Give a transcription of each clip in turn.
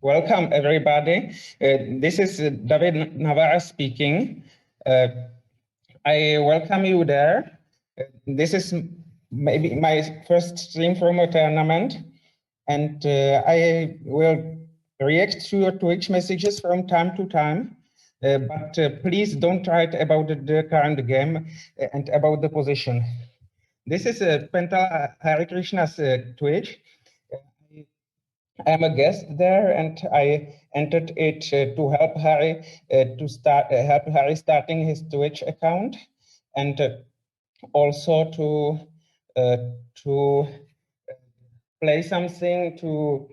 Welcome, everybody. This is David Navara speaking. I welcome you there. This is maybe my first stream from a tournament, and I will react to your Twitch messages from time to time. But please don't write about the current game and about the position. This is Penta Harikrishna's Twitch. I'm a guest there, and I entered it to help Harry help Harry starting his Twitch account, and also to play something to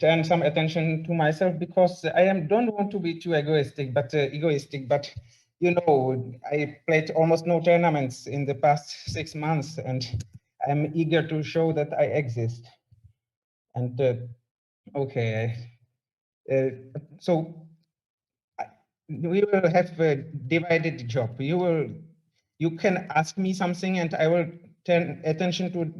turn some attention to myself, because I don't want to be too egoistic, but you know, I played almost no tournaments in the past 6 months, and I'm eager to show that I exist. And okay, so we will have a divided job. You can ask me something, and I will turn attention to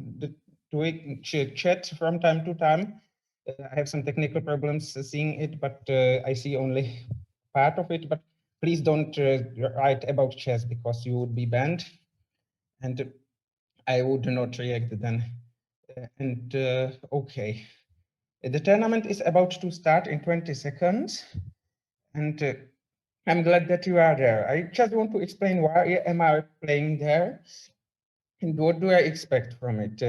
the chat from time to time. I have some technical problems seeing it, but I see only part of it. But please don't write about chess, because you would be banned, and I would not react then. Okay. The tournament is about to start in 20 seconds, and I'm glad that you are there. I just want to explain why am I playing there, and what do I expect from it.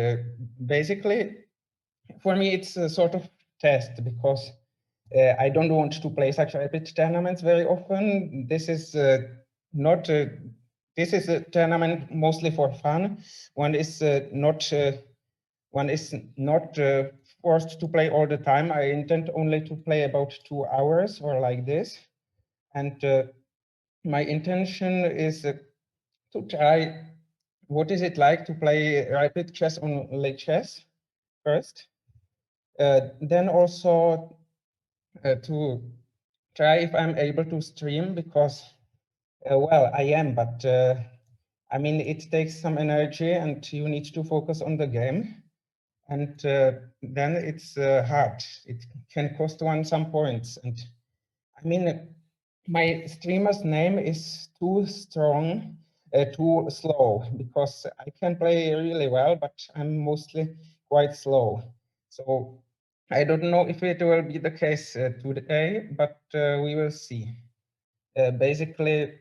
Basically, for me, it's a sort of test, because I don't want to play such rapid tournaments very often. This is not. This is a tournament mostly for fun. One is not forced to play all the time. I intend only to play about 2 hours or like this. And my intention is to try what is it like to play rapid chess on Lichess first. Then also to try if I'm able to stream, because, well, I am, but I mean, it takes some energy and you need to focus on the game. And then it's hard. It can cost one some points. And I mean, my streamer's name is too strong, too slow, because I can play really well, but I'm mostly quite slow. So I don't know if it will be the case today, but we will see. Basically,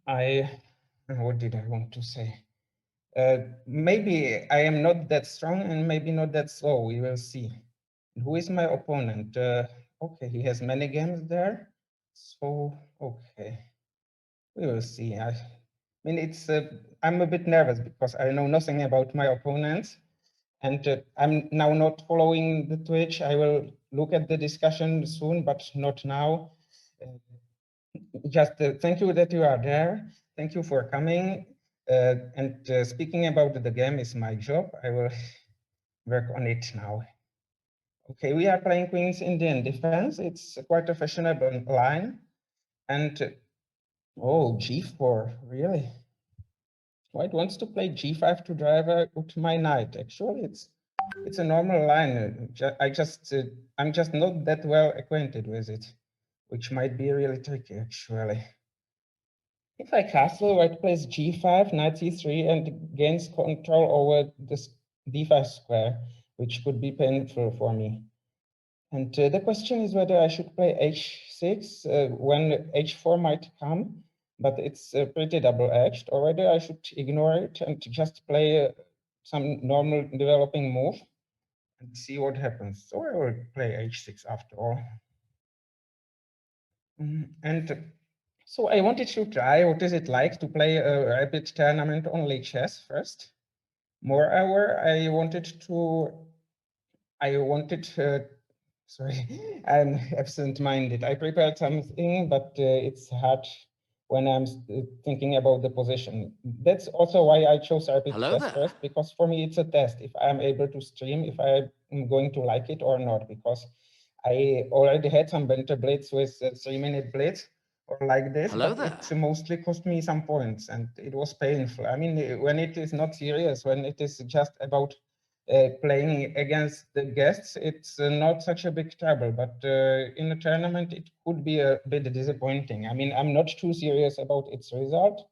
what did I want to say? Maybe I am not that strong and maybe not that slow. We will see. Who is my opponent? Okay, he has many games there. So, okay, we will see. I mean, I'm a bit nervous because I know nothing about my opponents, and I'm now not following the Twitch. I will look at the discussion soon, but not now. Just thank you that you are there. Thank you for coming. And speaking about the game is my job. I will work on it now. Okay, we are playing Queen's Indian defense. It's quite a fashionable line. And oh, G4, really? White wants to play G5 to drive out my knight. Actually, it's a normal line. I'm just not that well acquainted with it, which might be really tricky, actually. If I castle, white plays G5, knight C3, and gains control over this D5 square, which could be painful for me. And the question is whether I should play H6 when H4 might come, but it's pretty double-edged, or whether I should ignore it and just play some normal developing move and see what happens. So I will play H6 after all. And so I wanted to try what is it like to play a rapid tournament on Lichess first. Moreover, I wanted, sorry, I'm absent-minded. I prepared something, but it's hard when I'm thinking about the position. That's also why I chose rapid chess first, because for me it's a test if I'm able to stream, if I'm going to like it or not, because I already had some banter blitz with 3-minute blitz or like this, but it mostly cost me some points and it was painful. I mean, when it is not serious, when it is just about playing against the guests, it's not such a big trouble, but in a tournament, it could be a bit disappointing. I mean, I'm not too serious about its result.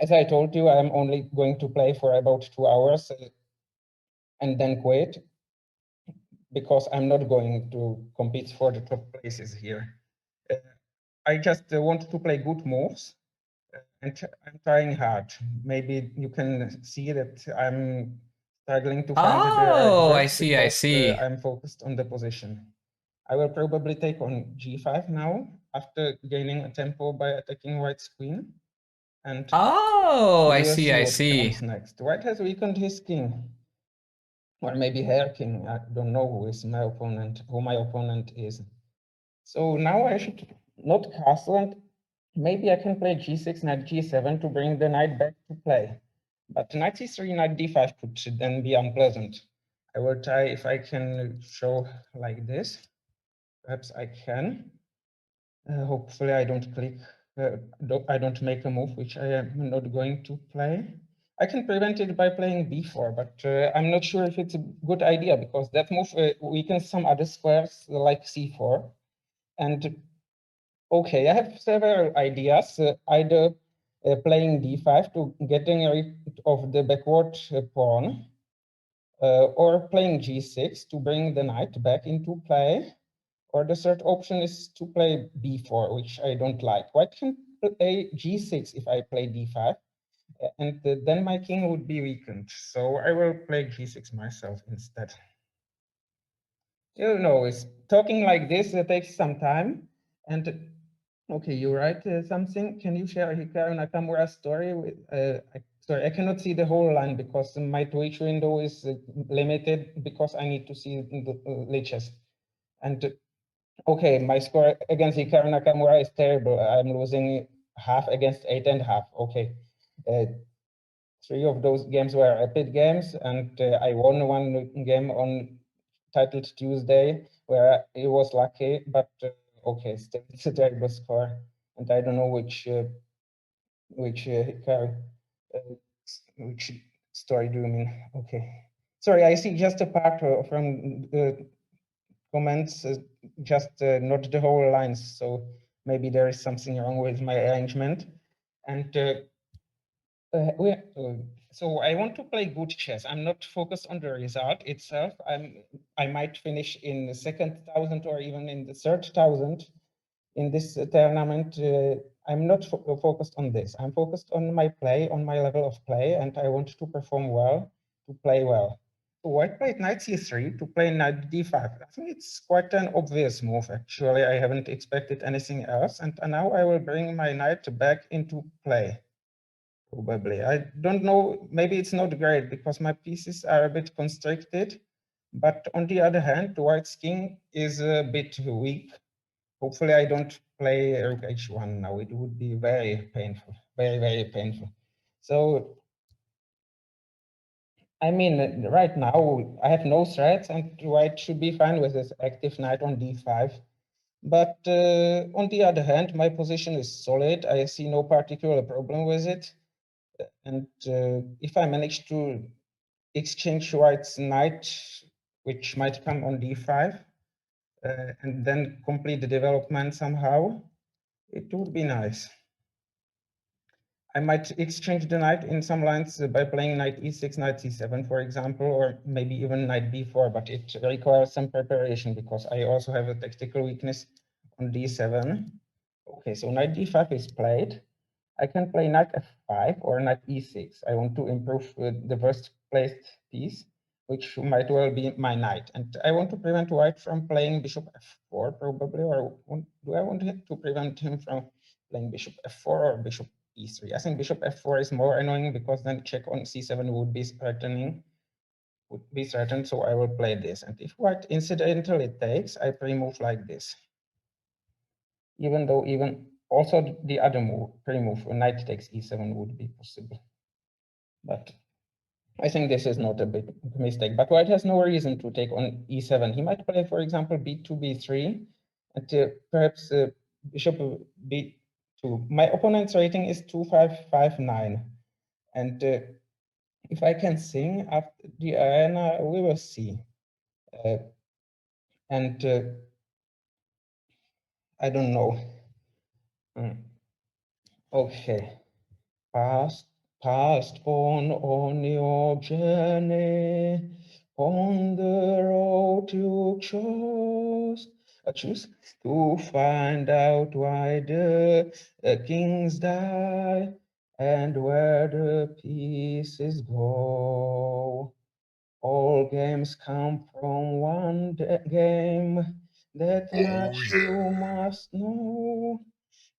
As I told you, I'm only going to play for about 2 hours and then quit, because I'm not going to compete for the top places here. I just want to play good moves, and I'm trying hard. Maybe you can see that I'm struggling to find the right Oh, I words see, I because see. I'm focused on the position. I will probably take on g5 now after gaining a tempo by attacking white's queen. And Oh, we I will see, see I what see. comes next. White has weakened his king, or maybe her king. I don't know who my opponent is. So now I should not castle, and maybe I can play g6, knight g7 to bring the knight back to play. But knight c3, knight d5 could then be unpleasant. I will try if I can show like this. Perhaps I can. Hopefully I don't click, I don't make a move which I am not going to play. I can prevent it by playing b4, but I'm not sure if it's a good idea, because that move weakens some other squares like c4. And okay, I have several ideas, either playing d5 to getting rid of the backward pawn, or playing g6 to bring the knight back into play. Or the third option is to play b4, which I don't like. White can play g6 if I play d5, and then my king would be weakened. So I will play g6 myself instead. You know, it's talking like this takes some time. And okay, you write something. Can you share Hikaru Nakamura's story? Sorry, I cannot see the whole line because my Twitch window is limited, because I need to see the Lichess. And okay, my score against Hikaru Nakamura is terrible. I'm losing half against 8.5. Okay. 3 of those games were rapid games, and I won one game on titled Tuesday, where it was lucky, but okay, still it's a terrible score, and I don't know which Hikaru, which story do you mean? Okay, sorry, I see just a part from the comments, just not the whole lines. So maybe there is something wrong with my arrangement. And so I want to play good chess. I'm not focused on the result itself. I might finish in the second 1,000 or even in the third 1,000 in this tournament. I'm not focused on this. I'm focused on my play, on my level of play, and I want to perform well, to play well. So white played knight c3 to play knight d5. I think it's quite an obvious move, actually. I haven't expected anything else. And now I will bring my knight back into play, probably. I don't know, maybe it's not great because my pieces are a bit constricted. But on the other hand, the white's king is a bit weak. Hopefully I don't play rook h1 now. It would be very painful, very, very painful. So, I mean, right now I have no threats, and white should be fine with this active knight on d5. But on the other hand, my position is solid. I see no particular problem with it. And if I manage to exchange white's knight, which might come on d5, and then complete the development somehow, it would be nice. I might exchange the knight in some lines by playing knight e6, knight c7, for example, or maybe even knight b4, but it requires some preparation because I also have a tactical weakness on d7. Okay, so knight d5 is played. I can play knight f5 or knight e6. I want to improve the worst placed piece, which might well be my knight. And I want to prevent white from playing bishop f4, probably, or do I want to prevent him from playing bishop f4 or bishop e3? I think bishop f4 is more annoying because then check on c7 would be threatened, so I will play this. And if white incidentally takes, I pre-move like this. Even though also the other move, pre-move, knight takes e7 would be possible. But I think this is not a big mistake. But white has no reason to take on e7. He might play, for example, b2, b3, and perhaps bishop b2. My opponent's rating is 2559. And If I can sing after the arena, we will see. And I don't know. Okay. Past, past on your journey, on the road you choose to find out why the kings die and where the pieces go. All games come from one game that much you must know.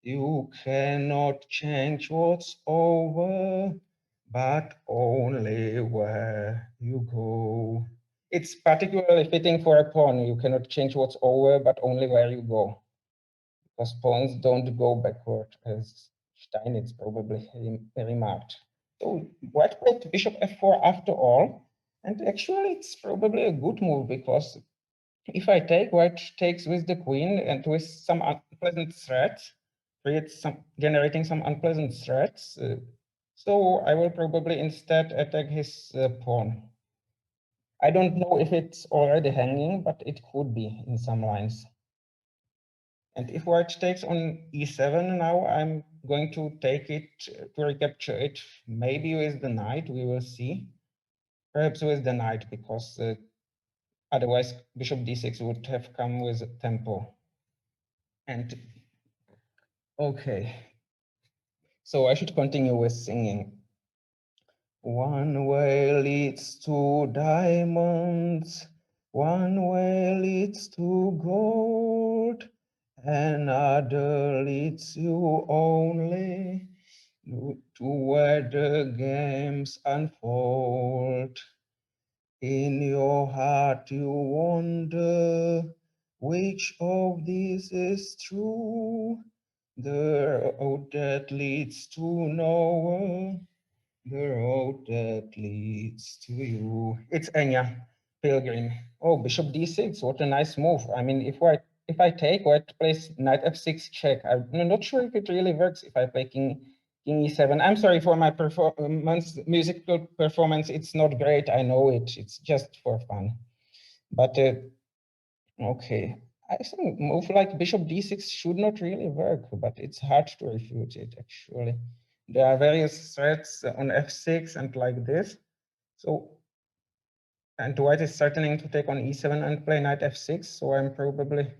You cannot change what's over, but only where you go. It's particularly fitting for a pawn. You cannot change what's over, but only where you go. Because pawns don't go backward, as Steinitz probably remarked. So white played bishop f4 after all. And actually, it's probably a good move because if I take, white takes with the queen and with some unpleasant threats, generating some unpleasant threats. So I will probably instead attack his pawn. I don't know if it's already hanging, but it could be in some lines. And if white takes on e7 now, I'm going to take it to recapture it, maybe with the knight, we will see. Perhaps with the knight, because otherwise bishop d6 would have come with tempo. And okay, so I should continue with singing. One way leads to diamonds, one way leads to gold, another leads you only to where the games unfold. In your heart you wonder which of these is true. The road that leads to nowhere, the road that leads to you. It's Enya, Pilgrim. Oh, bishop d6, what a nice move. I mean, if I take, white plays knight f6 check. I'm not sure if it really works if I play king e7. I'm sorry for my musical performance. It's not great, I know it. It's just for fun. But okay, I think move like bishop d6 should not really work, but it's hard to refute it, actually. There are various threats on f6 and like this. So, and white is threatening to take on e7 and play knight f6, so I'm probably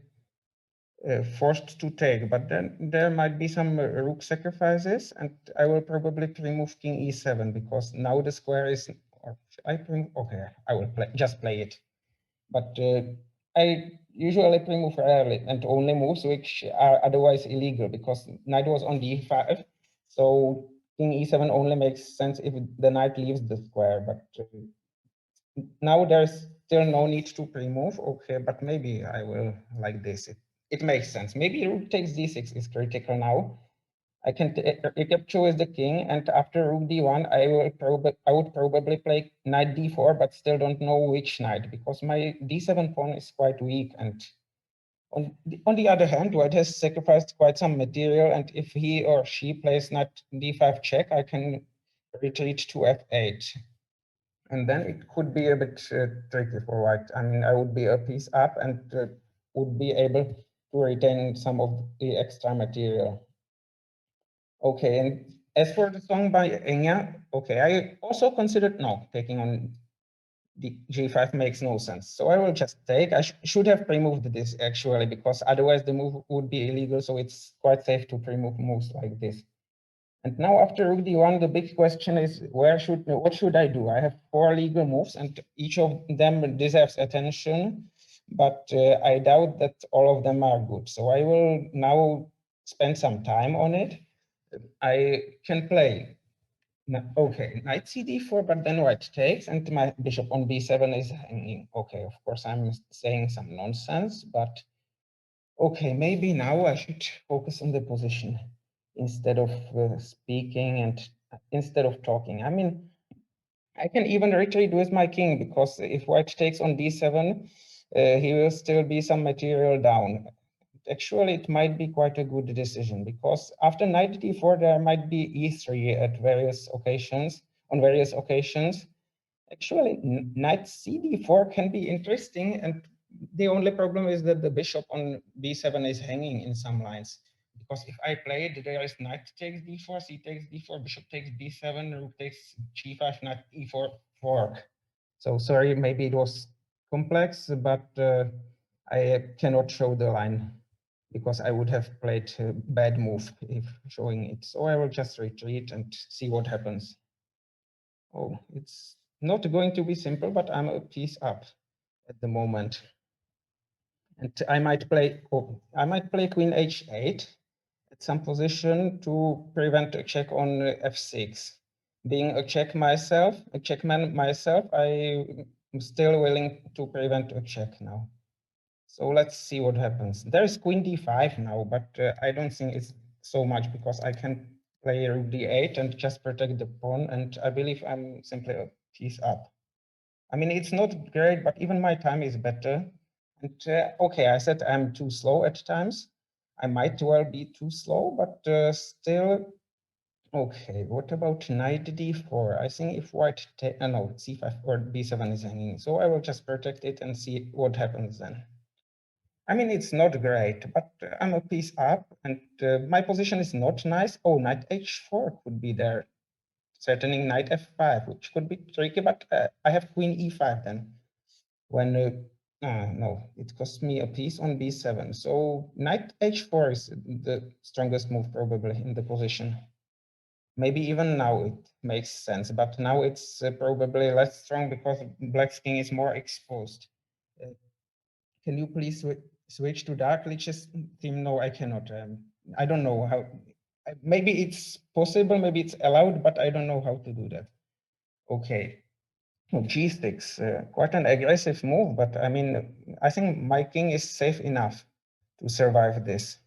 forced to take. But then there might be some rook sacrifices, and I will probably remove king e7 because now the square is. Or okay, I will just play it. But I usually pre-move rarely and only moves which are otherwise illegal because knight was on d5. So king e7 only makes sense if the knight leaves the square. But now there's still no need to pre-move. Okay, but maybe I will like this. It makes sense. Maybe rook takes d6 is critical now. I can recapture with the king, and after rook d1, I would probably play knight d4, but still don't know which knight because my d7 pawn is quite weak. And on the other hand, white has sacrificed quite some material, and if he or she plays knight d5 check, I can retreat to f8. And then it could be a bit tricky for white. I mean, I would be a piece up and would be able to retain some of the extra material. Okay, and as for the song by Enya, okay, I also considered no, taking on the g5 makes no sense. So I will just take. I should have pre-moved this actually, because otherwise the move would be illegal. So it's quite safe to pre-move moves like this. And now after rook d1, the big question is what should I do? I have 4 legal moves, and each of them deserves attention, but I doubt that all of them are good. So I will now spend some time on it. I can play. Okay, knight cd4, but then white takes, and my bishop on b7 is hanging. Okay, of course I'm saying some nonsense, but okay, maybe now I should focus on the position instead of speaking and instead of talking. I mean, I can even retreat with my king because if white takes on d7, he will still be some material down. Actually, it might be quite a good decision because after knight d4, there might be e3 at various occasions. on various occasions. Actually, knight cd4 can be interesting, and the only problem is that the bishop on b7 is hanging in some lines. Because if I play it, there is knight takes d4, c takes d4, bishop takes b7, rook takes g5, knight e4, fork. So sorry, maybe it was complex, but I cannot show the line because I would have played a bad move if showing it. So I will just retreat and see what happens. Oh, it's not going to be simple, but I'm a piece up at the moment. And I might play queen h8 at some position to prevent a check on f6. Being a checkman myself, I'm still willing to prevent a check now. So let's see what happens. There's queen d5 now, but I don't think it's so much because I can play rook d8 and just protect the pawn, and I believe I'm simply a piece up. I mean, it's not great, but even my time is better. And okay, I said I'm too slow at times. I might well be too slow, but still. Okay, what about knight d4? I think if white no, c5 or b7 is hanging, so I will just protect it and see what happens then. I mean, it's not great, but I'm a piece up, and my position is not nice. Oh, knight h4 could be there, threatening knight f5, which could be tricky, but I have queen e5 then. When no, it cost me a piece on b7. So knight h4 is the strongest move probably in the position. Maybe even now it makes sense, but now it's probably less strong because black's king is more exposed. Can you please switch to dark Lichess theme? No, I cannot. I don't know how. Maybe it's possible, maybe it's allowed, but I don't know how to do that. Okay. G6, quite an aggressive move, but I mean, I think my king is safe enough to survive this.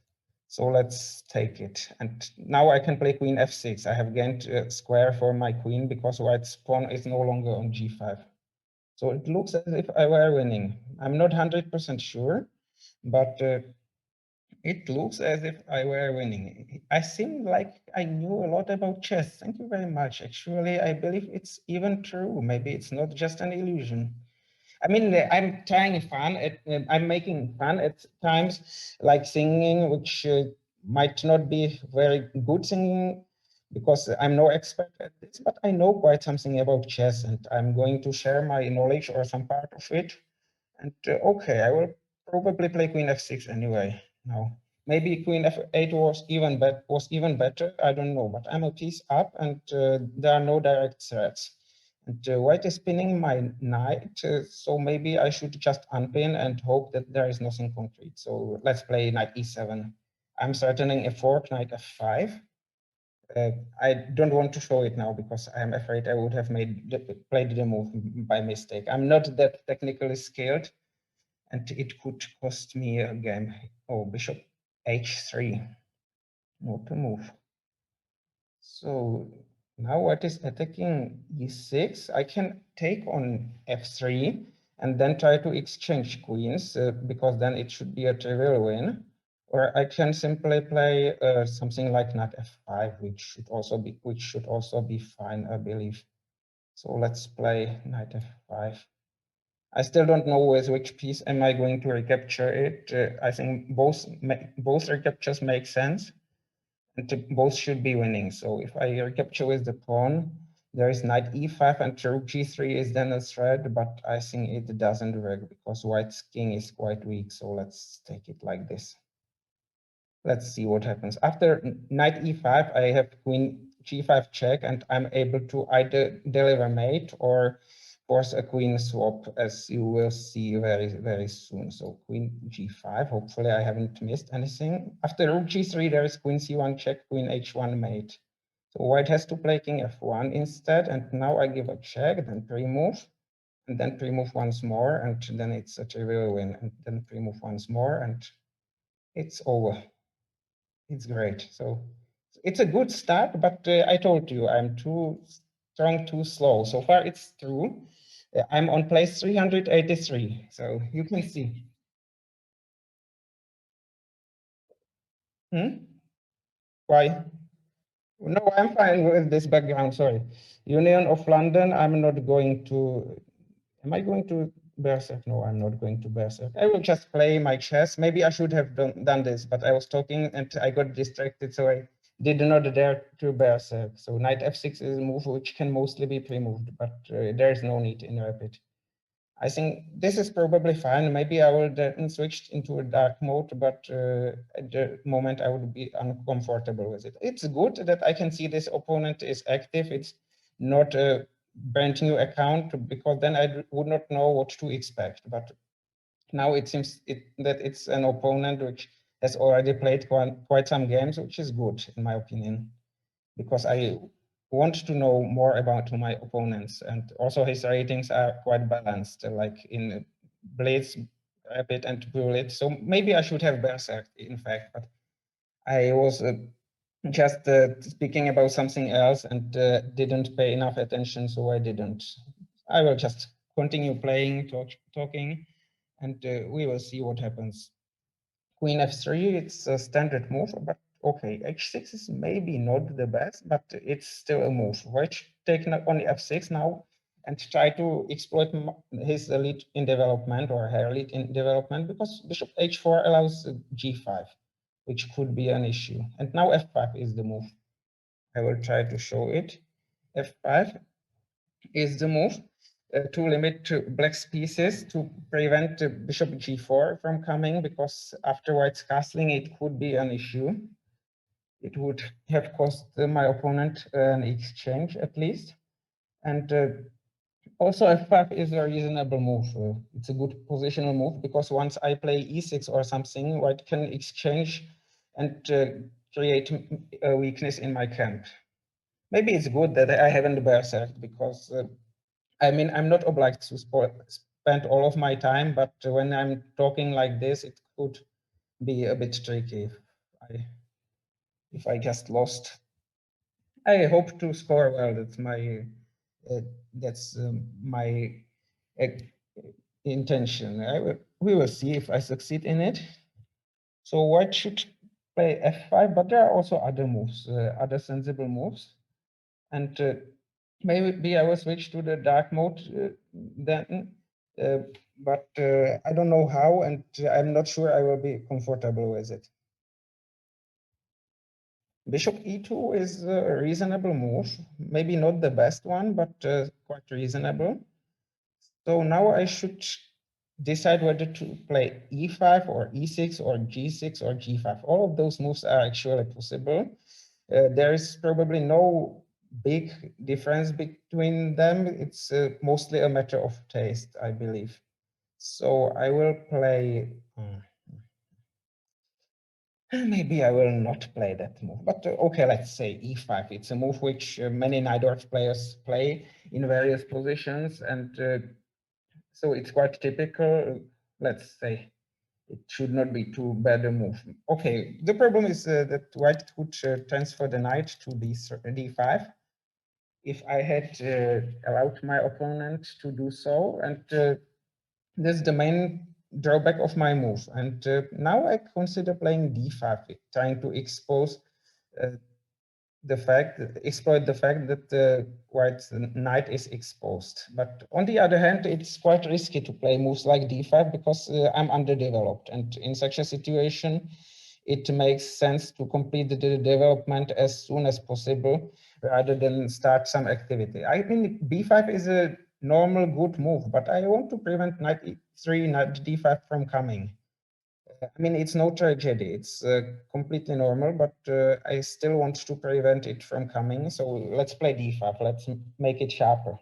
So let's take it. And now I can play queen f6. I have gained a square for my queen because white's pawn is no longer on g5. So it looks as if I were winning. I'm not 100% sure, but it looks as if I were winning. I seem like I knew a lot about chess. Thank you very much. Actually, I believe it's even true. Maybe it's not just an illusion. I mean, I'm trying fun. I'm making fun at times, like singing, which might not be very good singing because I'm no expert at this, but I know quite something about chess, and I'm going to share my knowledge or some part of it. And okay, I will probably play queen f6 anyway. Now, maybe queen f8 was even better. I don't know, but I'm a piece up, and there are no direct threats. And white is pinning my knight, so maybe I should just unpin and hope that there is nothing concrete. So let's play knight e7. I'm threatening a fork, knight f5. I don't want to show it now because I'm afraid I would have played the move by mistake. I'm not that technically skilled, and it could cost me a game. Oh, bishop h3. What a move. So now white is attacking e6. I can take on f3 and then try to exchange queens because then it should be a trivial win. Or I can simply play something like knight f5, which should also be fine, I believe. So let's play knight f5. I still don't know with which piece am I going to recapture it. I think both recaptures make sense, and both should be winning. So if I recapture with the pawn, there is knight e5 and rook g3 is then a threat, but I think it doesn't work because white's king is quite weak. So let's take it like this. Let's see what happens. After knight e5, I have queen g5 check, and I'm able to either deliver mate or force a queen swap, as you will see very, very soon. So queen g5, hopefully I haven't missed anything. After rook g3, there is queen c1 check, queen h1 mate. So white has to play king f1 instead, and now I give a check, then pre-move, and then pre-move once more, and then it's a trivial win, and then pre-move once more, and it's over. It's great. So it's a good start, but I told you I'm too strong, too slow. So far, it's true. I'm on place 383. So you can see. Hmm? Why? No, I'm fine with this background. Sorry. Union of London. I'm not going to. Am I going to Berserk? No, I'm not going to Berserk. I will just play my chess. Maybe I should have done this, but I was talking and I got distracted, so I did not dare to Berserk. So knight f6 is a move which can mostly be pre-moved, but there is no need in rapid. I think this is probably fine. Maybe I will then switch into a dark mode, but at the moment I would be uncomfortable with it. It's good that I can see this opponent is active. It's not a brand new account, because then I would not know what to expect. But now it seems that it's an opponent which has already played quite some games, which is good in my opinion, because I want to know more about my opponents, and also his ratings are quite balanced, like in Blitz, Rapid, and Bullet. So maybe I should have Berserk, in fact, but I was just speaking about something else and didn't pay enough attention, so I didn't. I will just continue playing, talking, and we will see what happens. Queen f3, it's a standard move, but okay, h6 is maybe not the best, but it's still a move. White take on f6 now and try to exploit his lead in development, or her lead in development, because bishop h4 allows g5, which could be an issue. And now f5 is the move. I will try to show it. f5 is the move to limit black's pieces, to prevent bishop g4 from coming, because after white's castling, it could be an issue. It would have cost my opponent an exchange at least. And also f5 is a reasonable move. It's a good positional move, because once I play e6 or something, white can exchange and create a weakness in my camp. Maybe it's good that I haven't berserked, because I mean, I'm not obliged to spend all of my time, but when I'm talking like this, it could be a bit tricky if I just lost. I hope to score well. That's my uh, intention. We will see if I succeed in it. So white should play f5, but there are also other moves, other sensible moves, and maybe I will switch to the dark mode then, but I don't know how, and I'm not sure I will be comfortable with it. Bishop e2 is a reasonable move, maybe not the best one, but quite reasonable. So now I should decide whether to play e5 or e6 or g6 or g5. All of those moves are actually possible. There is probably no big difference between them. It's mostly a matter of taste, I believe. So I will play. Maybe I will not play that move, but okay, let's say e5. It's a move which many Najdorf players play in various positions, and so it's quite typical. Let's say it should not be too bad a move. Okay, the problem is that white could transfer the knight to d5 if I had allowed my opponent to do so, and this is the main drawback of my move. And now I consider playing d5, trying to expose uh, exploit the fact that the white knight is exposed. But on the other hand, it's quite risky to play moves like d5, because I'm underdeveloped. And in such a situation, it makes sense to complete the development as soon as possible, rather than start some activity. I mean, b5 is a normal good move, but I want to prevent knight e3, knight d5 from coming. I mean, it's no tragedy. It's completely normal, but I still want to prevent it from coming. So let's play d5. Let's make it sharper.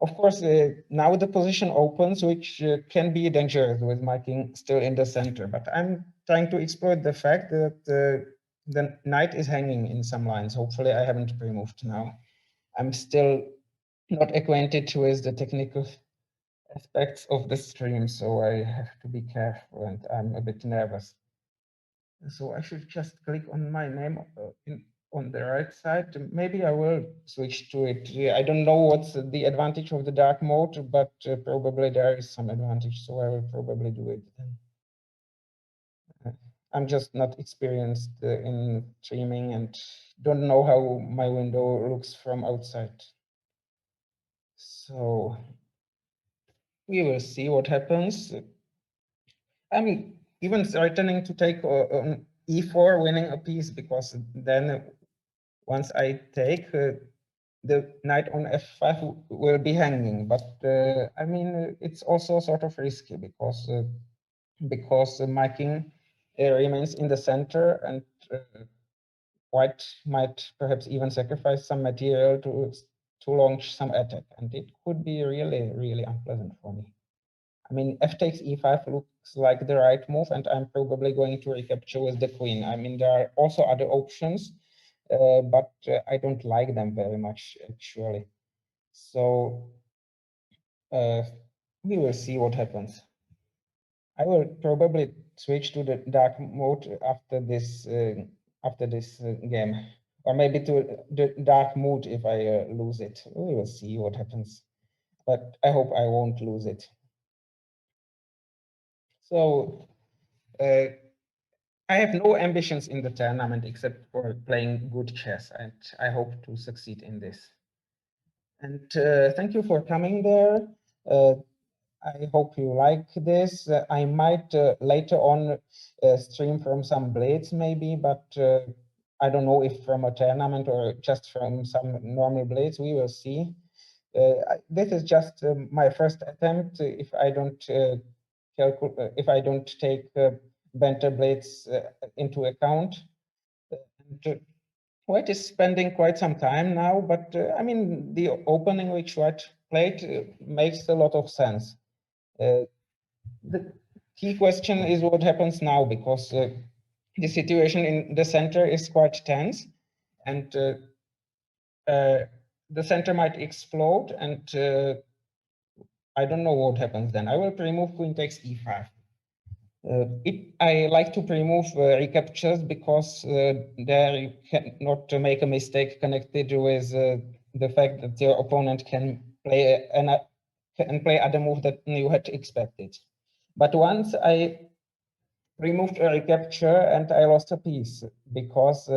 Of course, now the position opens, which can be dangerous with my king still in the center. But I'm trying to exploit the fact that the knight is hanging in some lines. Hopefully, I haven't pre-moved now. I'm still not acquainted with the technical aspects of the stream, so I have to be careful, and I'm a bit nervous. So I should just click on my name on the right side. Maybe I will switch to it. I don't know what's the advantage of the dark mode, but probably there is some advantage, so I will probably do it then. I'm just not experienced in streaming and don't know how my window looks from outside. So we will see what happens. I'm even threatening to take on e4, winning a piece, because then once I take, the knight on f5 will be hanging. But I mean, it's also sort of risky because my king remains in the center, and white might perhaps even sacrifice some material to launch some attack, and it could be really, really unpleasant for me. I mean, f takes e5 looks like the right move, and I'm probably going to recapture with the queen. I mean, there are also other options, but I don't like them very much, actually. So we will see what happens. I will probably switch to the dark mode after this game, or maybe to the dark mode if I lose it. We will see what happens, but I hope I won't lose it. So I have no ambitions in the tournament except for playing good chess, and I hope to succeed in this. And thank you for coming there. I hope you like this. I might later on stream from some blades maybe, but I don't know if from a tournament or just from some normal blades. We will see. This is just my first attempt. If I don't take banter blades into account. And, White is spending quite some time now, but I mean, the opening which White played makes a lot of sense. The key question is what happens now, because the situation in the center is quite tense, and the center might explode, and I don't know what happens then. I will pre-move queen takes e5. I like to pre-move recaptures because there you cannot make a mistake connected with the fact that your opponent can play other move that you had expected. But once I removed a recapture and I lost a piece because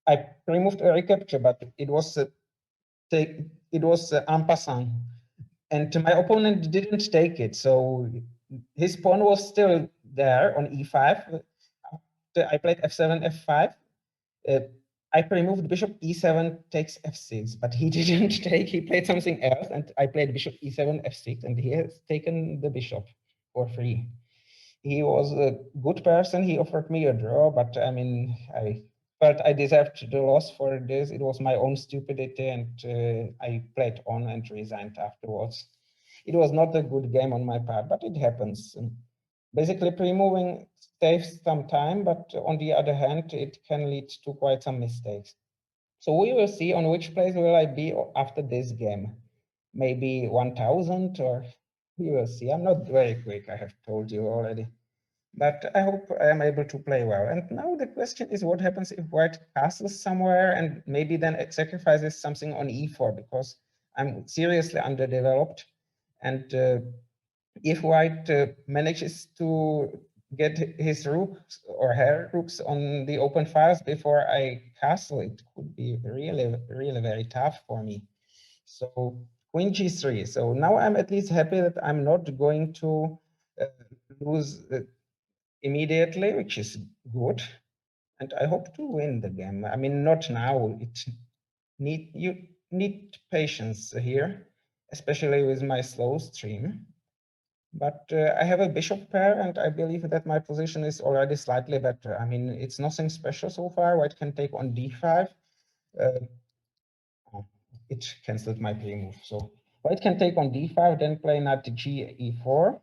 I removed a recapture, but it was en passant, and my opponent didn't take it, so his pawn was still there on e5. After I played f7, f5. I removed bishop e7 takes f6, but he didn't take. He played something else, and I played bishop e7, f6, and he has taken the bishop for free. He was a good person. He offered me a draw, but I mean, I felt I deserved the loss for this. It was my own stupidity, and I played on and resigned afterwards. It was not a good game on my part, but it happens. Basically, pre-moving saves some time, but on the other hand, it can lead to quite some mistakes. So we will see on which place will I be after this game. Maybe 1000, or we will see. I'm not very quick, I have told you already. But I hope I am able to play well. And now the question is, what happens if white castles somewhere and maybe then it sacrifices something on e4, because I'm seriously underdeveloped. And if white manages to get his rooks or her rooks on the open files before I castle, it could be really, really very tough for me. So queen g3. So now I'm at least happy that I'm not going to lose immediately, which is good. And I hope to win the game. I mean, not now. You need patience here, especially with my slow stream. But I have a bishop pair, and I believe that my position is already slightly better. I mean, it's nothing special so far. White can take on d5. It cancelled my pre-move. So white can take on d5, then play knight g e4.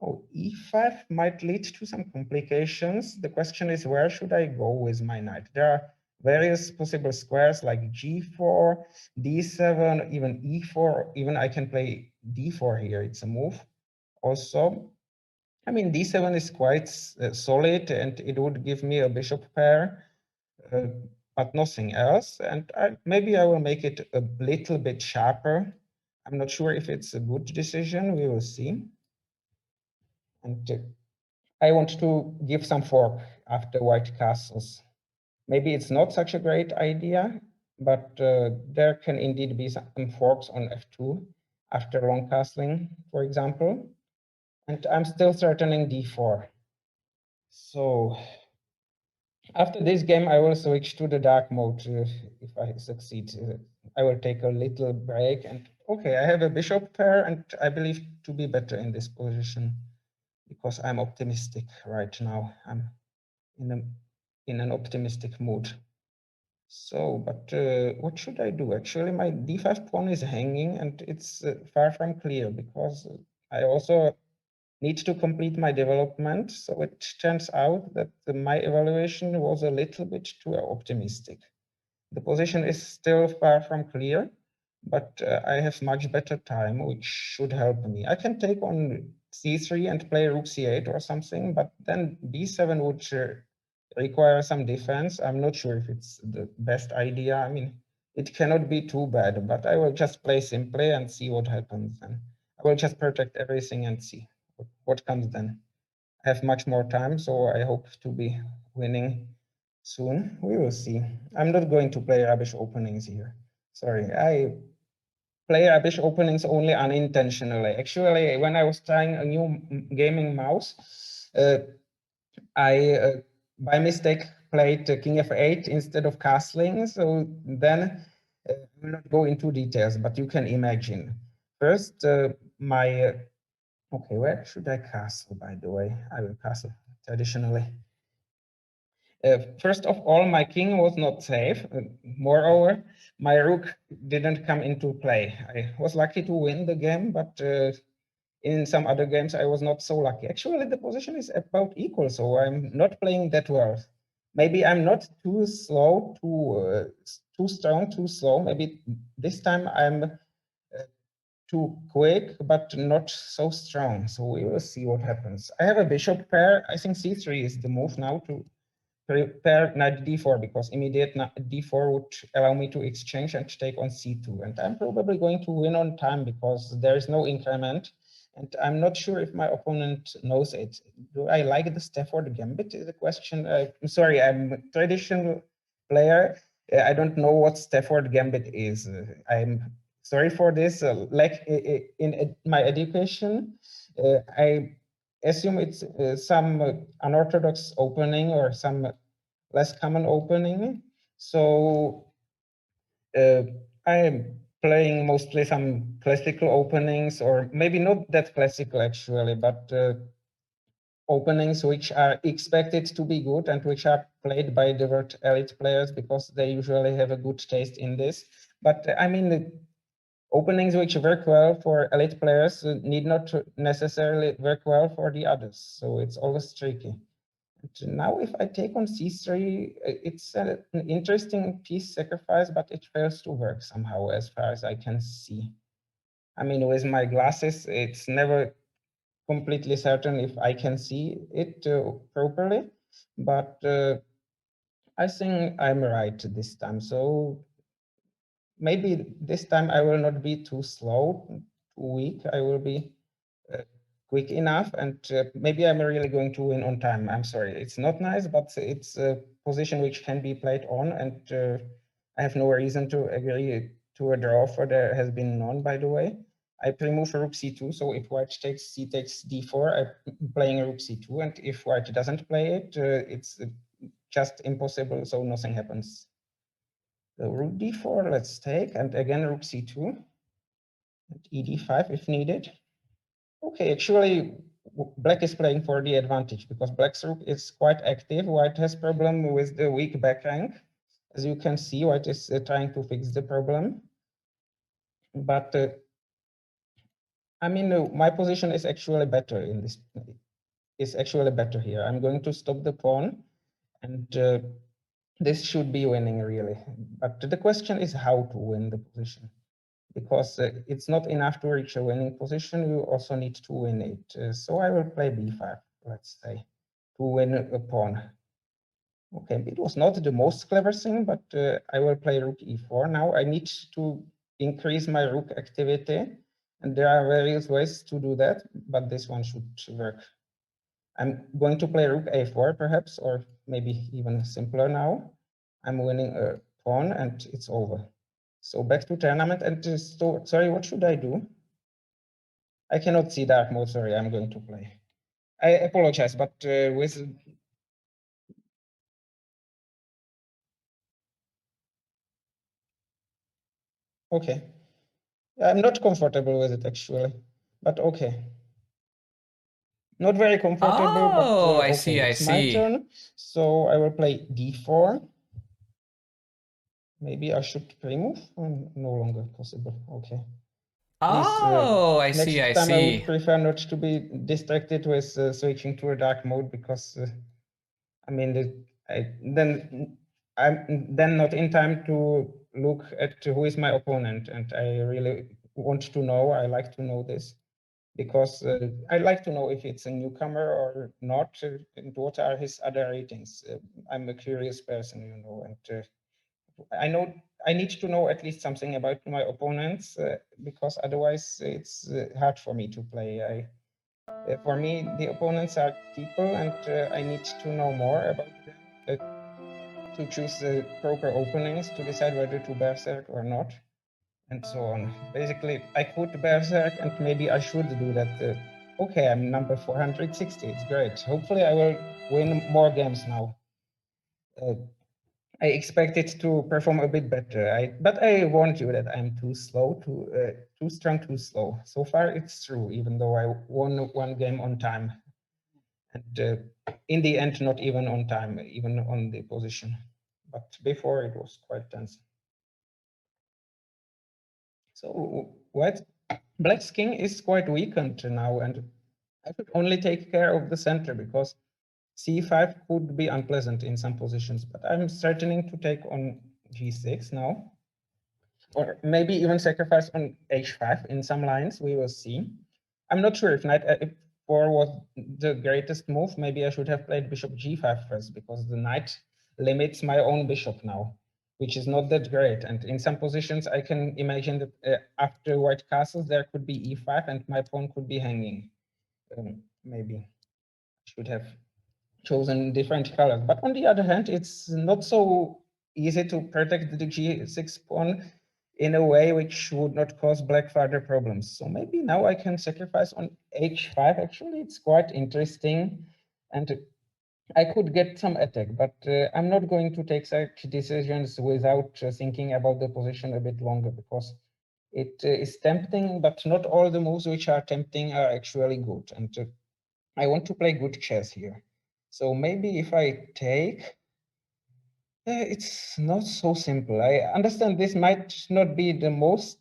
Oh, e5 might lead to some complications. The question is, where should I go with my knight? There are various possible squares like g4, d7, even e4. Even I can play d4 here. It's a move. Also, I mean, d7 is quite solid, and it would give me a bishop pair, but nothing else. And maybe I will make it a little bit sharper. I'm not sure if it's a good decision. We will see. And I want to give some fork after white castles. Maybe it's not such a great idea, but there can indeed be some forks on f2 after long castling, for example. And I'm still threatening d4. So after this game, I will switch to the dark mode if I succeed. I will take a little break and okay, I have a bishop pair and I believe to be better in this position because I'm optimistic right now. I'm in an optimistic mood. So, but what should I do? Actually, my d5 pawn is hanging and it's far from clear because I also need to complete my development. So it turns out that my evaluation was a little bit too optimistic. The position is still far from clear, but I have much better time, which should help me. I can take on c3 and play rook c8 or something, but then b7 would require some defense. I'm not sure if it's the best idea. I mean, it cannot be too bad, but I will just play simply and see what happens. And I will just protect everything and see what comes then. I have much more time, so I hope to be winning soon. We will see. I'm not going to play rubbish openings here. Sorry, I play rubbish openings only unintentionally. Actually, when I was trying a new gaming mouse, I by mistake played king f8 instead of castling. So then I will not go into details, but you can imagine. First, my okay, where should I castle, by the way? I will castle traditionally. First of all, my king was not safe. Moreover, my rook didn't come into play. I was lucky to win the game, but in some other games, I was not so lucky. Actually, the position is about equal, so I'm not playing that well. Maybe I'm not too slow, too strong, too slow. Maybe this time I'm too quick, but not so strong. So we will see what happens. I have a bishop pair. I think c3 is the move now to prepare knight d4 because immediate d4 would allow me to exchange and take on c2. And I'm probably going to win on time because there is no increment. And I'm not sure if my opponent knows it. Do I like the Stafford Gambit is the question. I'm sorry, I'm a traditional player. I don't know what Stafford Gambit is. I'm sorry for this. Like in my education, I assume it's some unorthodox opening or some less common opening. So I am playing mostly some classical openings, or maybe not that classical actually, but openings which are expected to be good and which are played by the elite players because they usually have a good taste in this. But I mean, the openings which work well for elite players need not necessarily work well for the others. So it's always tricky. And now if I take on c3, it's an interesting piece sacrifice, but it fails to work somehow as far as I can see. I mean, with my glasses, it's never completely certain if I can see it properly, but I think I'm right this time. So maybe this time I will not be too slow, too weak. I will be quick enough, and maybe I'm really going to win on time. I'm sorry, it's not nice, but it's a position which can be played on, and I have no reason to agree to a draw, for there has been none, by the way. I pre-move rook c2, so if white takes c takes d4, I'm playing rook c2, and if white doesn't play it, it's just impossible, so nothing happens. So rook d4, let's take, and again rook c2, and ed5 if needed. Okay, actually, black is playing for the advantage because black's rook is quite active. White has problem with the weak back rank. As you can see, white is trying to fix the problem. But I mean, my position is actually better in this. Is actually better here. I'm going to stop the pawn, and this should be winning really. But the question is how to win the position, because it's not enough to reach a winning position. You also need to win it. So I will play b5, let's say, to win a pawn. Okay, it was not the most clever thing, but I will play rook e4. Now I need to increase my rook activity, and there are various ways to do that, but this one should work. I'm going to play rook a4 perhaps, or maybe even simpler now. I'm winning a pawn and it's over. So back to tournament, and sorry, what should I do? I cannot see dark mode, sorry, I'm going to play. I apologize, but with... Okay. I'm not comfortable with it actually, but okay. Not very comfortable, but Oh, I okay, see, I it's my see. turn. So I will play d4. Maybe I should remove. No longer possible. Okay. Please, Oh, I next see, I time I would see. prefer not to be distracted with switching to a dark mode, because I mean, I'm then not in time to look at who is my opponent, and I really want to know. I like to know this, because I like to know if it's a newcomer or not, and what are his other ratings. I'm a curious person, you know, and I know I need to know at least something about my opponents, because otherwise it's hard for me to play. For me, the opponents are people, and I need to know more about them to choose the proper openings to decide whether to berserk or not, and so on. Basically, I could berserk, and maybe I should do that. Okay, I'm number 460. It's great. Hopefully, I will win more games now. I expect it to perform a bit better. But I warned you that I'm too slow, too strong, too slow. So far, it's true, even though I won one game on time. And in the end, not even on time, even on the position. But before, it was quite tense. So Black's king is quite weakened now, and I could only take care of the center, because c5 could be unpleasant in some positions. But I'm threatening to take on g6 now, or maybe even sacrifice on h5 in some lines. We will see. I'm not sure if knight f4 was the greatest move. Maybe I should have played bishop g5 first, because the knight limits my own bishop now, which is not that great. And in some positions, I can imagine that after white castles, there could be e5 and my pawn could be hanging. Maybe I should have chosen different colors. But on the other hand, it's not so easy to protect the g6 pawn in a way which would not cause black further problems. So maybe now I can sacrifice on h5. Actually, it's quite interesting, and I could get some attack, but I'm not going to take such decisions without thinking about the position a bit longer, because it is tempting, but not all the moves which are tempting are actually good. And I want to play good chess here. So maybe if I take, it's not so simple. I understand this might not be the most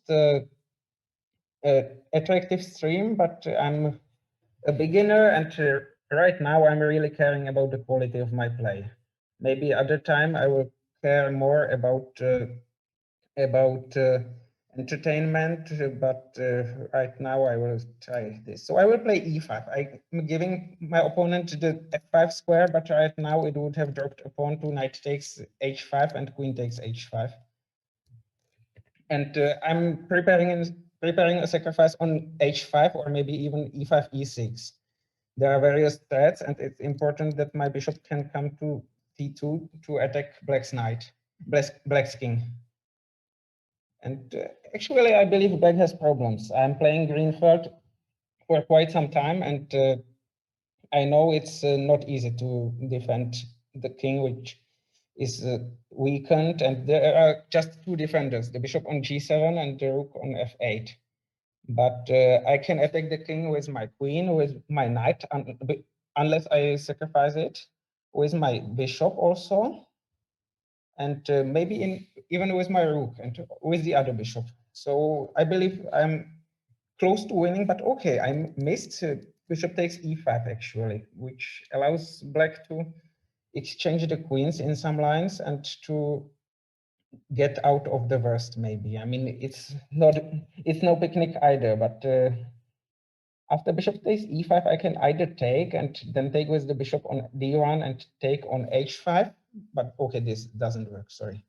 attractive stream, but I'm a beginner, and right now I'm really caring about the quality of my play. Maybe other time I will care more about entertainment, but right now I will try this. So I will play e5. I'm giving my opponent the f5 square, but right now it would have dropped a pawn to knight takes h5 and queen takes h5. And I'm preparing a sacrifice on h5, or maybe even e5, e6. There are various threats, and it's important that my bishop can come to c2 to attack black's knight, black's king. And actually, I believe black has problems. I'm playing Greenfield for quite some time, and I know it's not easy to defend the king, which is weakened, and there are just two defenders, the bishop on g7 and the rook on f8. But I can attack the king with my queen, with my knight, unless I sacrifice it, with my bishop also, and maybe even with my rook and with the other bishop. So I believe I'm close to winning, but okay, I missed bishop takes e5 actually, which allows black to exchange the queens in some lines and to get out of the worst maybe. I mean, it's no picnic either, but after bishop takes e5, I can either take and then take with the bishop on d1 and take on h5, but okay, this doesn't work, sorry.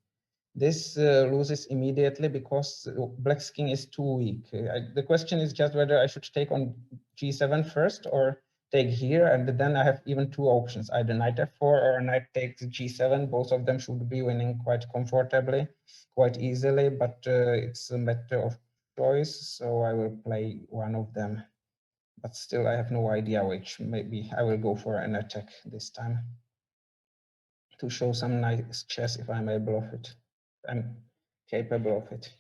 This loses immediately because black's king is too weak. The question is just whether I should take on g7 first or take here, and then I have even two options, either knight f4 or knight takes g7. Both of them should be winning quite comfortably, quite easily, but it's a matter of choice, so I will play one of them. But still, I have no idea which. Maybe I will go for an attack this time to show some nice chess if I'm able of it. I'm capable of it.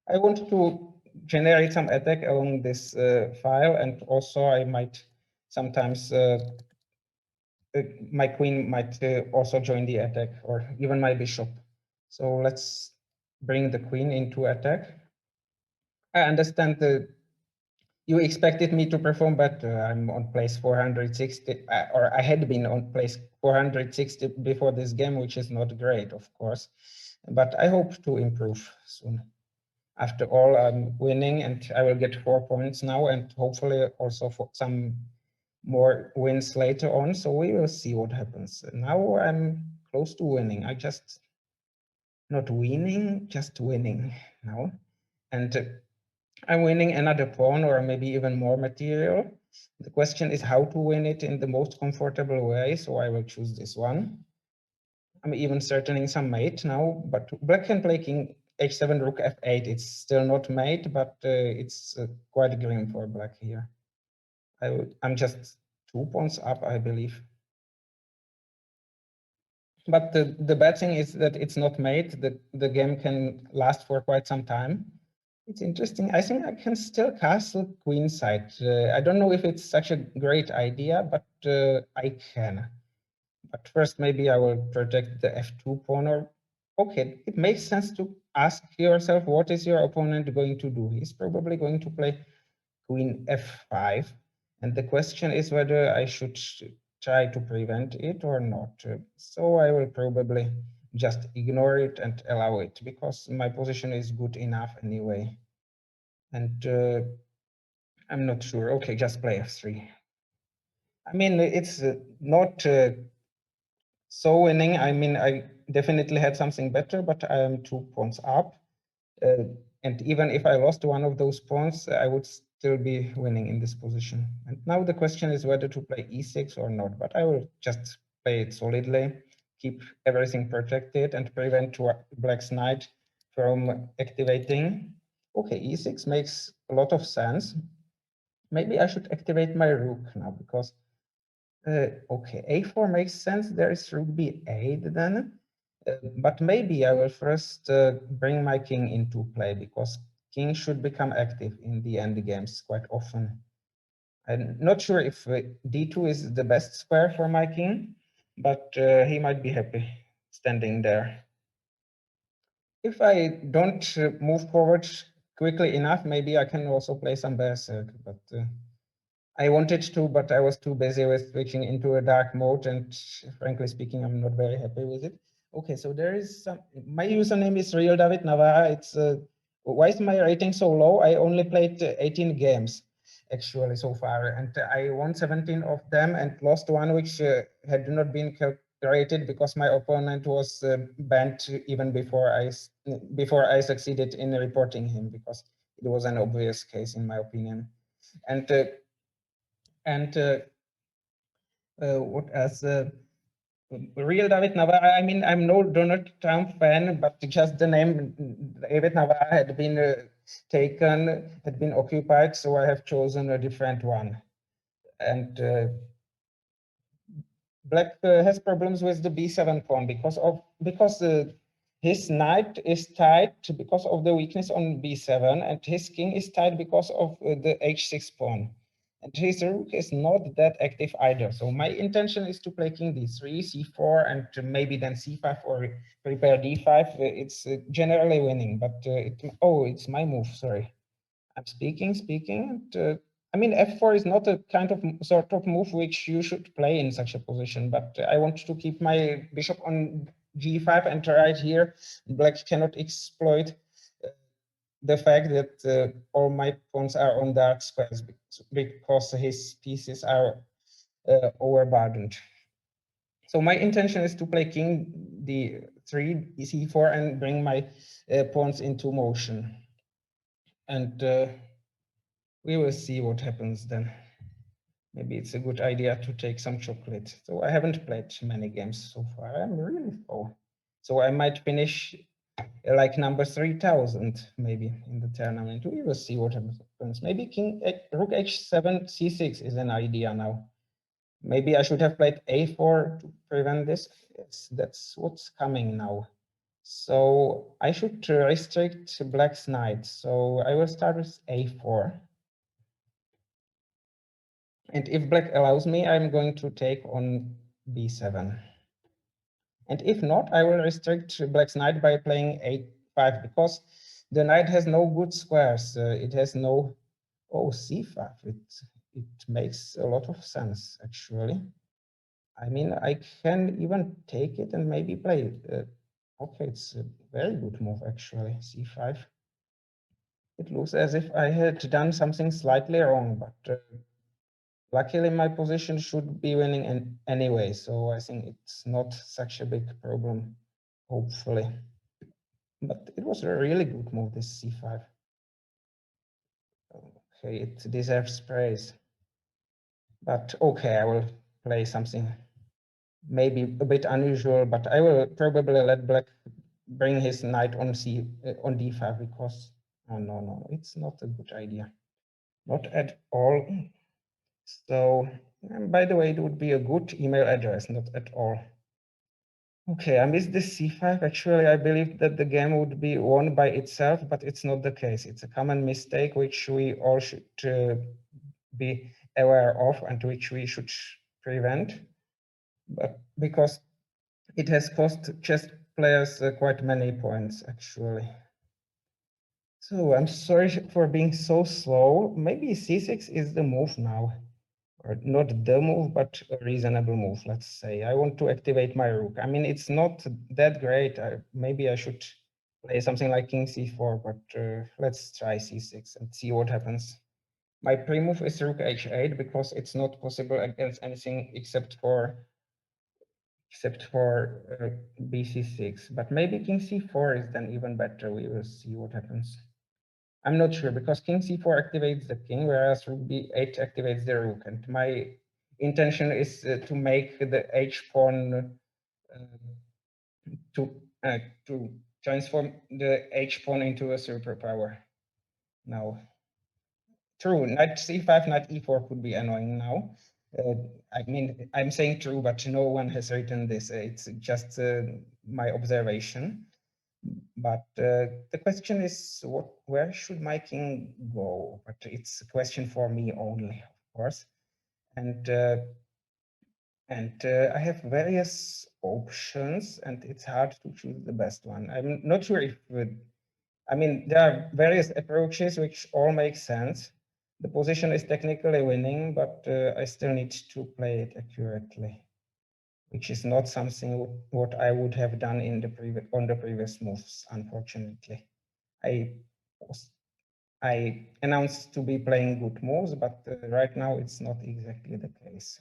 I want to generate some attack along this file, and also I might sometimes my queen might also join the attack, or even my bishop. So let's bring the queen into attack. I understand you expected me to perform better. I'm on place 460, or I had been on place 460 before this game, which is not great, of course, but I hope to improve soon. After all, I'm winning, and I will get 4 points now, and hopefully also for some more wins later on. So we will see what happens. Now I'm close to winning. I just not winning, just winning now. And I'm winning another pawn or maybe even more material. The question is how to win it in the most comfortable way. So I will choose this one. I'm even threatening some mate now, but black can play king h7, rook f8. It's still not mate, but it's quite grim for black here. I'm just 2 pawns up, I believe. But the bad thing is that it's not mate. The game can last for quite some time. It's interesting. I think I can still castle queenside. I don't know if it's such a great idea, but I can. But first, maybe I will protect the f2 pawn. Or okay, it makes sense to ask yourself, what is your opponent going to do? He's probably going to play queen f5. And the question is whether I should try to prevent it or not. So I will probably just ignore it and allow it, because my position is good enough anyway. And I'm not sure. Okay, just play f3. I mean, it's not so winning. I mean, I definitely had something better, but I am 2 pawns up. And even if I lost one of those pawns, I would still be winning in this position. And now the question is whether to play e6 or not, but I will just play it solidly, keep everything protected, and prevent black's knight from activating. Okay, e6 makes a lot of sense. Maybe I should activate my rook now, because okay, a4 makes sense. There is rook b8 then. But maybe I will first bring my king into play, because king should become active in the end games quite often. I'm not sure if d2 is the best square for my king, but he might be happy standing there. If I don't move forward quickly enough, maybe I can also play some berserk, but I wanted to, but I was too busy with switching into a dark mode, and frankly speaking, I'm not very happy with it. Okay, so there is some. My username is Real David Navara. It's why is my rating so low? I only played 18 games actually so far, and I won 17 of them and lost one which had not been calculated because my opponent was banned even before I succeeded in reporting him, because it was an obvious case in my opinion. And what else? Real David Navara. I mean, I'm no Donald Trump fan, but just the name David Navara had been taken, had been occupied, so I have chosen a different one. And black has problems with the b7 pawn because his knight is tied because of the weakness on b7, and his king is tied because of the h6 pawn. And his rook is not that active either. So my intention is to play king d3, c4, and maybe then c5 or prepare d5. It's generally winning, but it's my move. Sorry, I'm speaking. And, I mean, f4 is not a kind of sort of move which you should play in such a position. But I want to keep my bishop on g5, and right here, black cannot exploit the fact that all my pawns are on dark squares because his pieces are overburdened. So my intention is to play king d3, c4, and bring my pawns into motion. And we will see what happens then. Maybe it's a good idea to take some chocolate. So I haven't played many games so far. I'm really full. So I might finish like number 3000 maybe in the tournament. We will see what happens. Maybe rook h7 c6 is an idea now. Maybe I should have played a4 to prevent this. Yes, that's what's coming now. So I should restrict black's knight. So I will start with a4. And if black allows me, I'm going to take on b7. And if not, I will restrict black's knight by playing a5 because the knight has no good squares. It has no, oh, c5. It makes a lot of sense, actually. I mean, I can even take it and maybe play it. Okay, it's a very good move, actually, c5. It looks as if I had done something slightly wrong, but luckily my position should be winning anyway, so I think it's not such a big problem, hopefully. But it was a really good move, this c5. Okay, it deserves praise. But okay, I will play something maybe a bit unusual, but I will probably let black bring his knight on on d5 because no, it's not a good idea, not at all. So by the way, it would be a good email address, not at all. Okay, I missed this c5. Actually, I believe that the game would be won by itself, but it's not the case. It's a common mistake which we all should be aware of and which we should prevent. But because it has cost chess players quite many points, actually. So I'm sorry for being so slow. Maybe c6 is the move now. Or not the move, but a reasonable move, let's say. I want to activate my rook. I mean, it's not that great. Maybe I should play something like king c4, but let's try c6 and see what happens. My pre-move is rook h8 because it's not possible against anything except for bc6. But maybe king c4 is then even better. We will see what happens. I'm not sure because king c4 activates the king, whereas rook b8 activates the rook. And my intention is to make the h pawn to transform the h pawn into a superpower. Now, true, knight c5, knight e4 could be annoying now. I mean, I'm saying true, but no one has written this. It's just my observation. But the question is, where should my king go? But it's a question for me only, of course. And I have various options, and it's hard to choose the best one. I'm not sure if, I mean, there are various approaches which all make sense. The position is technically winning, but I still need to play it accurately, which is not something what I would have done in the previous moves, unfortunately. I announced to be playing good moves, but right now it's not exactly the case,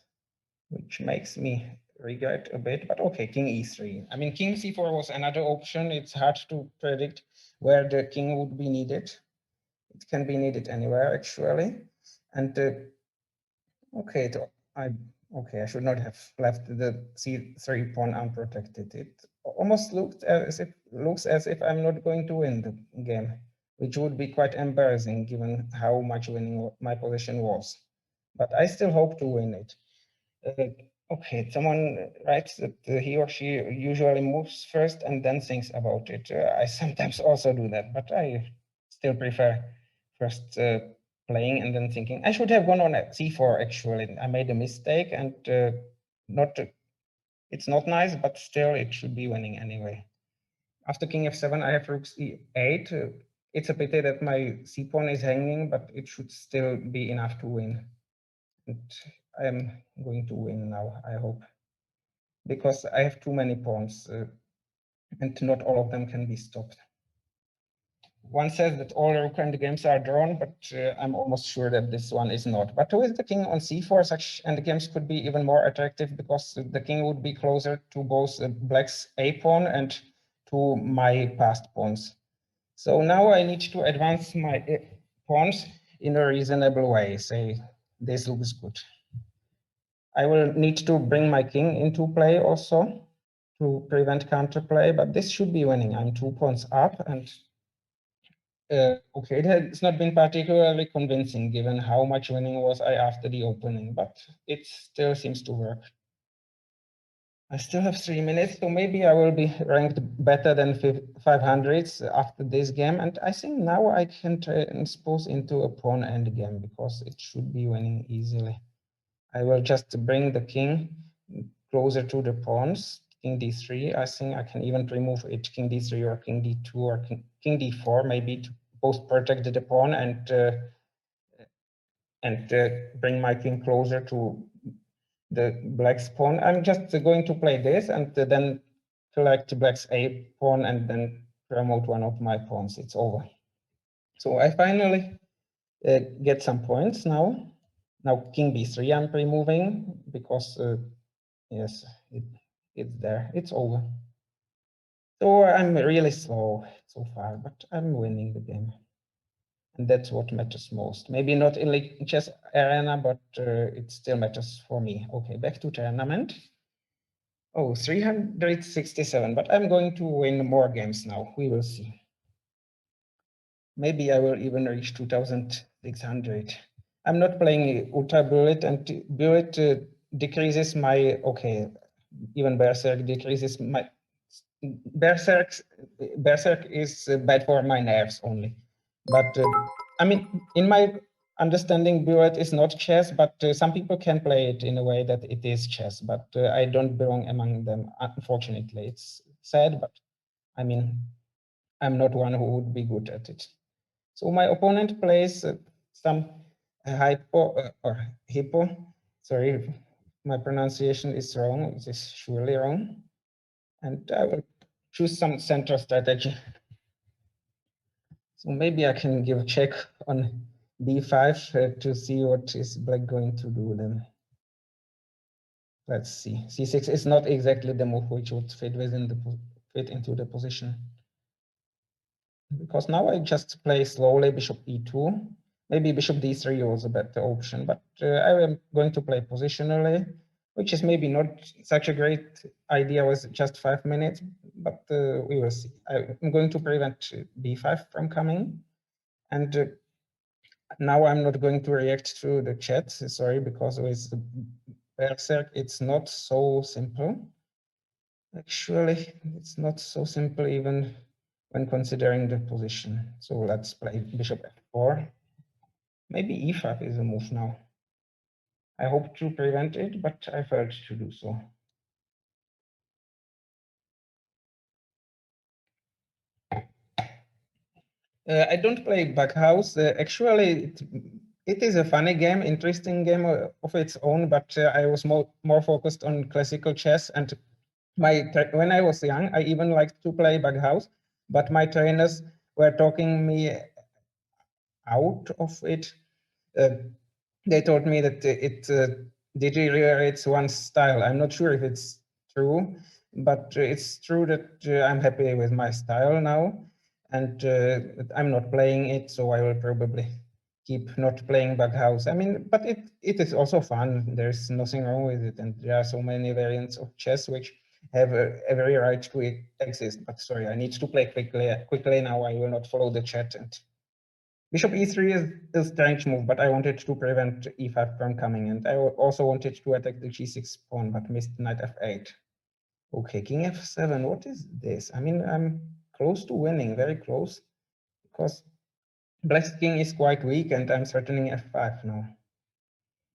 which makes me regret a bit. But okay, king e3. I mean, king c4 was another option. It's hard to predict where the king would be needed. It can be needed anywhere, actually. And okay, I should not have left the c3 pawn unprotected. It almost looks as if I'm not going to win the game, which would be quite embarrassing given how much winning my position was. But I still hope to win it. Okay, someone writes that he or she usually moves first and then thinks about it. I sometimes also do that, but I still prefer first playing and then thinking. I should have gone on at c4, actually. I made a mistake and it's not nice, but still it should be winning anyway. After king f7, I have rook c8. It's a pity that my c pawn is hanging, but it should still be enough to win. And I am going to win now, I hope, because I have too many pawns and not all of them can be stopped. One says that all rook endgames are drawn, but I'm almost sure that this one is not. But with the king on c4, such endgames could be even more attractive because the king would be closer to both black's a pawn and to my passed pawns. So now I need to advance my pawns in a reasonable way. Say, this looks good. I will need to bring my king into play also to prevent counterplay, but this should be winning. I'm 2 pawns up, and okay, it has not been particularly convincing given how much winning was I after the opening, but it still seems to work. I still have 3 minutes, so maybe I will be ranked better than 500s after this game. And I think now I can transpose into a pawn endgame because it should be winning easily. I will just bring the king closer to the pawns. King d3. I think I can even remove it, king d3 or king d2 or king d4, maybe to both protect the pawn and bring my king closer to the black's pawn. I'm just going to play this and then collect black's a pawn and then promote one of my pawns. It's over. So I finally get some points now. Now king b3 I'm removing because yes, it's there. It's over. So I'm really slow so far, but I'm winning the game. And that's what matters most. Maybe not in Lichess Arena, but it still matters for me. Okay, back to tournament. Oh, 367, but I'm going to win more games now. We will see. Maybe I will even reach 2,600. I'm not playing Ultra Bullet, and Bullet decreases my, okay, even Berserk decreases my, Berserk is bad for my nerves only. But I mean, in my understanding, Bullet is not chess, but some people can play it in a way that it is chess, but I don't belong among them, unfortunately. It's sad, but I mean, I'm not one who would be good at it. So my opponent plays some hypo or hippo. Sorry, my pronunciation is wrong. It is surely wrong. And I will choose some center strategy. So maybe I can give a check on b5 to see what is black going to do then. Let's see. c6 is not exactly the move which would fit into the position. Because now I just play slowly bishop e2. Maybe bishop d3 was a better option, but I am going to play positionally, which is maybe not such a great idea with just 5 minutes, but we will see. I'm going to prevent b5 from coming. And now I'm not going to react to the chat, sorry, because with Berserk, it's not so simple. Actually, it's not so simple even when considering the position. So let's play bishop f4. Maybe e5 is a move now. I hope to prevent it, but I failed to do so. I don't play Backhouse. Actually, it is a funny game, interesting game of its own, but I was more focused on classical chess. And when I was young, I even liked to play Backhouse, but my trainers were talking me out of it. They told me that it deteriorates one's style. I'm not sure if it's true, but it's true that I'm happy with my style now, and I'm not playing it, so I will probably keep not playing Backhouse. I mean, but it is also fun. There's nothing wrong with it, and there are so many variants of chess which have every right to exist. But sorry, I need to play quickly now. I will not follow the chat. And bishop e3 is a strange move, but I wanted to prevent e5 from coming, and I also wanted to attack the g6 pawn, but missed knight f8. Okay, king f7, what is this? I mean, I'm close to winning, very close, because black's king is quite weak, and I'm threatening f5 now.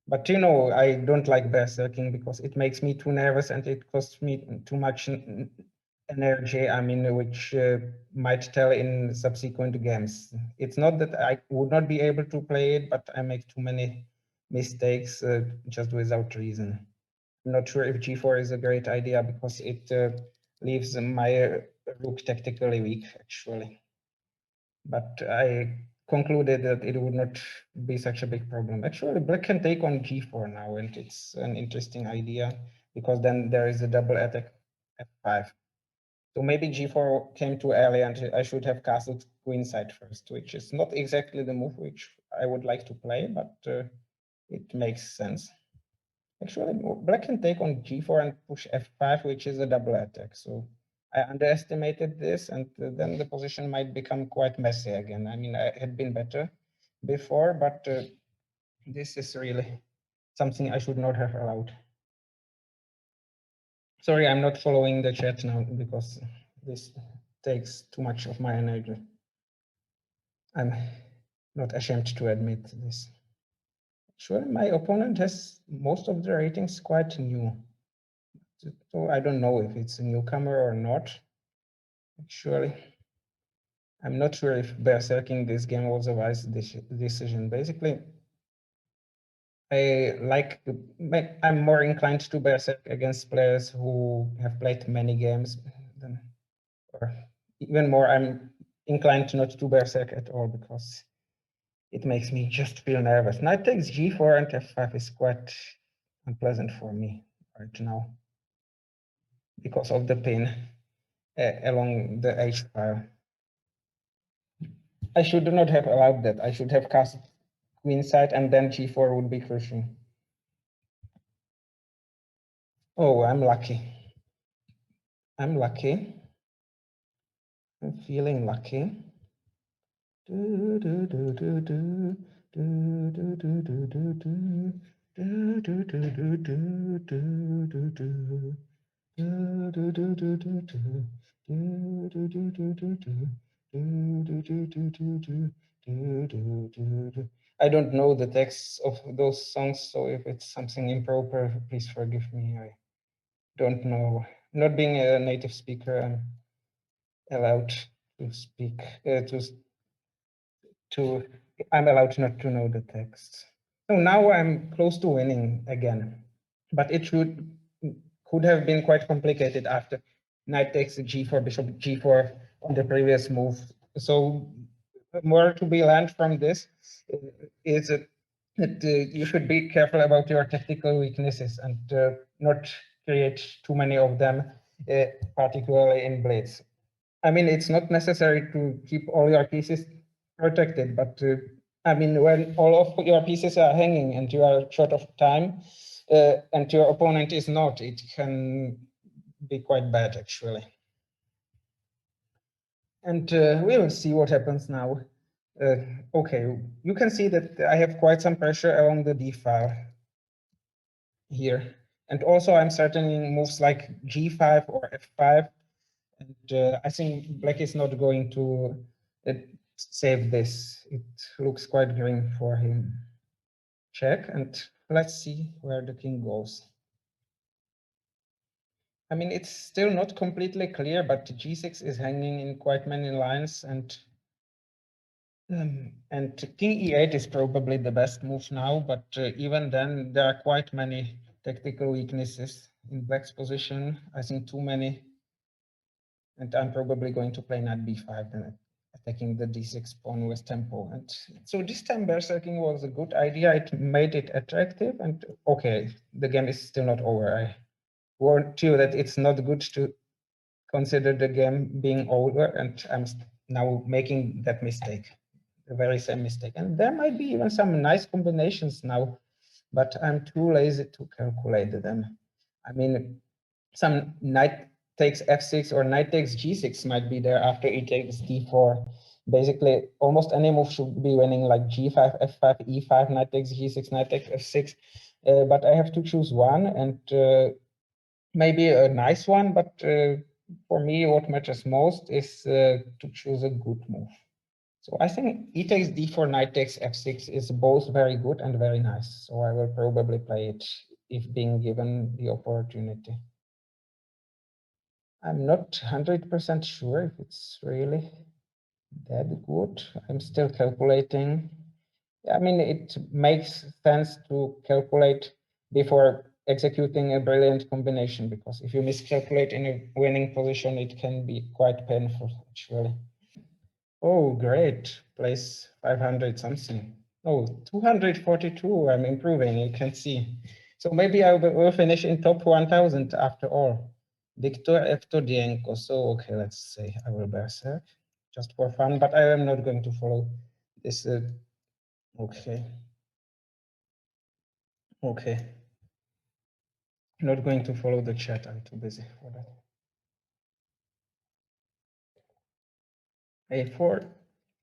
But you know, I don't like berserking because it makes me too nervous and it costs me too much energy, I mean, which might tell in subsequent games. It's not that I would not be able to play it, but I make too many mistakes just without reason. I'm not sure if g4 is a great idea because it leaves my rook tactically weak, actually. But I concluded that it would not be such a big problem. Actually, black can take on g4 now, and it's an interesting idea because then there is a double attack f5. So maybe g4 came too early, and I should have castled queenside first, which is not exactly the move which I would like to play, but it makes sense. Actually, black can take on g4 and push f5, which is a double attack. So I underestimated this, and then the position might become quite messy again. I mean, I had been better before, but this is really something I should not have allowed. Sorry, I'm not following the chat now because this takes too much of my energy. I'm not ashamed to admit this. Sure, my opponent has most of the ratings quite new. So I don't know if it's a newcomer or not. Actually, I'm not sure if berserking this game was a wise decision. Basically, I'm more inclined to berserk against players who have played many games than, or even more, I'm inclined not to berserk at all because it makes me just feel nervous. Knight takes g4 and f5 is quite unpleasant for me right now because of the pin along the h file. I should not have allowed that. I should have cast queenside and then g4 would be crucial. Oh, I'm lucky. I'm lucky. I'm feeling lucky. I don't know the texts of those songs, so if it's something improper, please forgive me. I don't know. Not being a native speaker, I'm allowed to speak I'm allowed not to know the text. So now I'm close to winning again, but it could have been quite complicated after knight takes g4, bishop g4 on the previous move. So more to be learned from this is that you should be careful about your tactical weaknesses and not create too many of them, particularly in blitz. I mean, it's not necessary to keep all your pieces protected, but I mean, when all of your pieces are hanging and you are short of time, and your opponent is not, it can be quite bad, actually. And we'll see what happens now. Okay, you can see that I have quite some pressure along the d file here. And also I'm threatening moves like g5 or f5. And I think black is not going to save this. It looks quite grim for him. Check, and let's see where the king goes. I mean, it's still not completely clear, but g6 is hanging in quite many lines, and king e8 is probably the best move now, but even then, there are quite many tactical weaknesses in black's position. I think too many. And I'm probably going to play knight b5, then attacking the d6 pawn with tempo. And so this time berserking was a good idea. It made it attractive. And okay, the game is still not over. I warned you that it's not good to consider the game being over, and I'm now making that mistake, the very same mistake. And there might be even some nice combinations now, but I'm too lazy to calculate them. I mean, some knight takes f6 or knight takes g6 might be there after e takes d4. Basically, almost any move should be winning, like g5, f5, e5, knight takes g6, knight takes f6. But I have to choose one, and maybe a nice one. But for me, what matters most is to choose a good move. So I think e takes d4, knight takes f6 is both very good and very nice. So I will probably play it if being given the opportunity. I'm not 100% sure if it's really that good. I'm still calculating. I mean, it makes sense to calculate before executing a brilliant combination, because if you miscalculate in a winning position, it can be quite painful, actually. Oh, great. Place 500 something. Oh, 242. I'm improving, you can see. So maybe I will finish in top 1000 after all. Victor Evtodienko. So, okay, let's say I will berserk just for fun, but I am not going to follow this. Okay. Okay. not going to follow the chat. I'm too busy for that. A4.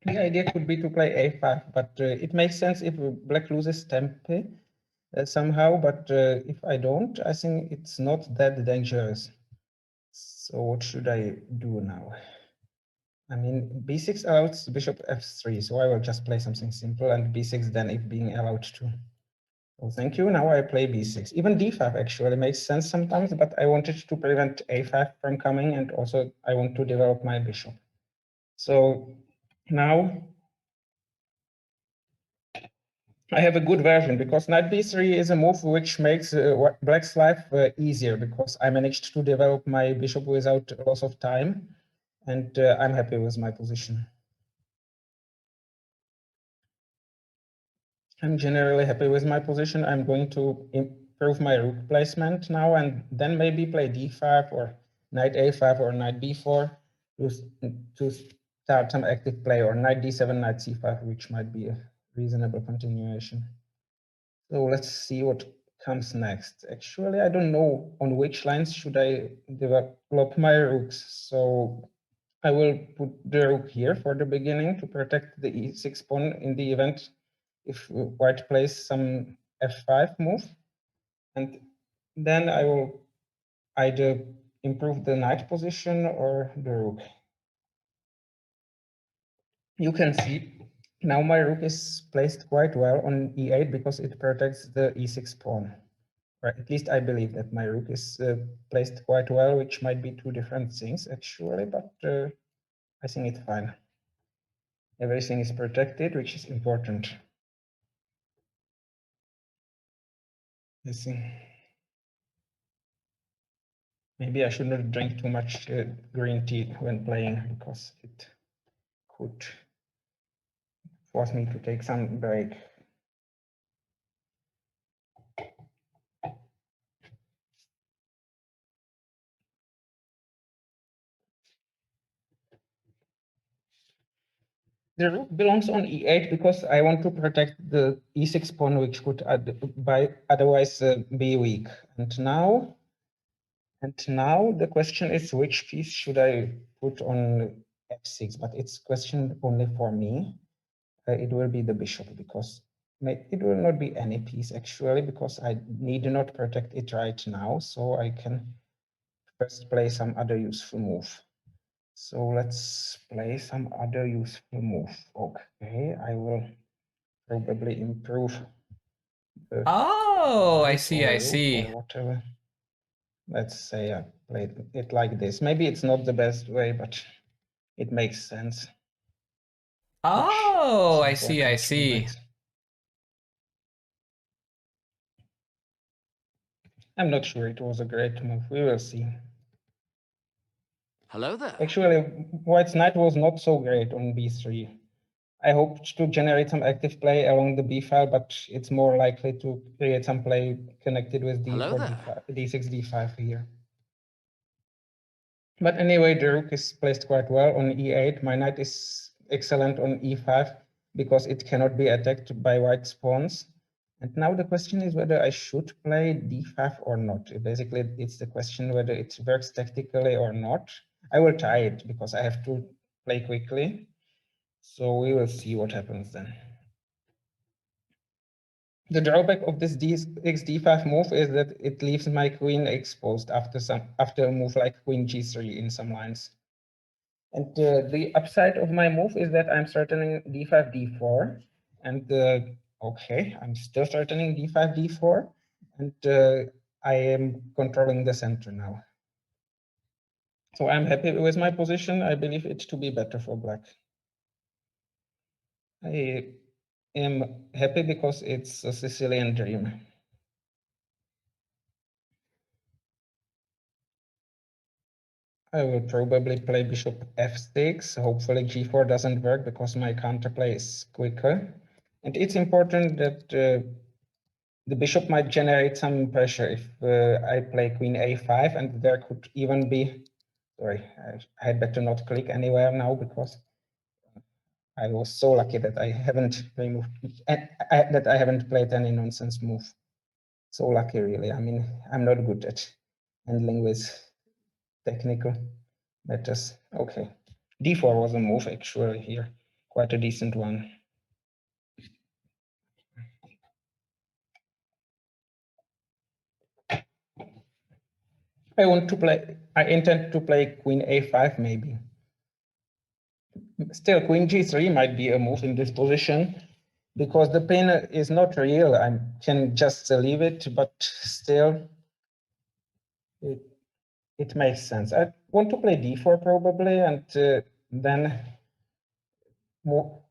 The idea could be to play A5, but it makes sense if black loses tempo somehow. But if I don't, I think it's not that dangerous. So what should I do now? I mean, b6 allows bishop f3, so I will just play something simple, and b6 then if being allowed to. Oh, thank you. Now I play b6. Even d5 actually makes sense sometimes, but I wanted to prevent a5 from coming, and also I want to develop my bishop. So now I have a good version because knight b3 is a move which makes black's life easier because I managed to develop my bishop without loss of time, and I'm happy with my position. I'm generally happy with my position. I'm going to improve my rook placement now and then maybe play d5 or knight a5 or knight b4 to start some active play, or knight d7, knight c5, which might be a reasonable continuation. So let's see what comes next. Actually, I don't know on which lines should I develop my rooks. So I will put the rook here for the beginning to protect the e6 pawn in the event if white plays some f5 move. And then I will either improve the knight position or the rook. You can see now my rook is placed quite well on e8 because it protects the e6 pawn. Or at least I believe that my rook is placed quite well, which might be two different things actually, but I think it's fine. Everything is protected, which is important. I think maybe I should not drink too much green tea when playing because it could force me to take some break. The rook belongs on e8 because I want to protect the e6 pawn, which could otherwise be weak. And now the question is, which piece should I put on f6? But it's question only for me. It will be the bishop because it will not be any piece actually because I need not protect it right now. So I can first play some other useful move. So let's play some other useful move. Okay, I will probably improve the I see, I see. or whatever. Let's say I played it like this. Maybe it's not the best way, but it makes sense. Oh, I see, I see. I'm not sure it was a great move. We will see. Hello there. Actually, white's knight was not so great on b3. I hoped to generate some active play along the b file, but it's more likely to create some play connected with d4, d6, d5 here. But anyway, the rook is placed quite well on e8. My knight is excellent on e5 because it cannot be attacked by white's pawns. And now the question is whether I should play d5 or not. Basically, it's the question whether it works tactically or not. I will try it because I have to play quickly. So we will see what happens then. The drawback of this d5 move is that it leaves my queen exposed after a move like queen g3 in some lines. And the upside of my move is that I'm threatening d5, d4, and okay, I'm still threatening d5, d4, and I am controlling the center now. So I'm happy with my position. I believe it to be better for black. I am happy because it's a Sicilian dream. I will probably play bishop f6. Hopefully g4 doesn't work because my counterplay is quicker. And it's important that the bishop might generate some pressure if I play queen a5, and there could even be, sorry, I had better not click anywhere now because I was so lucky that I haven't removed, that I haven't played any nonsense move. So lucky, really. I mean, I'm not good at handling with technical matters. Okay, d4 was a move actually here, quite a decent one. I intend to play queen a5 maybe. Still, queen g3 might be a move in this position because the pin is not real. I can just leave it, but still, it makes sense. I want to play d4 probably, and then move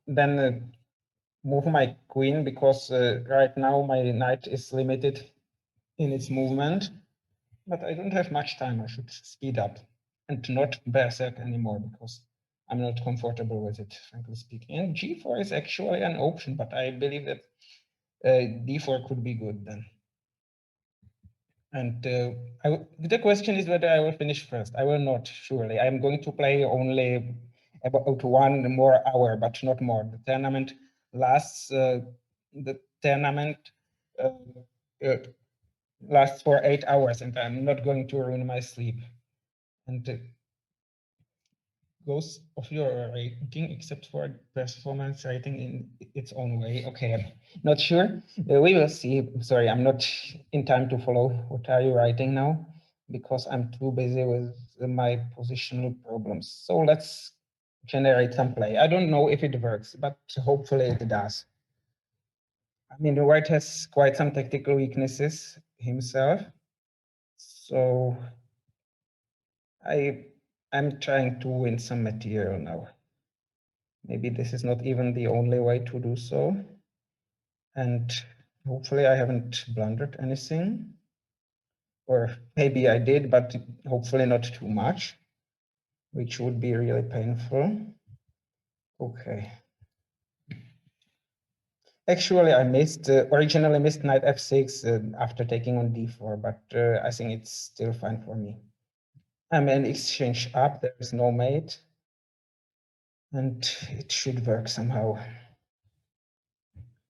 my queen because right now my knight is limited in its movement. But I don't have much time. I should speed up and not berserk anymore because I'm not comfortable with it, frankly speaking. And g4 is actually an option, but I believe that d4 could be good then. And the question is whether I will finish first. I will not, surely. I'm going to play only about 1 more hour, but not more. The tournament lasts. The tournament lasts for 8 hours, and I'm not going to ruin my sleep. And goes of your rating except for performance rating in its own way. Okay, I'm not sure. We will see. Sorry, I'm not in time to follow. What are you writing now? Because I'm too busy with my positional problems. So let's generate some play. I don't know if it works, but hopefully it does. I mean, the white has quite some tactical weaknesses himself. So I'm trying to win some material now. Maybe this is not even the only way to do so. And hopefully I haven't blundered anything. Or maybe I did, but hopefully not too much, which would be really painful. Okay. Actually, I originally missed knight f6 after taking on d4, but I think it's still fine for me. I'm in exchange up, there's no mate. And it should work somehow.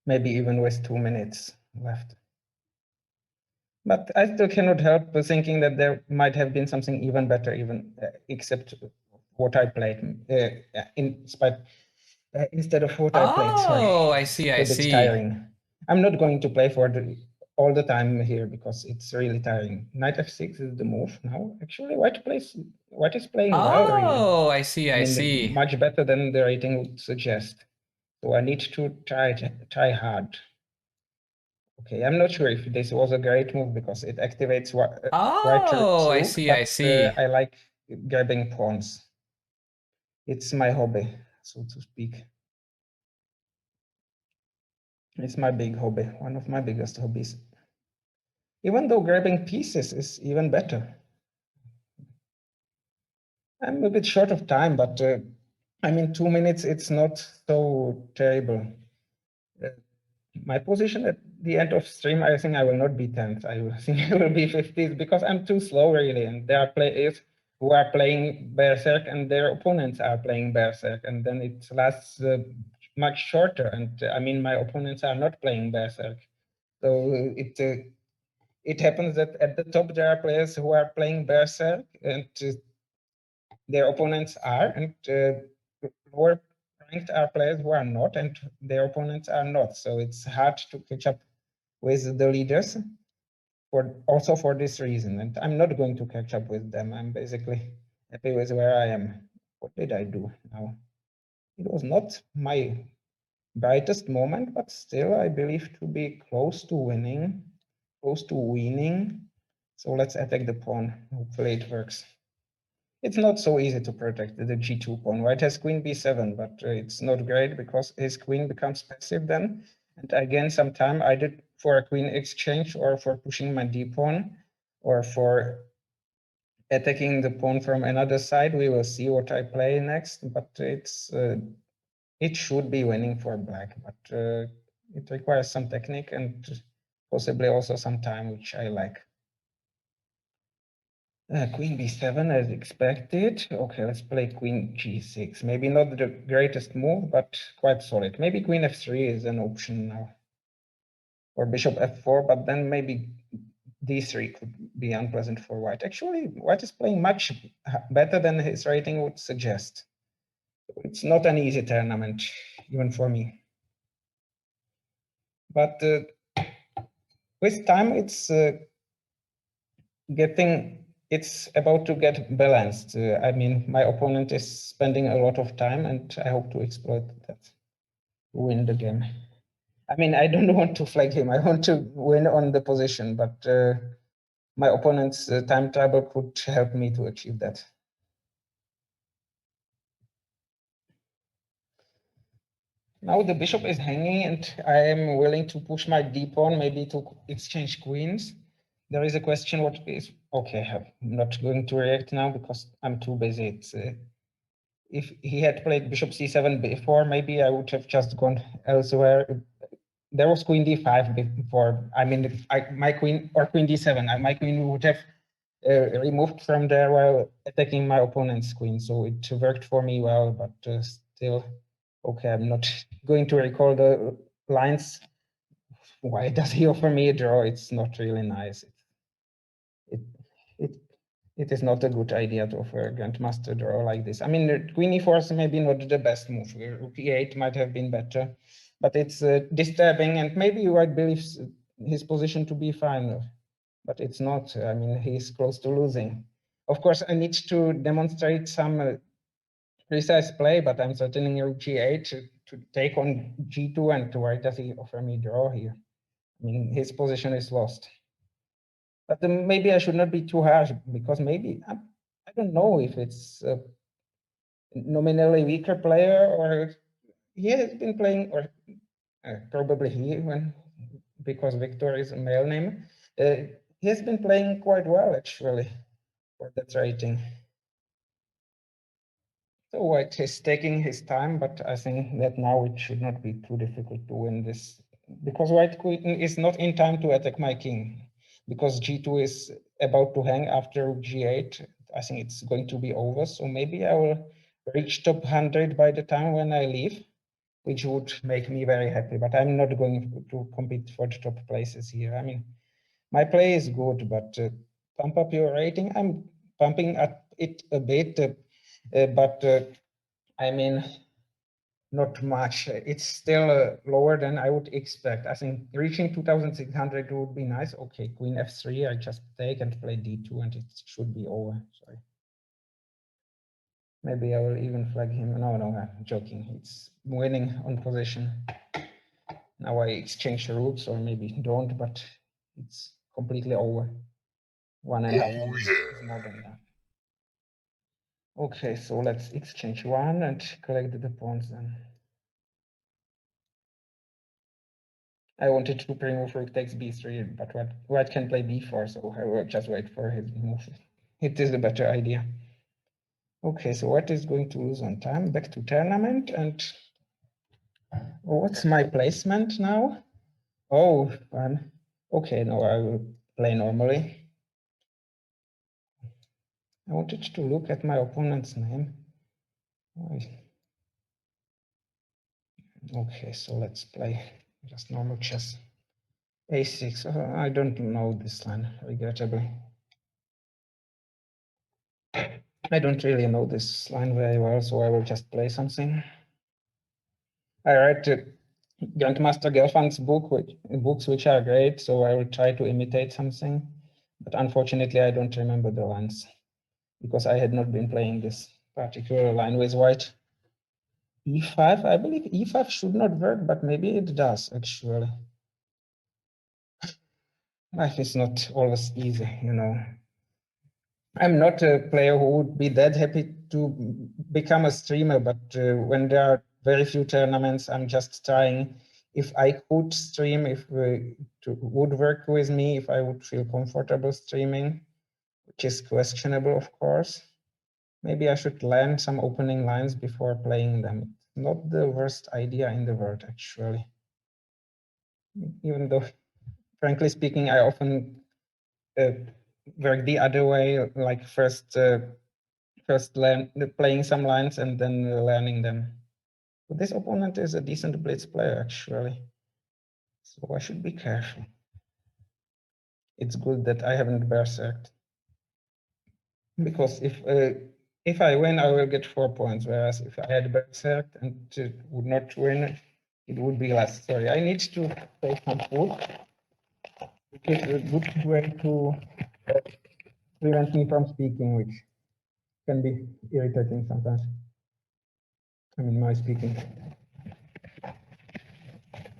Maybe even with 2 minutes left. But I still cannot help thinking that there might have been something even better, except what I played, instead of what I played. Sorry. Oh, I see, I a bit see. tiring. I'm not going to play for all the time here because it's really tiring. Knight f6 is the move now. Actually, white is playing well, really. Oh, I see, I mean, see. much better than the rating would suggest. So I need to try hard. Okay, I'm not sure if this was a great move because it activates white Oh, I rook, see, but I see. I like grabbing pawns. It's my hobby, so to speak. It's my big hobby, one of my biggest hobbies. Even though grabbing pieces is even better. I'm a bit short of time, but I mean, 2 minutes, it's not so terrible. My position at the end of stream, I think I will not be 10th. I think I will be 50th because I'm too slow, really. And there are players who are playing Berserk and their opponents are playing Berserk. And then it lasts much shorter. And I mean, my opponents are not playing Berserk. So it happens that at the top, there are players who are playing Berserk and their opponents are, and lower ranked are players who are not, and their opponents are not. So it's hard to catch up with the leaders also for this reason. And I'm not going to catch up with them. I'm basically happy with where I am. What did I do now? It was not my brightest moment, but still I believe to be close to winning. So let's attack the pawn. Hopefully it works. It's not so easy to protect the g2 pawn. White has queen b7, but it's not great because his queen becomes passive then. And I gain some time either for a queen exchange or for pushing my d pawn or for attacking the pawn from another side. We will see what I play next, but it should be winning for black, but it requires some technique and possibly also some time, which I like. Queen b7 as expected. Okay, let's play queen g6. Maybe not the greatest move, but quite solid. Maybe queen f3 is an option now. or bishop f4, but then maybe d3 could be unpleasant for white. Actually, white is playing much better than his rating would suggest. It's not an easy tournament, even for me. But with time, it's about to get balanced. I mean, my opponent is spending a lot of time, and I hope to exploit that to win the game. I mean, I don't want to flag him. I want to win on the position, but my opponent's time trouble could help me to achieve that. Now the bishop is hanging, and I am willing to push my d pawn, maybe to exchange queens. There is a question what is okay. I'm not going to react now because I'm too busy. It's, if he had played bishop c7 before, maybe I would have just gone elsewhere. There was queen d5 before. I mean, my queen or queen d7. My queen would have removed from there while attacking my opponent's queen. So it worked for me well, but still, okay, I'm not going to recall the lines. Why does he offer me a draw? It's not really nice. It is not a good idea to offer a grandmaster draw like this. I mean, queen e4 is maybe not the best move. Rook e8 might have been better, but it's disturbing, and maybe white believes his position to be final, but it's not. I mean, he's close to losing. Of course, I need to demonstrate some precise play, but I'm threatening rook g8 to take on g2, and why does he offer me draw here? I mean, his position is lost. But maybe I should not be too harsh, because maybe I don't know if it's a nominally weaker player, or he has been playing, or probably he, because Victor is a male name, he has been playing quite well actually for that rating. So white is taking his time, but I think that now it should not be too difficult to win this, because white queen is not in time to attack my king, because g2 is about to hang after g8. I think it's going to be over, so maybe I will reach top 100 by the time when I leave, which would make me very happy, but I'm not going to compete for the top places here. I mean, my play is good, but pump up your rating. I'm pumping up it a bit, but I mean, not much. It's still lower than I would expect. I think reaching 2,600 would be nice. Okay, queen f3, I just take and play d2, and it should be over. Sorry. Maybe I will even flag him. No, I'm joking. It's winning on position. Now I exchange rooks, or maybe don't, but it's completely over. 1.5 minutes is more than enough. Okay, so let's exchange one and collect the pawns then. I wanted to pre-move rook takes b3, but white can play b4, so I will just wait for his move. It is a better idea. Okay, so white is going to lose on time. Back to tournament, and what's my placement now? Oh, fun. Okay, no, I will play normally. I wanted to look at my opponent's name. Okay, so let's play just normal chess. A6. I don't know this line, regrettably. I don't really know this line very well, so I will just play something. I read Grandmaster Gelfand's books, which are great, so I will try to imitate something. But unfortunately, I don't remember the lines, because I had not been playing this particular line with white. E5, I believe E5 should not work, but maybe it does, actually. Life is not always easy, you know. I'm not a player who would be that happy to become a streamer, but when there are very few tournaments, I'm just trying. If I could stream, if it would work with me, if I would feel comfortable streaming, which is questionable, of course. Maybe I should learn some opening lines before playing them. Not the worst idea in the world, actually. Even though, frankly speaking, I often work the other way, like first learn playing some lines and then learning them. But this opponent is a decent blitz player, actually. So I should be careful. It's good that I haven't berserked, because if I win, I will get 4 points, whereas if I had berserked and would not win, it would be less. Sorry, I need to take some food, which is a good way to prevent me from speaking, which can be irritating sometimes. I mean, my speaking.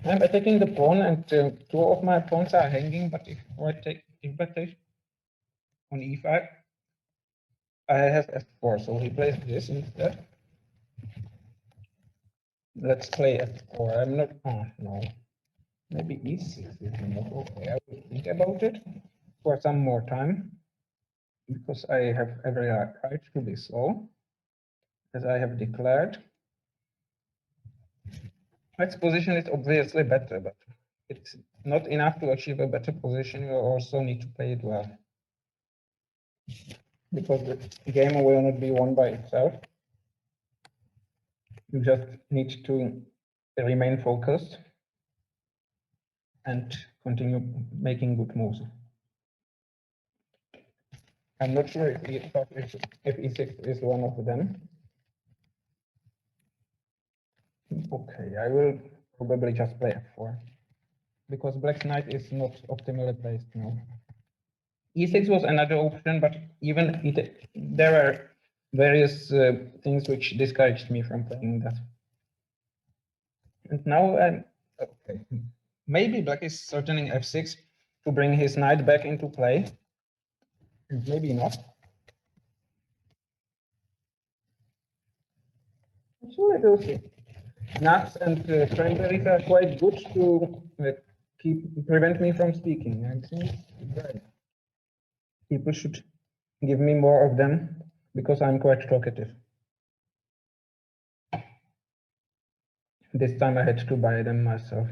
I'm attacking the pawn, and 2 of my pawns are hanging, but if I take on e5, I have f4, so he plays this instead. Let's play f4. I'm not. Oh, no. Maybe e6 is the move. Okay, I will think about it for some more time, because I have every right to be so, as I have declared. Its position is obviously better, but it's not enough to achieve a better position. You also need to play it well, because the game will not be won by itself. You just need to remain focused and continue making good moves. I'm not sure if e6 is one of them. Okay, I will probably just play f4, because black knight is not optimally placed now. e6 was another option, but even there are various things which discouraged me from playing that. And now okay. Maybe black is threatening f6 to bring his knight back into play, and maybe not. So we will see. Nuts and cranberries are quite good to prevent me from speaking. I think right. People should give me more of them, because I'm quite talkative. This time I had to buy them myself.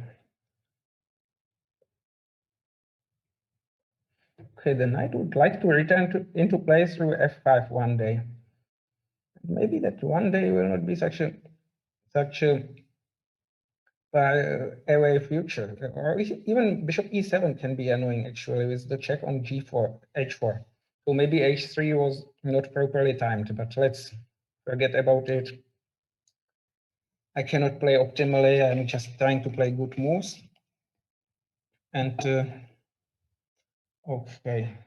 Okay, the knight would like to return into play through f5 one day. Maybe that one day will not be such a away future. Or even bishop e7 can be annoying, actually, with the check on g4, h4. So maybe h3 was not properly timed, but let's forget about it. I cannot play optimally. I'm just trying to play good moves. And okay.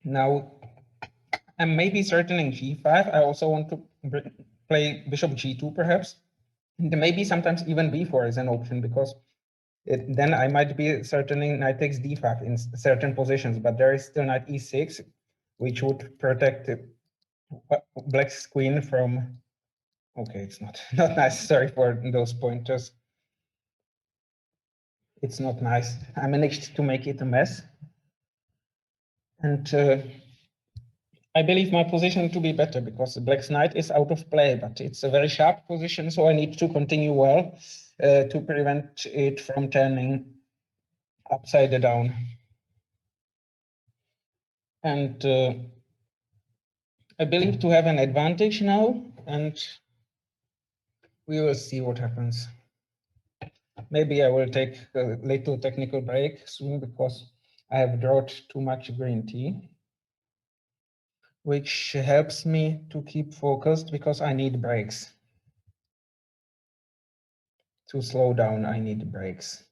Now I'm maybe threatening g5. I also want to play bishop g2 perhaps. And maybe sometimes even b4 is an option, because then I might be threatening knight takes d5 in certain positions, but there is still knight e6, which would protect black's queen from. Okay, it's not nice. Sorry for those pointers. It's not nice. I managed to make it a mess, and I believe my position to be better, because the black's knight is out of play, but it's a very sharp position, so I need to continue well to prevent it from turning upside down. And I believe to have an advantage now, and we will see what happens. Maybe I will take a little technical break soon, because I have drawn too much green tea, which helps me to keep focused, because I need breaks. To slow down, I need breaks.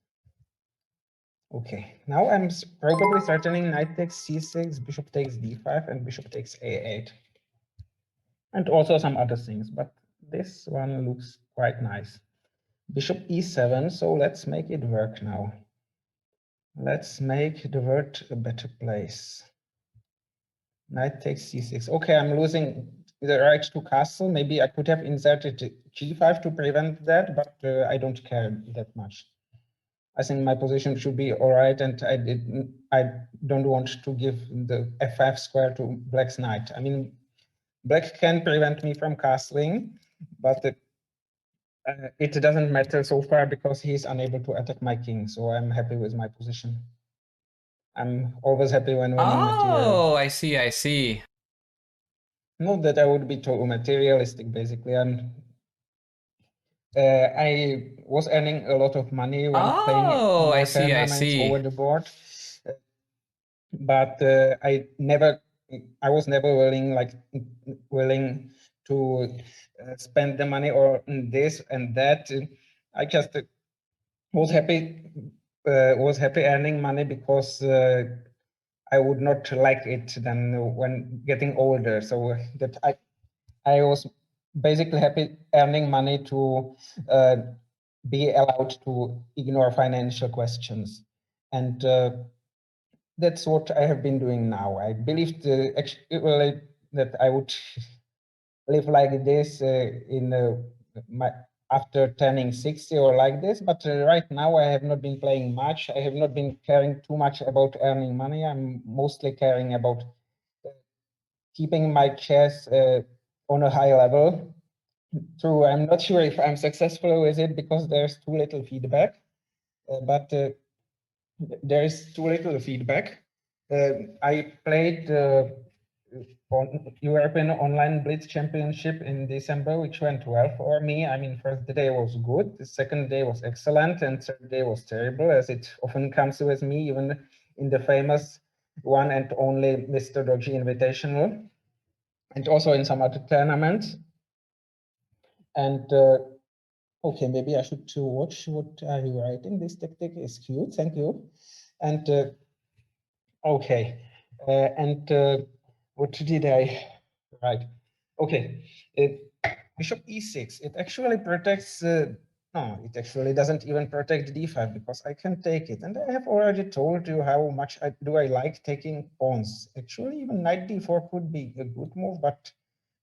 Okay, now I'm probably threatening knight takes c6, bishop takes d5, and bishop takes a8. And also some other things, but this one looks quite nice. Bishop e7, so let's make it work now. Let's make the word a better place. Knight takes c6. Okay, I'm losing the right to castle. Maybe I could have inserted g5 to prevent that, but I don't care that much. I think my position should be all right, and I don't want to give the f5 square to black's knight. I mean, black can prevent me from castling, but it doesn't matter so far, because he's unable to attack my king. So I'm happy with my position. I'm always happy when winning material. Oh, I see. Not that I would be too materialistic, basically. I'm I was earning a lot of money when playing Oh, I more see, I tournaments see. over the board, but I was never willing to spend the money on this and that. I just was happy earning money because I would not like it then when getting older. So that I was basically happy earning money to be allowed to ignore financial questions. And that's what I have been doing now. I believed actually that I would live like this in my after turning 60 or like this, but right now I have not been playing much. I have not been caring too much about earning money. I'm mostly caring about keeping my chess on a high level. True, I'm not sure if I'm successful with it because there's too little feedback, but there is too little feedback. I played on European Online Blitz Championship in December, which went well for me. I mean, first day was good, the second day was excellent, and third day was terrible, as it often comes with me, even in the famous one and only Mr. Dodgy Invitational, and also in some other tournaments. And okay, maybe I should watch what are you writing. This tactic is cute, thank you. And okay, and what did I write? Okay, bishop e6. It actually protects. No, it actually doesn't even protect d5 because I can take it. And I have already told you how much I like taking pawns. Actually, even knight d4 could be a good move, but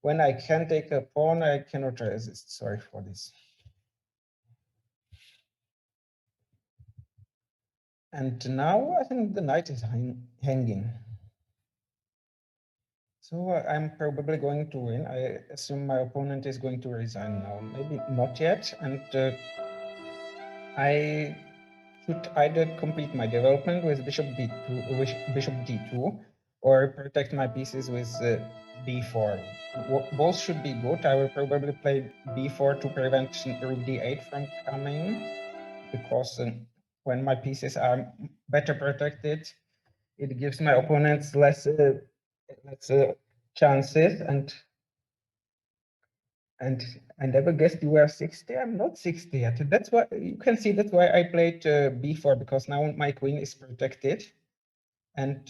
when I can take a pawn, I cannot resist. Sorry for this. And now I think the knight is hanging. So I'm probably going to win. I assume my opponent is going to resign now. Maybe not yet. And I should either complete my development with bishop b2, with bishop d2, or protect my pieces with b4. Both should be good. I will probably play b4 to prevent rook d8 from coming, because when my pieces are better protected, it gives my opponents less chances. And I never guessed you were 60. I'm not 60 yet. That's why you can see. That's why I played b4, because now my queen is protected, and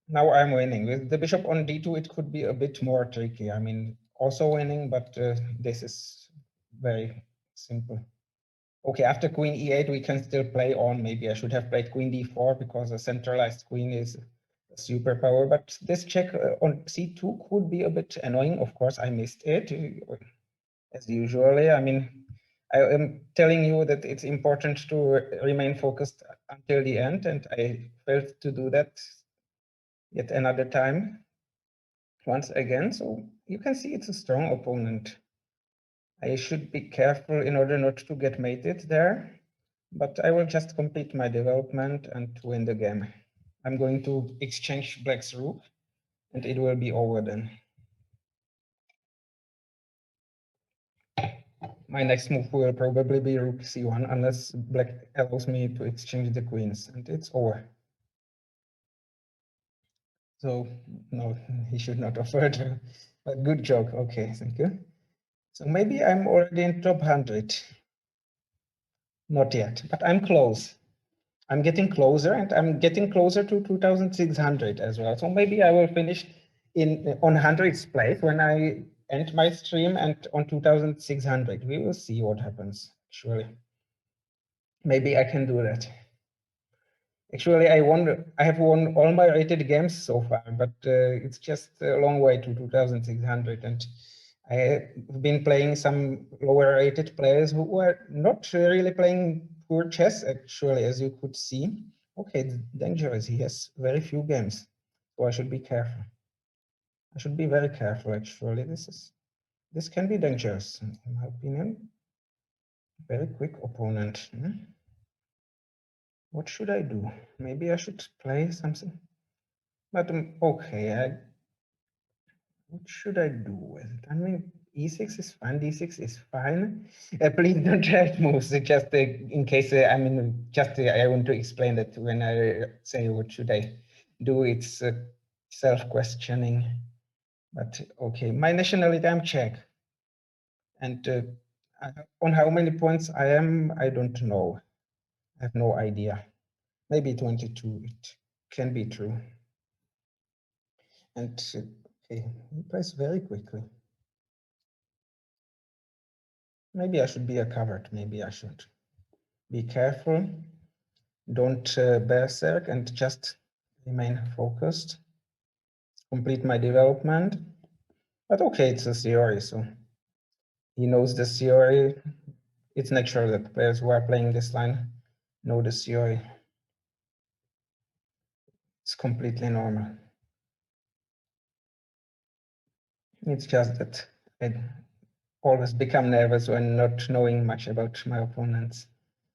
now I'm winning. With the bishop on d2, it could be a bit more tricky. I mean, also winning, but this is very simple. Okay, after queen e8, we can still play on. Maybe I should have played queen d4 because a centralized queen is a superpower. But this check on c2 could be a bit annoying. Of course, I missed it, as usually. I mean, I am telling you that it's important to remain focused until the end, and I failed to do that yet another time, once again. So you can see it's a strong opponent. I should be careful in order not to get mated there, but I will just complete my development and win the game. I'm going to exchange black's rook, and it will be over then. My next move will probably be rook c1, unless black allows me to exchange the queens, and it's over. So no, he should not offer to, but good joke. Okay, thank you. So maybe I'm already in top 100. Not yet, but I'm close. I'm getting closer, and I'm getting closer to 2,600 as well. So maybe I will finish on 100th place when I end my stream, and on 2,600. We will see what happens, surely. Maybe I can do that. Actually, I have won all my rated games so far, but it's just a long way to 2,600. And I have been playing some lower rated players who were not really playing poor chess, actually, as you could see. Okay, it's dangerous. He has very few games, so I should be careful. I should be very careful, actually. This can be dangerous, in my opinion. Very quick opponent. What should I do? Maybe I should play something. But okay, what should I do with it? I mean, e6 is fine, d6 is fine. Please don't trade moves, just in case, I mean, just I want to explain that when I say what should I do, it's self-questioning. But okay, my nationality, I'm Czech. And on how many points I am, I don't know. I have no idea. Maybe 22, it can be true. And okay, he plays very quickly. Maybe I should be a coward. Maybe I should be careful. Don't berserk and just remain focused. Complete my development. But okay, it's a theory, so he knows the theory. It's natural that players who are playing this line know the theory. It's completely normal. It's just that I always become nervous when not knowing much about my opponents.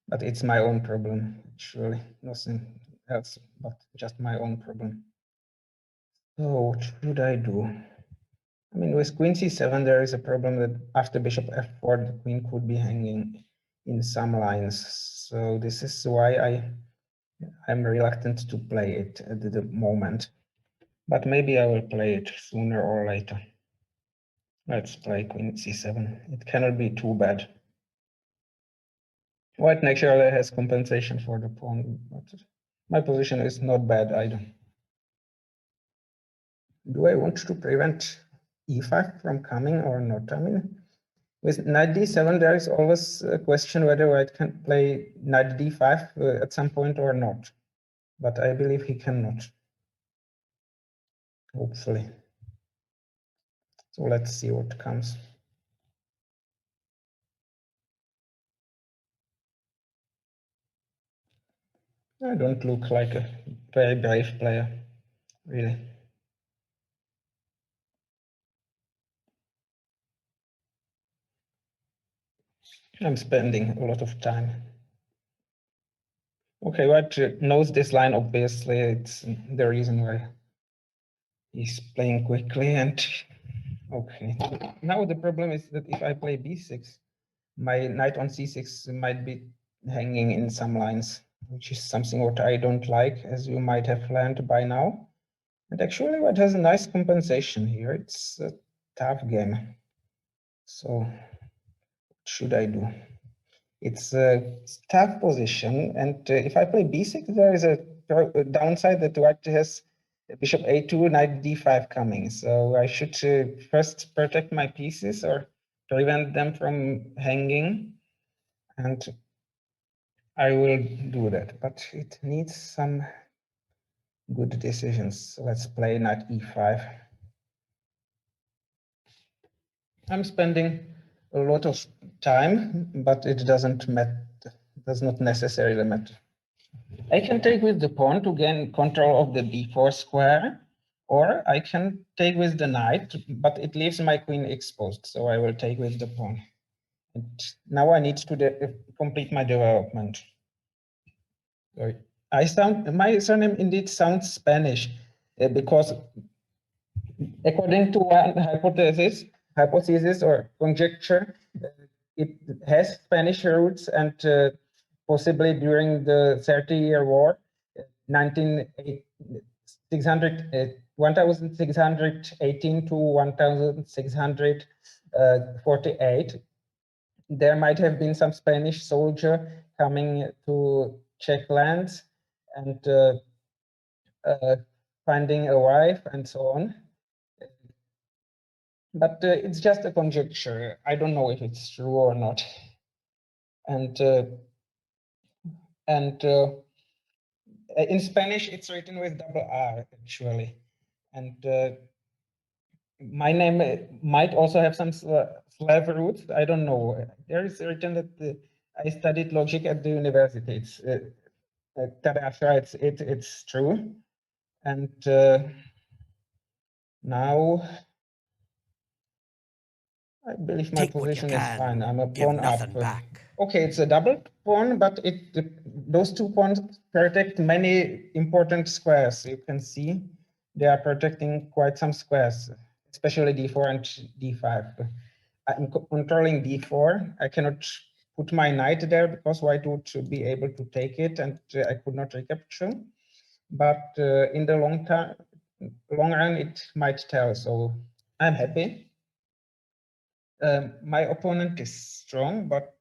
But it's my own problem, actually, nothing else, but just my own problem. So what should I do? I mean, with queen c7, there is a problem that after bishop f4, the queen could be hanging in some lines. So this is why I'm reluctant to play it at the moment. But maybe I will play it sooner or later. Let's play queen c7. It cannot be too bad. White naturally has compensation for the pawn, but my position is not bad either. Do I want to prevent e5 from coming or not? I mean, with knight d7, there is always a question whether white can play knight d5 at some point or not. But I believe he cannot. Hopefully. So let's see what comes. I don't look like a very brave player, really. I'm spending a lot of time. Okay, white knows this line, obviously. It's the reason why he's playing quickly. And okay, now the problem is that if I play b6, my knight on c6 might be hanging in some lines, which is something what I don't like, as you might have learned by now. And actually, white has a nice compensation here. It's a tough game. So what should I do? It's a tough position, and if I play b6, there is a downside that white has bishop a2, knight d5 coming. So I should first protect my pieces or prevent them from hanging, and I will do that. But it needs some good decisions. So let's play knight e5. I'm spending a lot of time, but it doesn't matter. Does not necessarily matter. I can take with the pawn to gain control of the d4 square, or I can take with the knight, but it leaves my queen exposed, so I will take with the pawn. And now I need to complete my development. Sorry. My surname indeed sounds Spanish, because according to one hypothesis or conjecture, it has Spanish roots, and possibly during the 30-year War, 1618 to 1648, there might have been some Spanish soldier coming to Czech lands and finding a wife and so on. But it's just a conjecture. I don't know if it's true or not. And in Spanish, it's written with double R, actually. And my name might also have some Slav roots. I don't know. There is written that I studied logic at the university. It's Tarasha, it's true. And now I believe my position is fine. I'm a pawn up. Okay, it's a double pawn, but those 2 pawns protect many important squares. You can see they are protecting quite some squares, especially d4 and d5. I'm controlling d4. I cannot put my knight there because white would be able to take it, and I could not recapture. But in the long run, it might tell. So I'm happy. My opponent is strong, but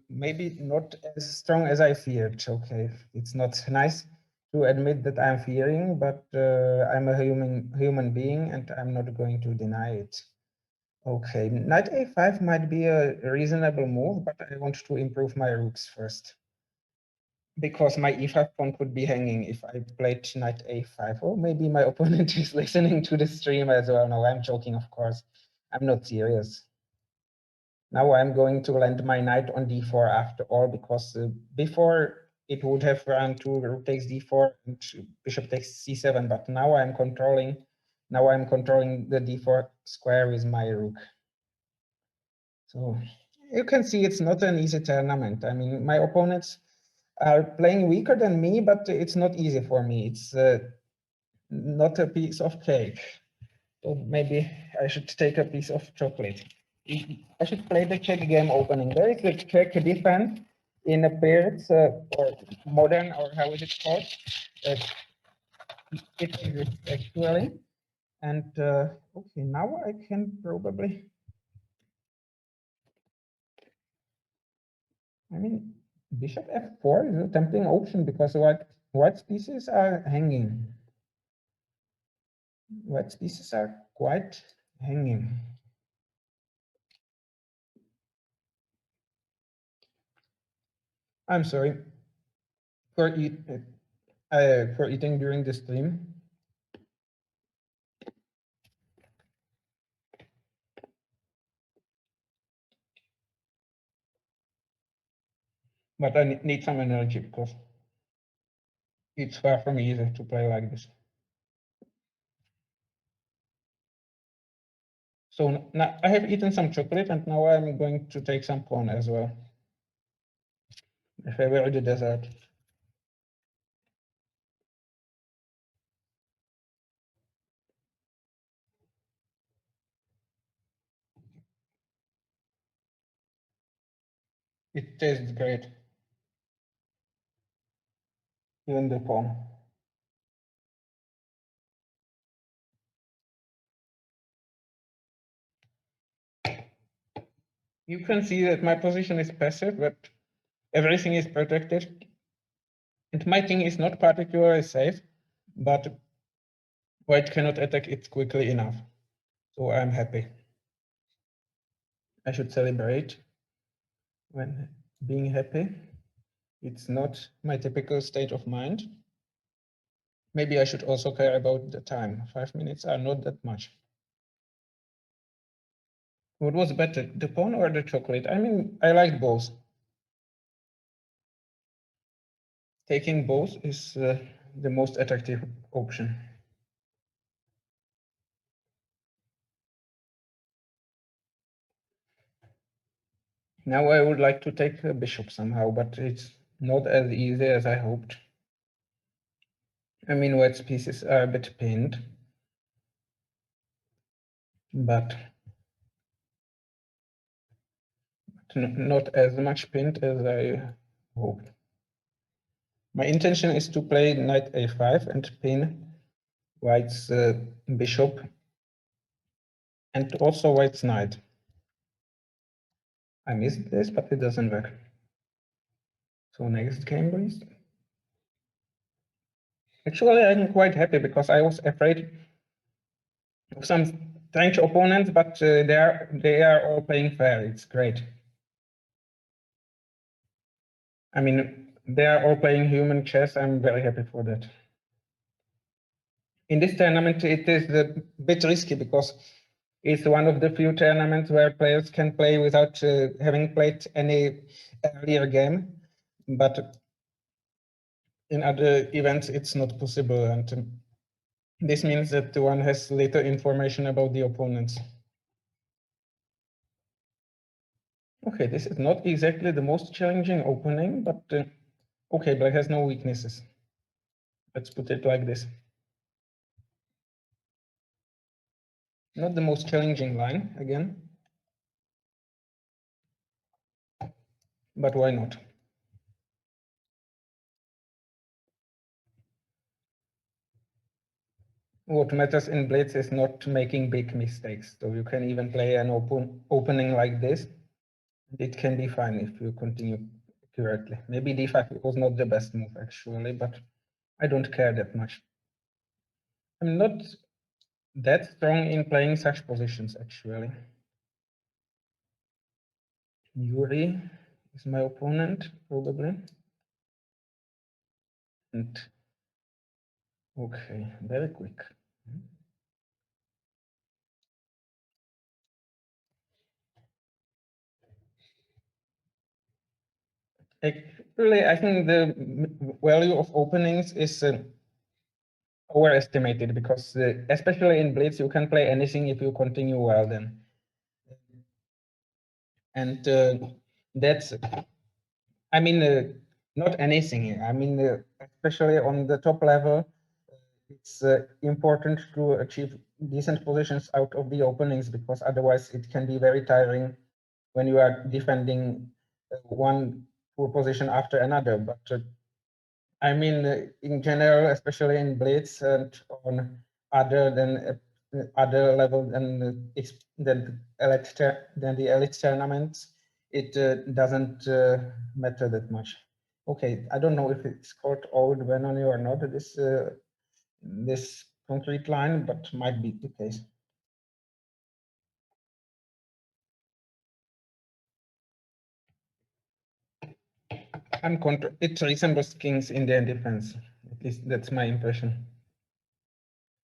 maybe not as strong as I feared. Okay, it's not nice to admit that I'm fearing, but I'm a human being, and I'm not going to deny it. Okay, knight a5 might be a reasonable move, but I want to improve my rooks first. Because my e5 pawn could be hanging if I played knight a5. Or maybe my opponent is listening to the stream as well. No, I'm joking, of course. I'm not serious. Now I'm going to land my knight on d4 after all, because before it would have run to rook takes d4 and bishop takes c7, but now I'm controlling the d4 square with my rook. So you can see it's not an easy tournament. I mean, my opponents are playing weaker than me, but it's not easy for me. It's not a piece of cake. So maybe I should take a piece of chocolate. I should play the Czech game opening. There is a Czech defense in a pairs or modern, or how is it called? It exists actually. And okay, now I can probably. I mean, bishop f4 is a tempting option because white pieces are hanging. White pieces are quite hanging. I'm sorry for eating during the stream. But I need some energy because it's far from easy to play like this. So now I have eaten some chocolate, and now I'm going to take some pawn as well. My favorite dessert. It tastes great. Even the pawn. You can see that my position is passive, but everything is protected. And my king is not particularly safe, but white cannot attack it quickly enough. So I'm happy. I should celebrate when being happy. It's not my typical state of mind. Maybe I should also care about the time. 5 minutes are not that much. What was better, the pawn or the chocolate? I mean, I liked both. Taking both is the most attractive option. Now I would like to take a bishop somehow, but it's not as easy as I hoped. I mean, white's pieces are a bit pinned, but not as much pinned as I hoped. My intention is to play knight a5 and pin white's bishop and also white's knight. I missed this, but it doesn't work. So next game, please. Actually, I'm quite happy because I was afraid of some strange opponents, but they are all playing fair. It's great. I mean, they are all playing human chess. I'm very happy for that. In this tournament, it is a bit risky because it's one of the few tournaments where players can play without having played any earlier game. But in other events, it's not possible. And this means that one has little information about the opponents. Okay, this is not exactly the most challenging opening, but okay, black has no weaknesses. Let's put it like this. Not the most challenging line, again. but why not? What matters in blitz is not making big mistakes. So you can even play an opening like this. It can be fine if you continue accurately. Maybe d5 was not the best move actually, but I don't care that much. I'm not that strong in playing such positions actually. Yuri is my opponent probably. And okay, very quick. Actually, I think the value of openings is overestimated because especially in blitz, you can play anything if you continue well then. And that's, I mean, not anything. I mean, especially on the top level, it's important to achieve decent positions out of the openings because otherwise it can be very tiring when you are defending one poor position after another. But I mean, in general, especially in blitz and on other level than the elite tournaments, it doesn't matter that much. Okay, I don't know if it's called old Benoni or not. This concrete line, but might be the case. It resembles King's Indian defense. At least that's my impression.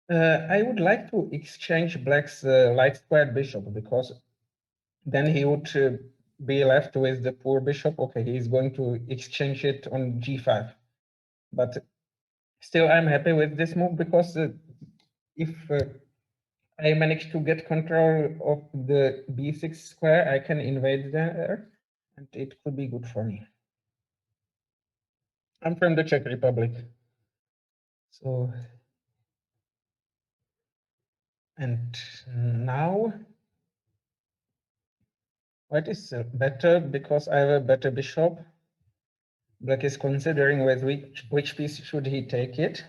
I would like to exchange Black's light squared bishop because then he would be left with the poor bishop. Okay, he's going to exchange it on g5. But still, I'm happy with this move because if I manage to get control of the b6 square, I can invade there, and it could be good for me. I'm from the Czech Republic. So, and now white is better because I have a better bishop. Black is considering with which piece should he take it.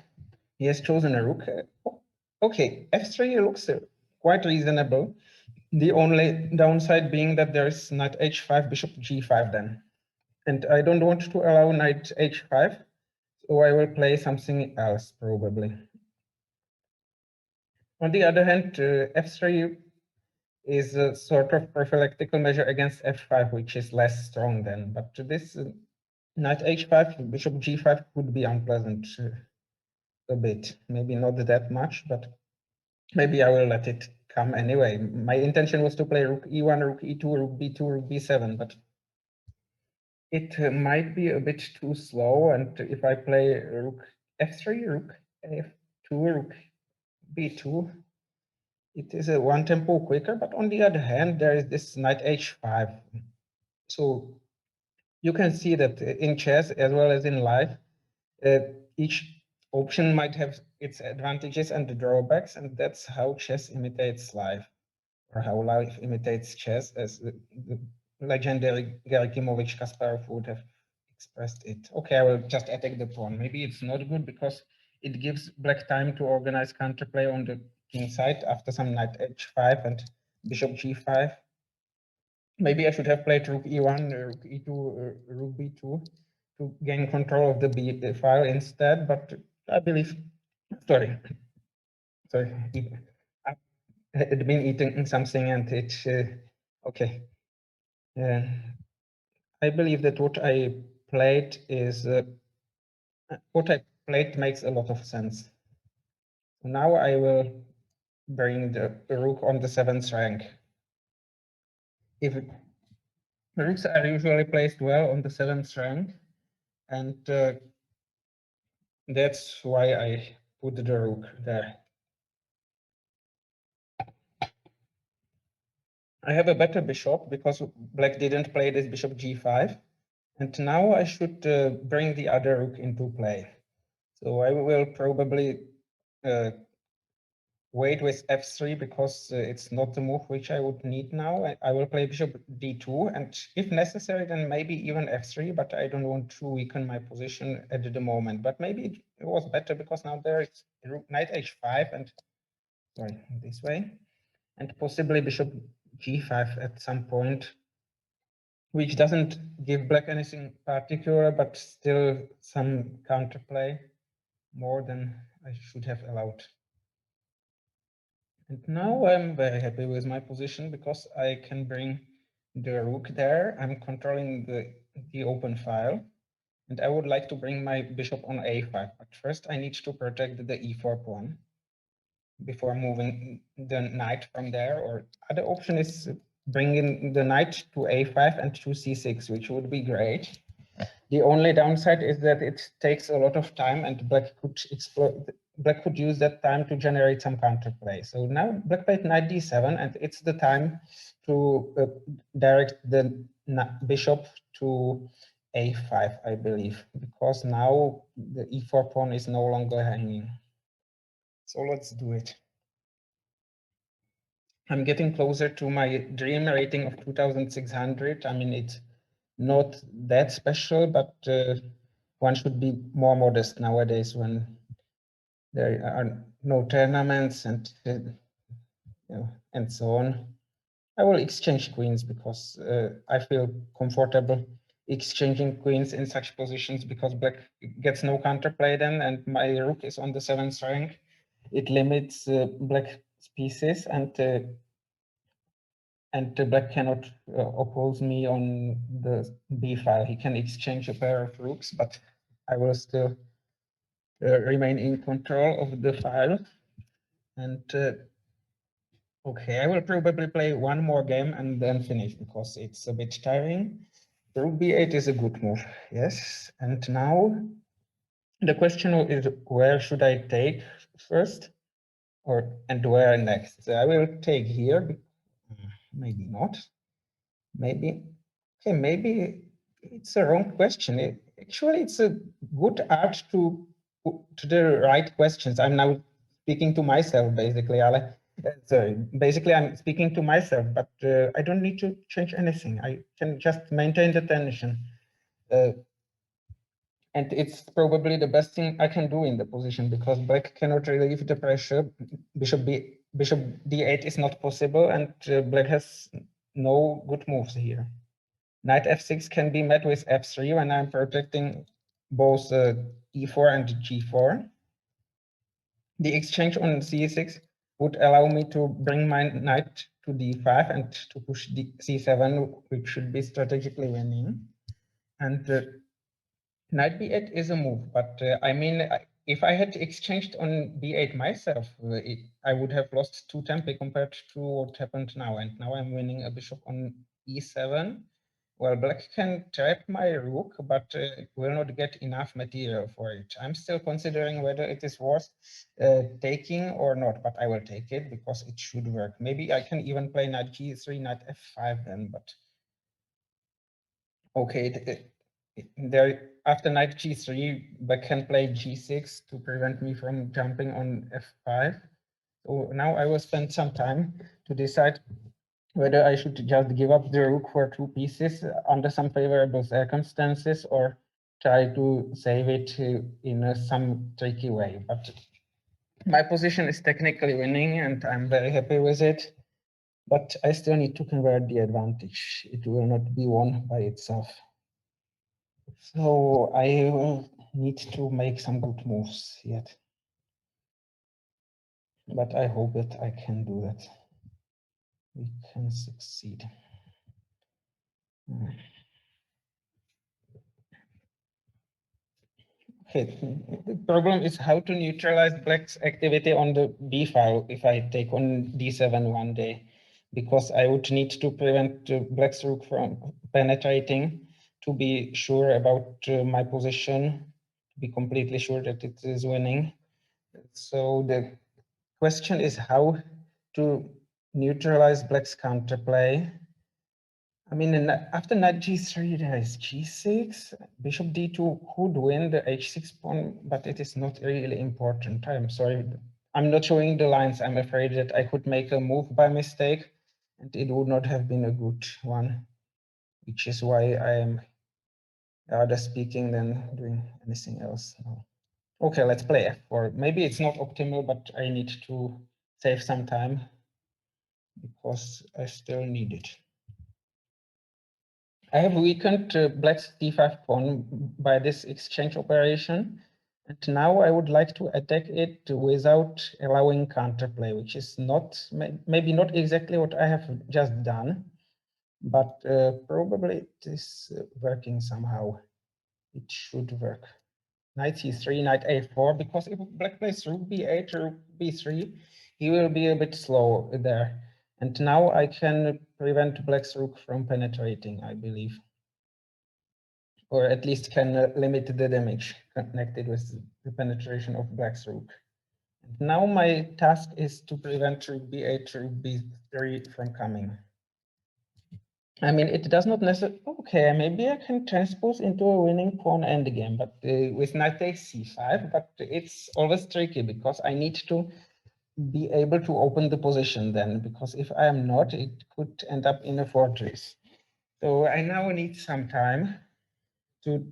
He has chosen a rook. Okay, f3 looks quite reasonable. The only downside being that there's knight h5, bishop g5 then. And I don't want to allow knight h5, so I will play something else probably. On the other hand, f3 is a sort of prophylactical measure against f5, which is less strong then. But this knight h5, bishop g5 could be unpleasant a bit. Maybe not that much, but maybe I will let it come anyway. My intention was to play rook e1, rook e2, rook b2, rook b7, but it might be a bit too slow. And if I play rook f3, rook f2, rook b2, it is a one tempo quicker. But on the other hand, there is this knight h5. So you can see that in chess as well as in life, each option might have its advantages and drawbacks, and that's how chess imitates life, or how life imitates chess, as the legendary Gerasimowicz Kasparov would have expressed it. Okay, I will just attack the pawn. Maybe it's not good because it gives black time to organize counterplay on the king side after some knight h5 and bishop g5. Maybe I should have played rook e1, rook e2, rook b2 to gain control of the b file instead, but I believe, sorry, I had been eating something and it's, okay. I believe that what I played makes a lot of sense. Now I will bring the rook on the 7th rank. If rooks are usually placed well on the 7th rank, and that's why I put the rook there. I have a better bishop because black didn't play this bishop g5. And now I should bring the other rook into play. So I will probably wait with f3 because it's not the move which I would need now. I will play bishop d2, and if necessary, then maybe even f3, but I don't want to weaken my position at the moment. But maybe it was better because now there is knight h5 and, sorry, this way, and possibly bishop g5 at some point, which doesn't give black anything particular, but still some counterplay, more than I should have allowed. And now I'm very happy with my position because I can bring the rook there. I'm controlling the open file, and I would like to bring my bishop on a5. But first I need to protect the e4 pawn before moving the knight from there. Or other option is bringing the knight to a5 and to c6, which would be great. The only downside is that it takes a lot of time, and black could exploit. Black could use that time to generate some counterplay. So now black played knight d7, and it's the time to direct the bishop to a5, I believe, because now the e4 pawn is no longer hanging. So let's do it. I'm getting closer to my dream rating of 2600. I mean, it's not that special, but one should be more modest nowadays when there are no tournaments and and so on. I will exchange queens because I feel comfortable exchanging queens in such positions because black gets no counterplay then, and my rook is on the 7th rank. It limits black's pieces, and black cannot oppose me on the b file. He can exchange a pair of rooks, but I will still remain in control of the file. And okay, I will probably play one more game and then finish because it's a bit tiring. Rook b8 is a good move, yes. And now the question is, where should I take first, and where next? I will take here. Maybe not. Maybe. Okay, maybe it's a wrong question. Actually, it's a good art to put to the right questions. I'm now speaking to myself, basically. Sorry, basically, I'm speaking to myself, but I don't need to change anything. I can just maintain the tension. And it's probably the best thing I can do in the position because black cannot relieve the pressure. Bishop d8 is not possible, and black has no good moves here. Knight f6 can be met with f3 when I'm protecting both e4 and g4. The exchange on c6 would allow me to bring my knight to d5 and to push c7, which should be strategically winning. And knight b8 is a move, but I mean, if I had exchanged on b8 myself, I would have lost 2 tempi compared to what happened now. And now I'm winning a bishop on e7. Well, black can trap my rook, but will not get enough material for it. I'm still considering whether it is worth taking or not, but I will take it because it should work. Maybe I can even play knight g3, knight f5 then, but okay, there after knight g3, black can play g6 to prevent me from jumping on f5. So now I will spend some time to decide whether I should just give up the rook for 2 pieces under some favorable circumstances or try to save it in some tricky way. But my position is technically winning and I'm very happy with it. But I still need to convert the advantage. It will not be won by itself. So I will need to make some good moves yet. But I hope that I can do that. We can succeed. Okay, the problem is how to neutralize black's activity on the b file if I take on d7 one day, because I would need to prevent black's rook from penetrating to be sure about my position, to be completely sure that it is winning. So the question is how to neutralize black's counterplay. I mean, after knight g3, there is g6, bishop d2 could win the h6 pawn, but it is not really important. I'm sorry, I'm not showing the lines. I'm afraid that I could make a move by mistake and it would not have been a good one, which is why I am rather speaking than doing anything else now. Okay, let's play f4. Maybe it's not optimal, but I need to save some time because I still need it. I have weakened black's d5 pawn by this exchange operation. And now I would like to attack it without allowing counterplay, which is not, maybe not exactly what I have just done, but probably it is working somehow. It should work. Knight c3, knight a4, because if black plays rook b8 or b3, he will be a bit slow there. And now I can prevent black's rook from penetrating, I believe. Or at least can limit the damage connected with the penetration of black's rook. And now my task is to prevent rook b8, rook b3 from coming. I mean, it does not necessarily, okay, maybe I can transpose into a winning pawn endgame, but with knight takes c5, but it's always tricky because I need to be able to open the position then, because if I am not, it could end up in a fortress. So I now need some time to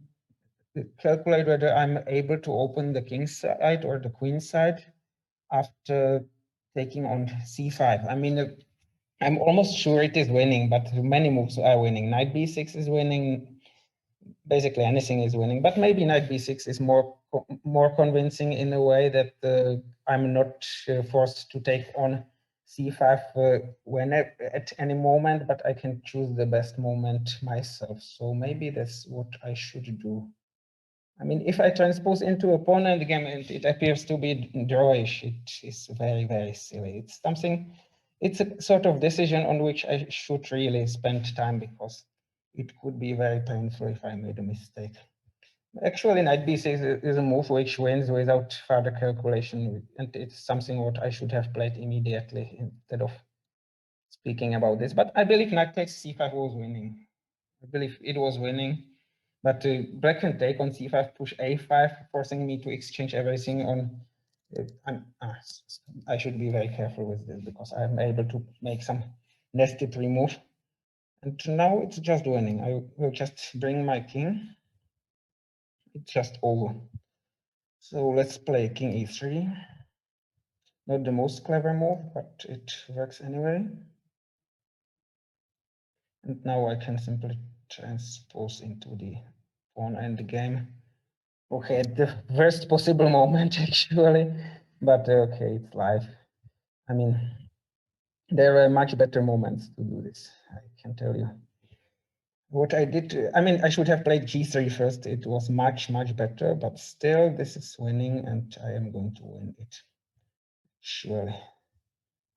calculate whether I'm able to open the king side or the queen side after taking on c5. I mean, I'm almost sure it is winning, but many moves are winning. Knight b6 is winning. Basically, anything is winning, but maybe knight b6 is more convincing in a way that I'm not forced to take on c5 at any moment, but I can choose the best moment myself. So maybe that's what I should do. I mean, if I transpose into a pawn endgame and it appears to be drawish, it is very, very silly. It's something, it's a sort of decision on which I should really spend time because it could be very painful if I made a mistake. Actually, knight b6 is a move which wins without further calculation, and it's something what I should have played immediately instead of speaking about this. But I believe knight takes c5 was winning. I believe it was winning. But black can take on c5, push a5, forcing me to exchange everything on. I should be very careful with this because I'm able to make some nested remove. And now it's just winning. I will just bring my king. It's just over. So let's play king e3. Not the most clever move, but it works anyway. And now I can simply transpose into the pawn endgame. Okay, at the worst possible moment, actually, but okay, it's life. I mean, there are much better moments to do this, I can tell you. What I did, I mean, I should have played g3 first. It was much, much better, but still, this is winning, and I am going to win it. Surely.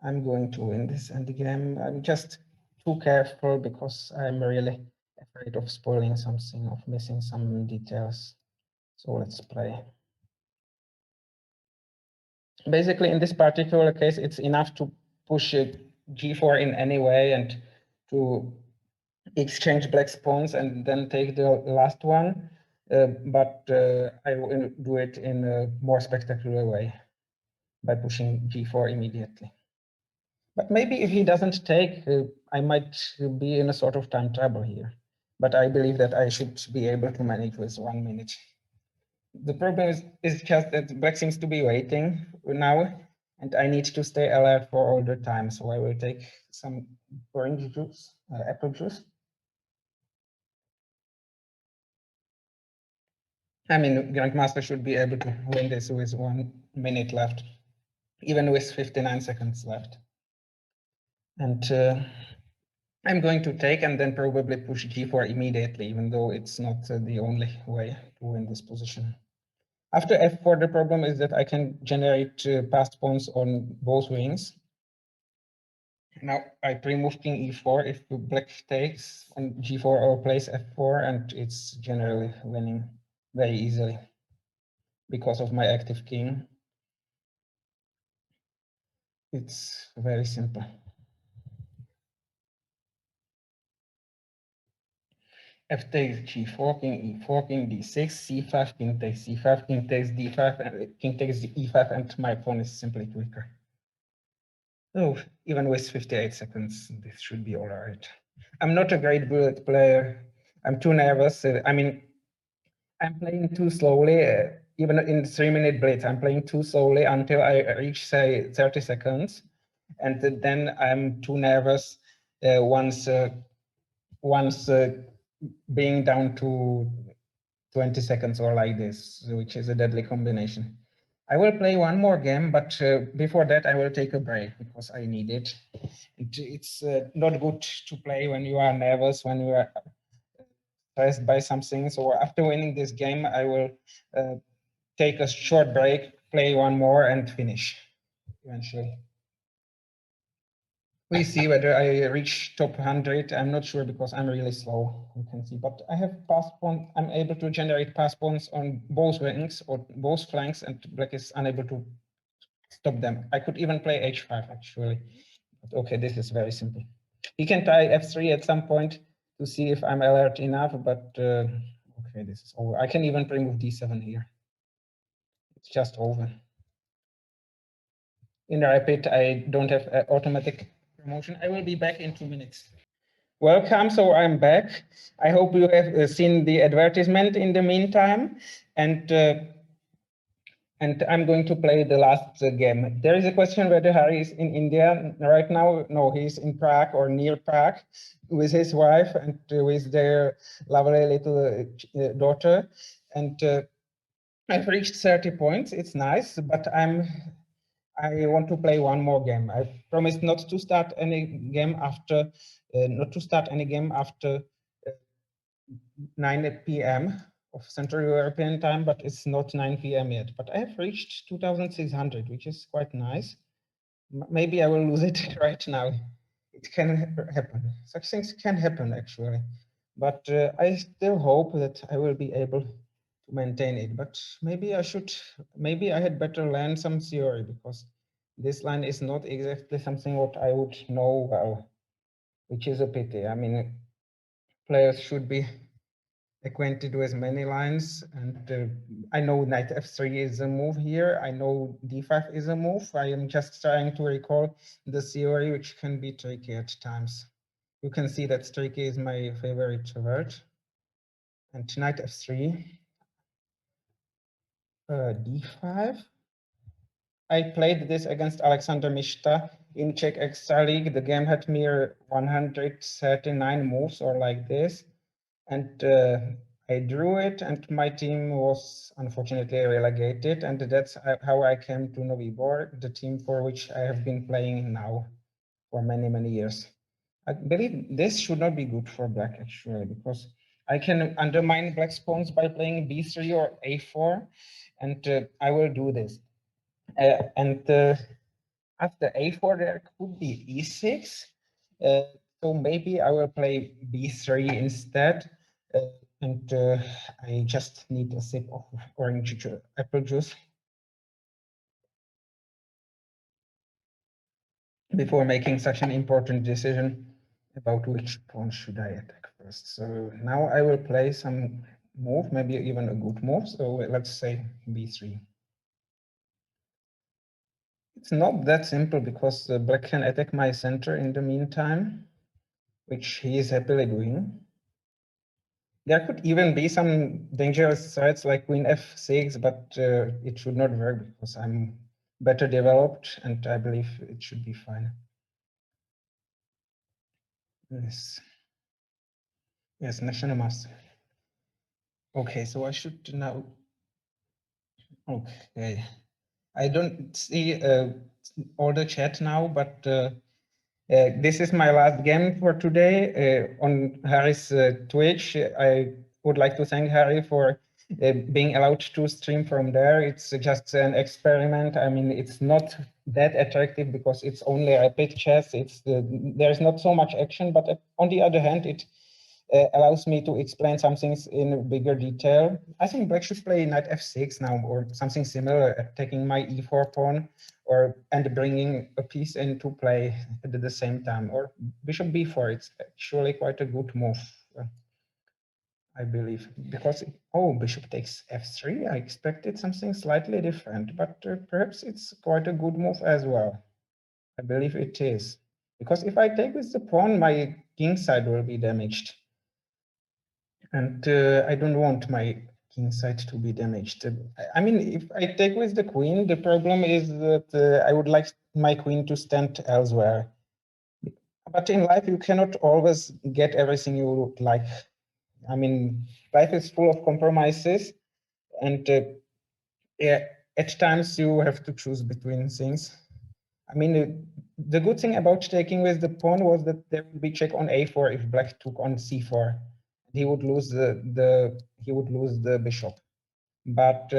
I'm going to win this endgame. I'm just too careful because I'm really afraid of spoiling something, of missing some details. So let's play. Basically, in this particular case, it's enough to push g4 in any way and to exchange black's pawns and then take the last one. But I will do it in a more spectacular way by pushing g4 immediately. But maybe if he doesn't take, I might be in a sort of time trouble here. But I believe that I should be able to manage with 1 minute. The problem is just that black seems to be waiting now, and I need to stay alert for all the time. So I will take some orange juice, apple juice. I mean, Grandmaster should be able to win this with 1 minute left, even with 59 seconds left. And I'm going to take and then probably push g4 immediately, even though it's not the only way to win this position. After f4, the problem is that I can generate passed pawns on both wings. Now I pre-move king e4 if black takes on g4 or plays f4, and it's generally winning very easily because of my active king. It's very simple. F takes G4, King E4, King D6, C5, King takes C5, King takes D5, and King takes E5, and my pawn is simply quicker. So even with 58 seconds, this should be all right. I'm not a great bullet player. I'm too nervous. I mean, I'm playing too slowly. Even in 3-minute blitz, I'm playing too slowly until I reach, say, 30 seconds. And then I'm too nervous once being down to 20 seconds or like this, which is a deadly combination. I will play one more game, but before that, I will take a break because I need it. It's not good to play when you are nervous, when you are stressed by something. So after winning this game, I will take a short break, play one more, and finish eventually. We see whether I reach top 100. I'm not sure because I'm really slow, you can see. But I have pass pawn. I'm able to generate pass pawns on both wings or both flanks, and black is unable to stop them. I could even play h5 actually. But okay, this is very simple. He can try f3 at some point to see if I'm alert enough, but okay, this is over. I can even play with d7 here. It's just over. In rapid, I don't have automatic promotion. I will be back in 2 minutes. Welcome, so I'm back. I hope you have seen the advertisement in the meantime, and I'm going to play the last game. There is a question whether Harry is in India right now. No, he's in Prague or near Prague with his wife and with their lovely little daughter. And I've reached 30 points. It's nice, but I want to play one more game. I promised not to start any game after 9 p.m. of Central European time, but it's not 9 p.m. yet. But I have reached 2,600, which is quite nice. Maybe I will lose it right now. It can happen. Such things can happen, actually. But I still hope that I will be able to maintain it. But maybe I had better learn some theory, because this line is not exactly something what I would know well, which is a pity. I mean, players should be acquainted with many lines, and I know knight f3 is a move here. I know d5 is a move. I am just trying to recall the theory, which can be tricky at times. You can see that tricky is my favorite word. And knight f3, d5. I played this against Alexander Mishta in Czech Extra League. The game had mere 139 moves or like this. And I drew it, and my team was unfortunately relegated. And that's how I came to Novibor, the team for which I have been playing now for many, many years. I believe this should not be good for black, actually, because I can undermine black's pawns by playing b3 or a4, and I will do this. After a4, there could be e6. So maybe I will play b3 instead. And I just need a sip of orange apple juice before making such an important decision about which pawn should I attack first. So now I will play some move, maybe even a good move. So let's say b3. It's not that simple, because black can attack my center in the meantime, which he is happily doing. There could even be some dangerous threats like queen f6, but it should not work because I'm better developed, and I believe it should be fine. Yes. Yes, national master. Okay, so I should now. Okay. I don't see all the chat now, but this is my last game for today on Harry's Twitch. I would like to thank Harry for being allowed to stream from there. It's just an experiment. I mean, it's not that attractive because it's only rapid chess. There's not so much action, but on the other hand, it allows me to explain some things in bigger detail. I think black should play knight f6 now, or something similar, taking my e4 pawn, and bringing a piece into play at the same time, or bishop b4. It's actually quite a good move. I believe, because, oh, bishop takes f3. I expected something slightly different, but perhaps it's quite a good move as well. I believe it is, because if I take with the pawn, my king side will be damaged. And I don't want my king side to be damaged. I mean, if I take with the queen, the problem is that I would like my queen to stand elsewhere. But in life, you cannot always get everything you would like. I mean, life is full of compromises, and yeah, at times you have to choose between things. I mean, the good thing about taking with the pawn was that there would be check on a4 if black took on c4. He would lose the bishop. But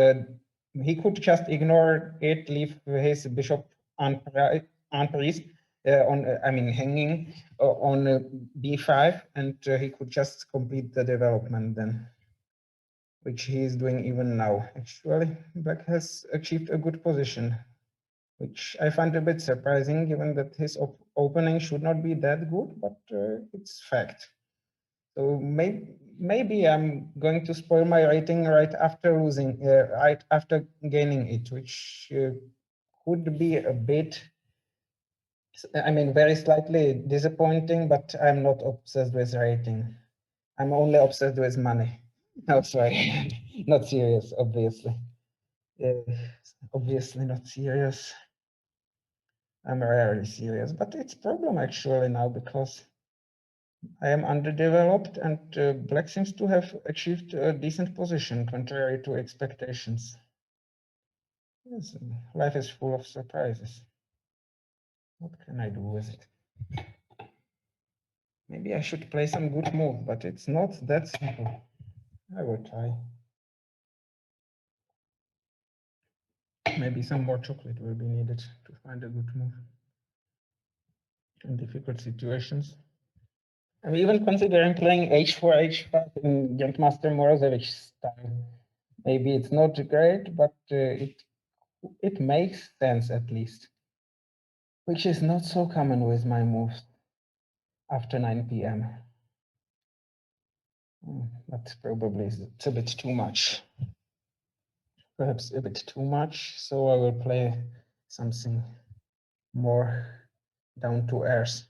he could just ignore it, leave his bishop unpraised hanging on b5, and he could just complete the development then, which he is doing even now. Actually, black has achieved a good position, which I find a bit surprising, given that his opening should not be that good, but it's fact. So maybe I'm going to spoil my rating right after losing, right after gaining it, which could be a bit, I mean, very slightly disappointing, but I'm not obsessed with rating. I'm only obsessed with money. No, sorry, not serious, obviously. Obviously not serious. I'm rarely serious, but it's a problem actually now because I am underdeveloped, and black seems to have achieved a decent position, contrary to expectations. Yes, life is full of surprises. What can I do with it? Maybe I should play some good move, but it's not that simple. I will try. Maybe some more chocolate will be needed to find a good move in difficult situations. I'm even considering playing h4, h5 in Grandmaster Morozevich style. Maybe it's not great, but it makes sense at least, which is not so common with my moves after 9 p.m. But probably it's a bit too much. Perhaps a bit too much, so I will play something more down to earth.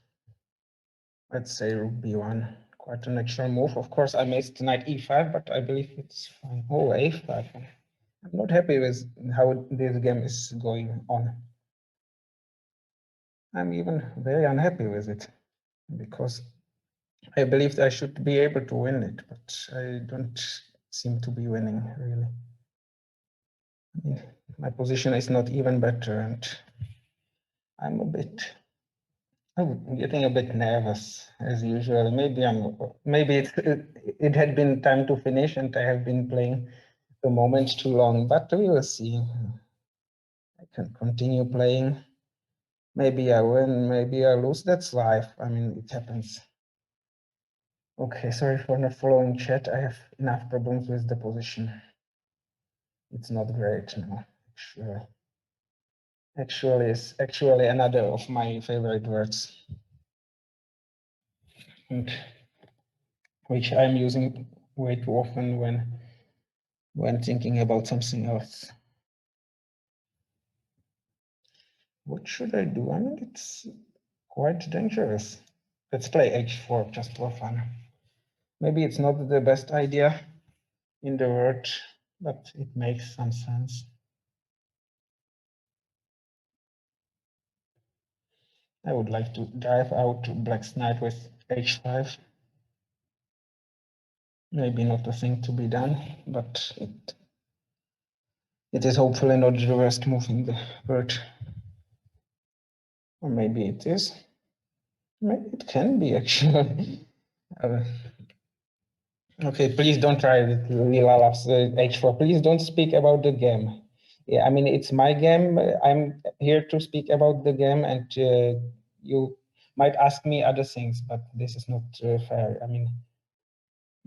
Let's say rook b1, quite a natural move. Of course, I missed knight e5, but I believe it's fine. Oh, a5. I'm not happy with how this game is going on. I'm even very unhappy with it because I believed I should be able to win it, but I don't seem to be winning, really. I mean, my position is not even better, and I'm getting a bit nervous as usual. Maybe it had been time to finish, and I have been playing the moment too long. But we will see. I can continue playing. Maybe I win. Maybe I lose. That's life. I mean, it happens. Okay, sorry for not following chat. I have enough problems with the position. It's not great now. It's actually another of my favorite words, and which I'm using way too often when thinking about something else. What should I do? I mean, it's quite dangerous. Let's play h4 just for fun. Maybe it's not the best idea in the world, but it makes some sense. I would like to drive out black's knight with h5. Maybe not a thing to be done, but it is hopefully not the worst move in the world. Or maybe it is. Maybe it can be, actually. Okay, please don't try it, Lila loves h4. Please don't speak about the game. Yeah, I mean, it's my game. I'm here to speak about the game, and you might ask me other things, but this is not fair. I mean,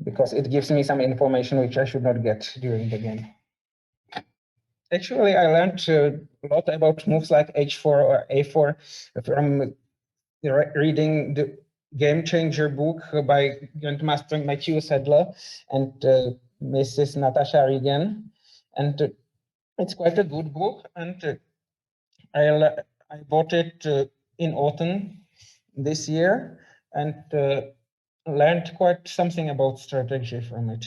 because it gives me some information which I should not get during the game. Actually, I learned a lot about moves like h4 or a4 from reading game changer book by Grandmaster Matthew Sadler and Mrs. Natasha Regan, and it's quite a good book. And I bought it in autumn this year and learned quite something about strategy from it.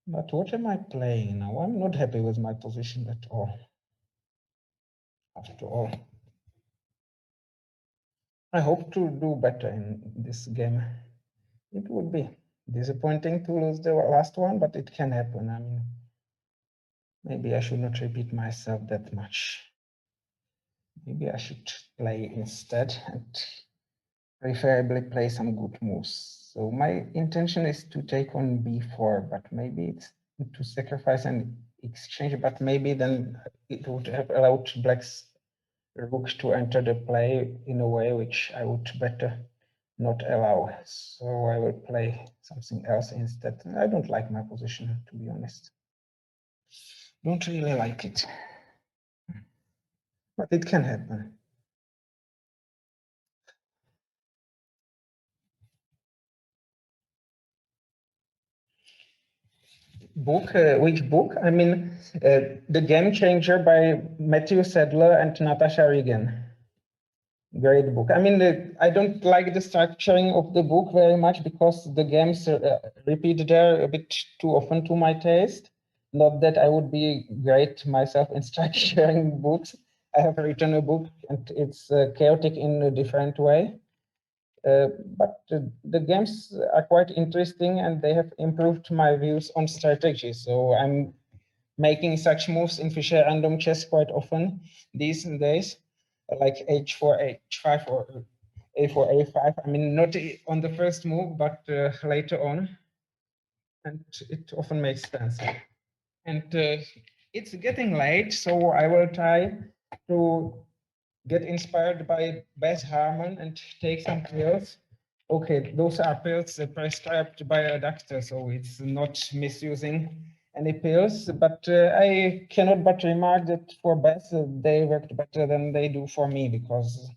But what am I playing now? I'm not happy with my position at all. After all, I hope to do better in this game. It would be disappointing to lose the last one, but it can happen. I mean, maybe I should not repeat myself that much. Maybe I should play instead and preferably play some good moves. So my intention is to take on b4, but maybe it's to sacrifice an exchange, but maybe then it would have allowed black's rook to enter the play in a way which I would better not allow. So I will play something else instead. I don't like my position, to be honest. Don't really like it, but it can happen. Book, which book? I mean, The Game Changer by Matthew Sadler and Natasha Regan. Great book. I mean, I don't like the structuring of the book very much because the games repeat there a bit too often to my taste. Not that I would be great myself in structuring books. I have written a book and it's chaotic in a different way. But the games are quite interesting and they have improved my views on strategy. So I'm making such moves in Fischer random chess quite often these days, like h4, h5, or a4, a5. I mean, not on the first move, but later on. And it often makes sense. And it's getting late, so I will try to get inspired by Beth Harmon and take some pills. Okay, those are pills prescribed by a doctor, so it's not misusing any pills. But I cannot but remark that for Beth, they worked better than they do for me because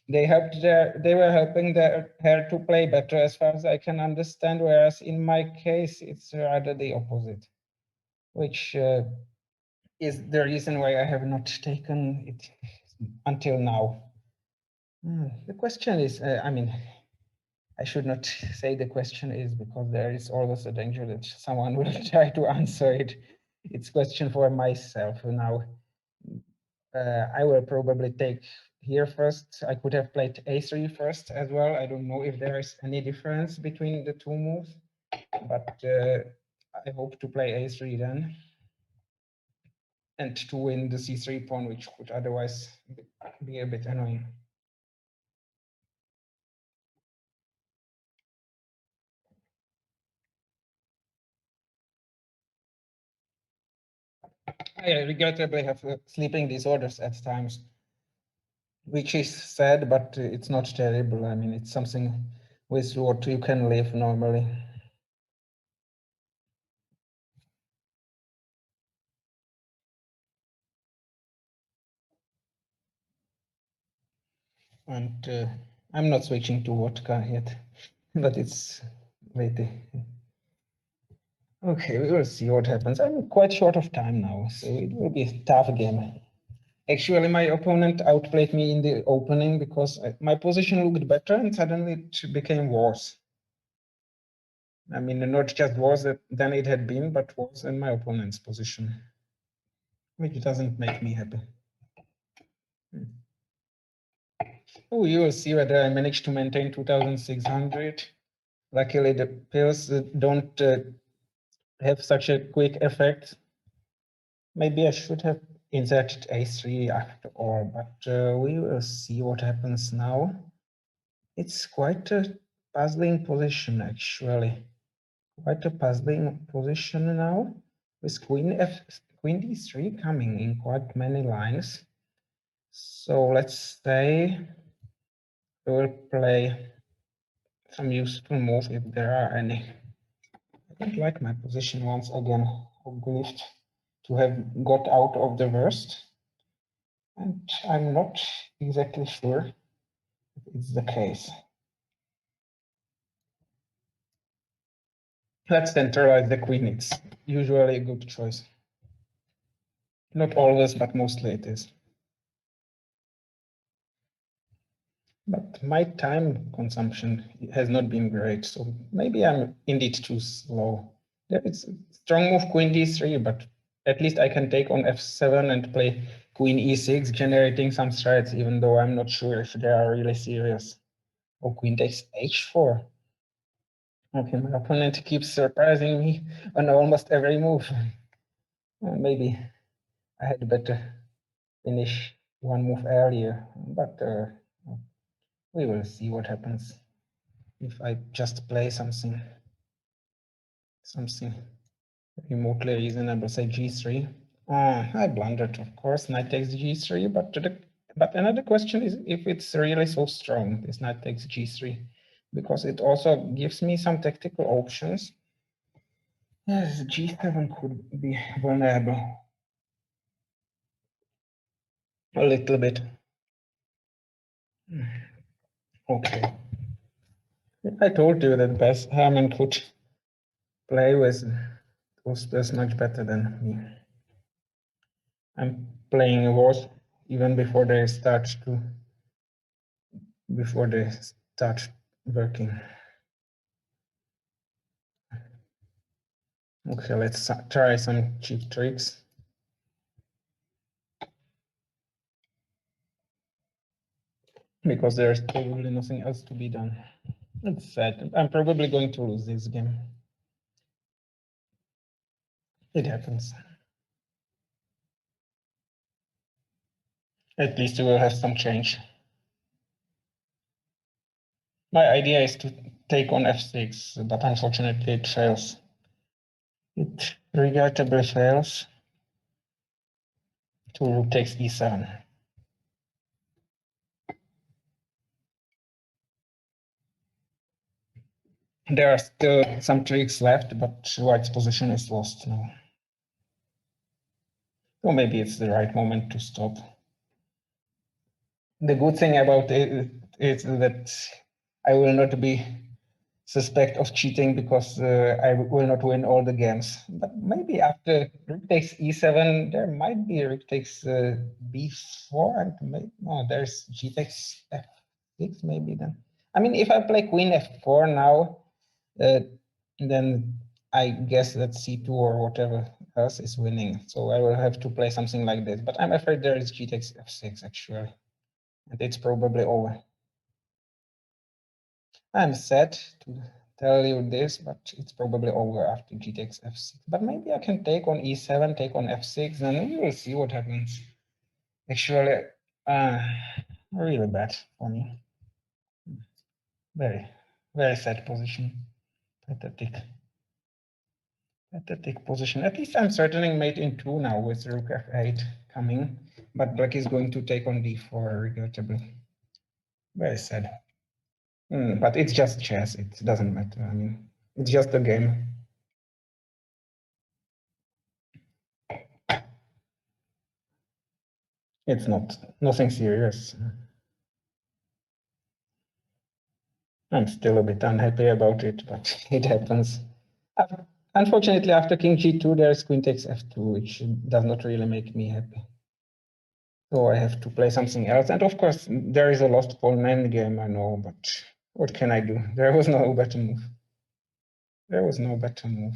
they were helping her to play better, as far as I can understand. Whereas in my case, it's rather the opposite, which is the reason why I have not taken it until now. The question is, I mean, I should not say the question is because there is always a danger that someone will try to answer it. It's a question for myself now. I will probably take here first. I could have played a3 first as well. I don't know if there is any difference between the two moves, but I hope to play a3 then and to win the c3 pawn, which would otherwise be a bit annoying. I regrettably have sleeping disorders at times, which is sad, but it's not terrible. I mean, it's something with what you can live normally. And I'm not switching to vodka yet, but it's late. Okay, we will see what happens. I'm quite short of time now, so it will be a tough game. Actually, my opponent outplayed me in the opening because my position looked better and suddenly it became worse. I mean, not just worse than it had been, but worse in my opponent's position, which doesn't make me happy. Oh, you will see whether I manage to maintain 2,600. Luckily, the pills don't have such a quick effect. Maybe I should have inserted a3 after all, but we will see what happens now. It's quite a puzzling position, actually. Quite a puzzling position now, with queen d3 coming in quite many lines. So let's say we will play some useful move if there are any. I don't like my position once again. Obliged to have got out of the worst. And I'm not exactly sure if it's the case. Let's centralize the queen. It's usually a good choice. Not always, but mostly it is. But my time consumption has not been great, so maybe I'm indeed too slow. There is strong move queen d3, but at least I can take on f7 and play queen e6, generating some threats, even though I'm not sure if they are really serious. Oh, queen takes h4. Okay, my opponent keeps surprising me on almost every move. Maybe I had better finish one move earlier, but we will see what happens if I just play something remotely reasonable, say g3. I blundered, of course. Knight takes g3, but another question is if it's really so strong, this knight takes g3, because it also gives me some tactical options. Yes, g7 could be vulnerable a little bit. Okay. I told you that Bess Herman could play with those much better than me. I'm playing wars even before they start working. Okay, let's try some cheap tricks. Because there's probably nothing else to be done. It's sad. I'm probably going to lose this game. It happens. At least we will have some change. My idea is to take on f6, but unfortunately it fails. It regrettably fails. To rook takes e7. There are still some tricks left, but White's position is lost now. So maybe it's the right moment to stop. The good thing about it is that I will not be suspect of cheating because I will not win all the games. But maybe after rook takes e7, there might be rook takes b4, and maybe, no, there's g takes f6 maybe then. I mean, if I play queen f4 now, then I guess that c2 or whatever else is winning. So I will have to play something like this. But I'm afraid there is g takes f6 actually, and it's probably over. I'm sad to tell you this, but it's probably over after g takes f6. But maybe I can take on e7, take on f6, and we will see what happens. Actually, really bad for me. Very, very sad position. Pathetic position. At least I'm threatening mate in 2 now with rook f8 coming, but black is going to take on d4 regrettably. Very sad. But it's just chess. It doesn't matter. I mean, it's just a game. It's nothing serious. I'm still a bit unhappy about it, but it happens. Unfortunately, after king g2, there's queen takes f2, which does not really make me happy. So I have to play something else. And of course, there is a lost pawn end game, I know, but what can I do? There was no better move. There was no better move.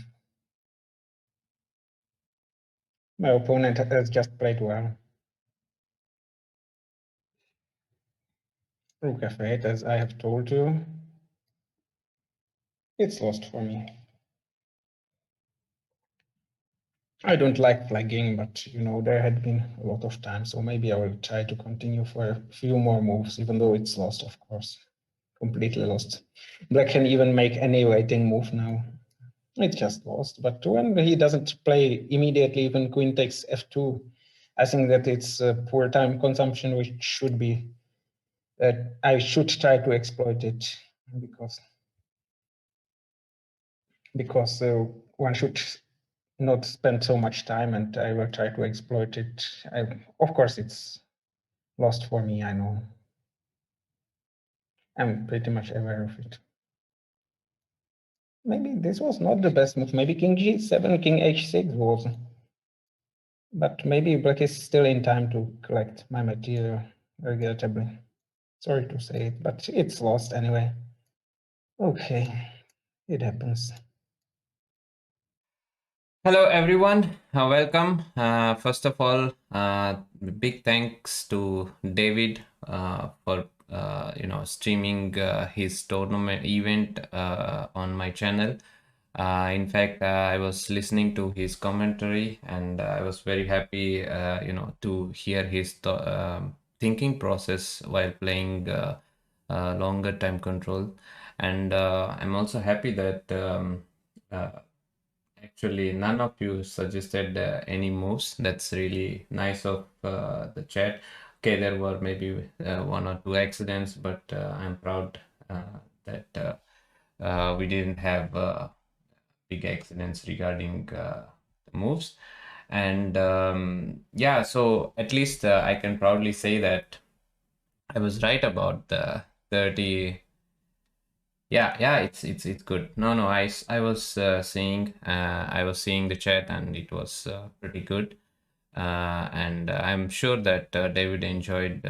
My opponent has just played well. Rook f8, as I have told you. It's lost for me. I don't like flagging, but there had been a lot of time, so maybe I will try to continue for a few more moves, even though it's lost, of course. Completely lost. Black can even make any waiting move now. It's just lost. But when he doesn't play immediately, even queen takes f2, I think that it's a poor time consumption, which should be that I should try to exploit it because one should not spend so much time, and I will try to exploit it. Of course, it's lost for me, I know. I'm pretty much aware of it. Maybe this was not the best move. Maybe king g7, king h6 was. But maybe black is still in time to collect my material regrettably. Sorry to say it, but it's lost anyway. Okay, it happens. Hello, everyone. Welcome. First of all, big thanks to David for streaming his tournament event on my channel. In fact, I was listening to his commentary, and I was very happy, to hear his thinking process while playing longer time control. And I'm also happy that. Actually, none of you suggested any moves. That's really nice of the chat. Okay, there were maybe one or two accidents, but I'm proud that we didn't have big accidents regarding the moves. And yeah, so at least I can proudly say that I was right about the 30. Yeah, it's good. No, I was seeing I was seeing the chat, and it was pretty good. And I'm sure that David enjoyed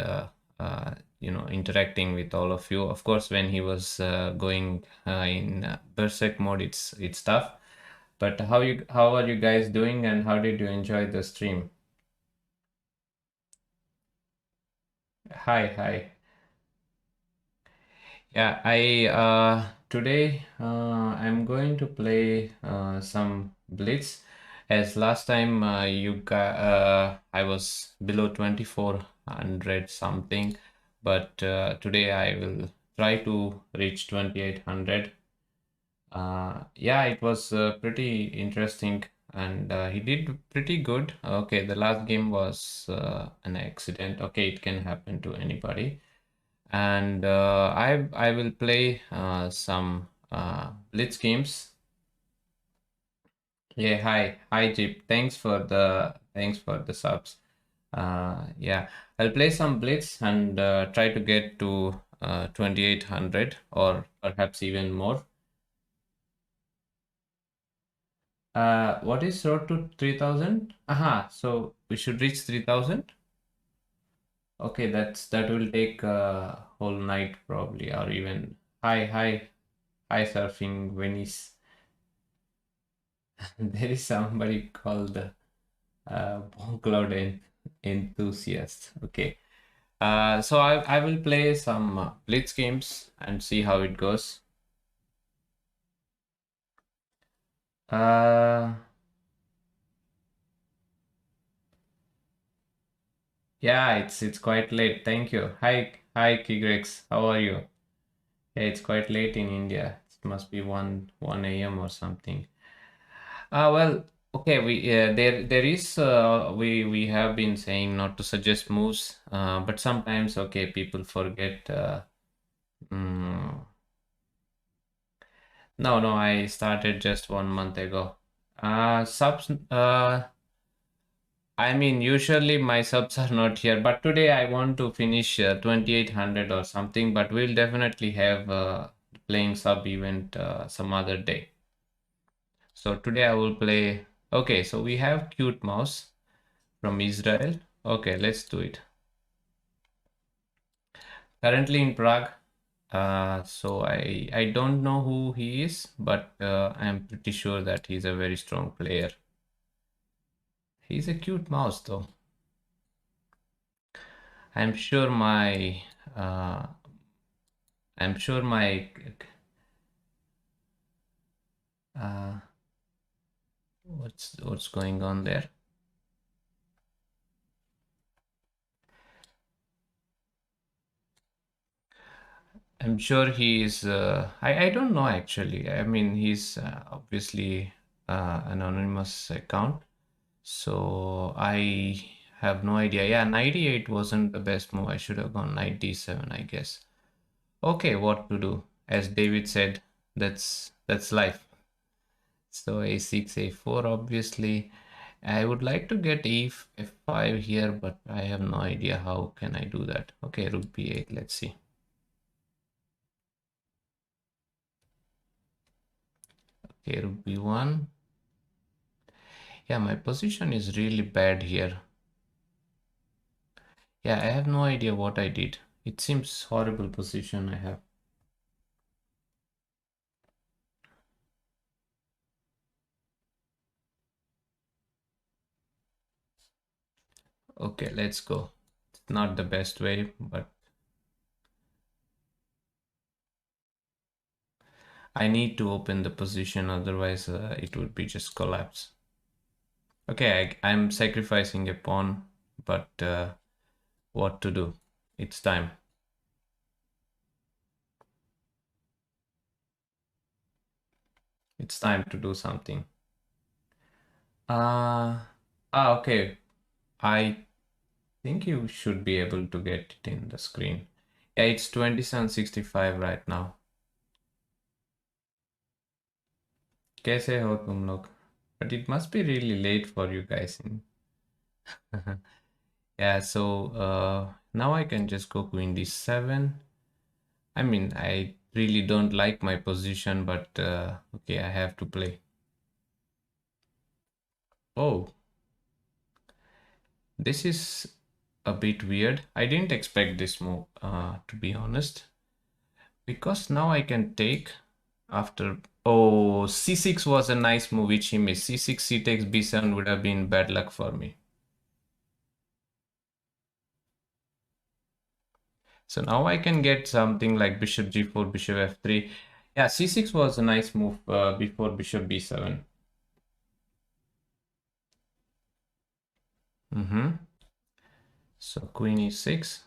interacting with all of you. Of course, when he was going in berserk mode, it's tough. But how are you guys doing, and how did you enjoy the stream? Hi. Yeah, I today I'm going to play some Blitz. As last time you got I was below 2400 something, but today I will try to reach 2800. Yeah, it was pretty interesting, and he did pretty good. Okay, the last game was an accident. Okay, it can happen to anybody. And I will play some Blitz games. Yeah, hi Jeep. Thanks for the subs. Yeah, I'll play some Blitz and try to get to 2800 or perhaps even more. What is road to 3000? Aha, so we should reach 3000. Okay, that will take a whole night probably, or even hi surfing Venice. There is somebody called Cloud Enthusiast. Okay. So I will play some Blitz games and see how it goes. Uh, yeah, it's quite late. Thank you. Hi Kigrex. How are you? Yeah, it's quite late in India. It must be 1 a.m. or something. Well, okay. There is we have been saying not to suggest moves, but sometimes okay people forget. Mm, no, I started just 1 month ago. Subs. I mean, usually my subs are not here, but today I want to finish 2800 or something. But we'll definitely have playing sub event some other day. So today I will play. Okay, so we have cute mouse from Israel. Okay, let's do it. Currently in Prague. So I don't know who he is, but I'm pretty sure that he's a very strong player. He's a cute mouse though. I'm sure my uh, I'm sure my uh, what's going on there? I'm sure he is. I don't know actually. I mean, he's obviously an anonymous account, so I have no idea. Yeah, 98 wasn't the best move. I should have gone 97, I guess. Okay, what to do? As David said, that's life. So a6, a4, obviously. I would like to get f5 here, but I have no idea how can I do that. Okay, rook b8, let's see. Okay, rook b1. Yeah, my position is really bad here. Yeah, I have no idea what I did. It seems horrible position I have. Okay, let's go. It's not the best way, but I need to open the position, otherwise it would be just collapse. Okay, I'm sacrificing a pawn, but what to do? It's time. It's time to do something. Okay. I think you should be able to get it in the screen. Yeah, it's 2765 right now. कैसे हो तुम लोग? But it must be really late for you guys. Yeah, so now I can just go queen d7. I mean, I really don't like my position, but okay, I have to play. Oh, this is a bit weird. I didn't expect this move, to be honest, because now I can take after. Oh, c6 was a nice move which he missed. c6, c takes b7 would have been bad luck for me. So now I can get something like bishop g4, bishop f3. Yeah, c6 was a nice move before bishop b7. So queen e6.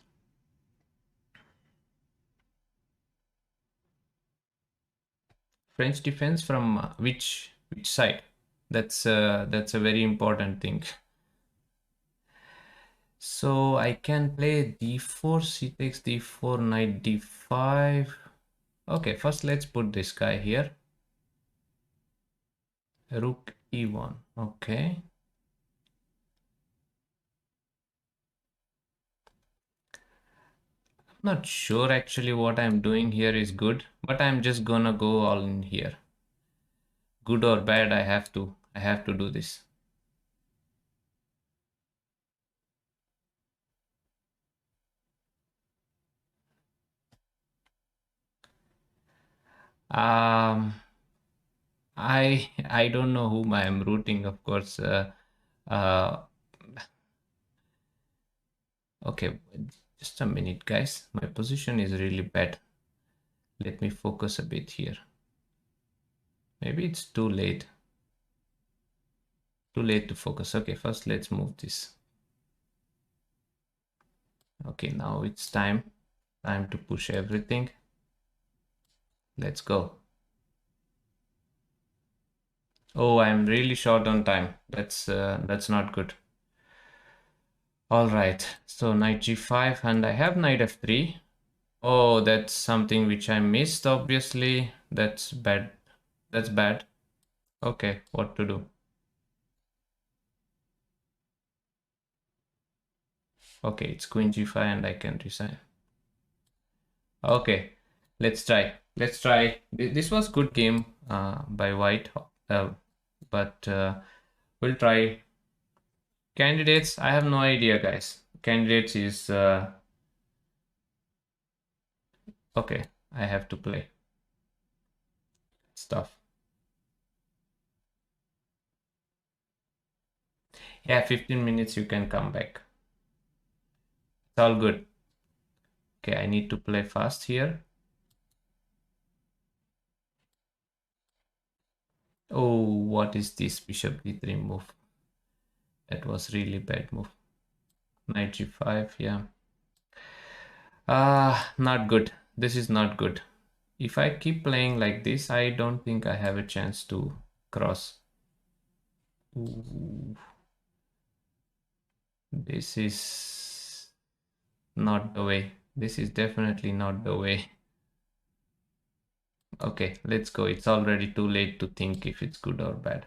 French defense from which side? That's a very important thing. So I can play d4, c takes d4, knight d5. Okay, first let's put this guy here. Rook e1. Okay. I'm not sure actually what I'm doing here is good, but I'm just gonna go all in here. Good or bad, I have to do this. Um, I don't know whom I am rooting, of course. Uh, okay, just a minute, guys. My position is really bad. Let me focus a bit here. Maybe it's too late. Too late to focus. Okay, first let's move this. Okay, now it's time to push everything. Let's go. Oh, I'm really short on time. That's not good. All right, so knight g5 and I have knight f3. Oh, that's something which I missed, obviously. That's bad. That's bad. Okay, what to do? Okay, it's queen g5 and I can resign. Okay, let's try. Let's try. This was good game by white, but we'll try. Candidates, I have no idea, guys. Candidates is okay. I have to play stuff. Yeah, 15 minutes you can come back. It's all good. Okay, I need to play fast here. Oh, what is this bishop d3 move? That was really bad move. Knight g5, yeah. Not good. This is not good. If I keep playing like this, I don't think I have a chance to cross. Ooh. This is not the way. This is definitely not the way. Okay, let's go. It's already too late to think if it's good or bad.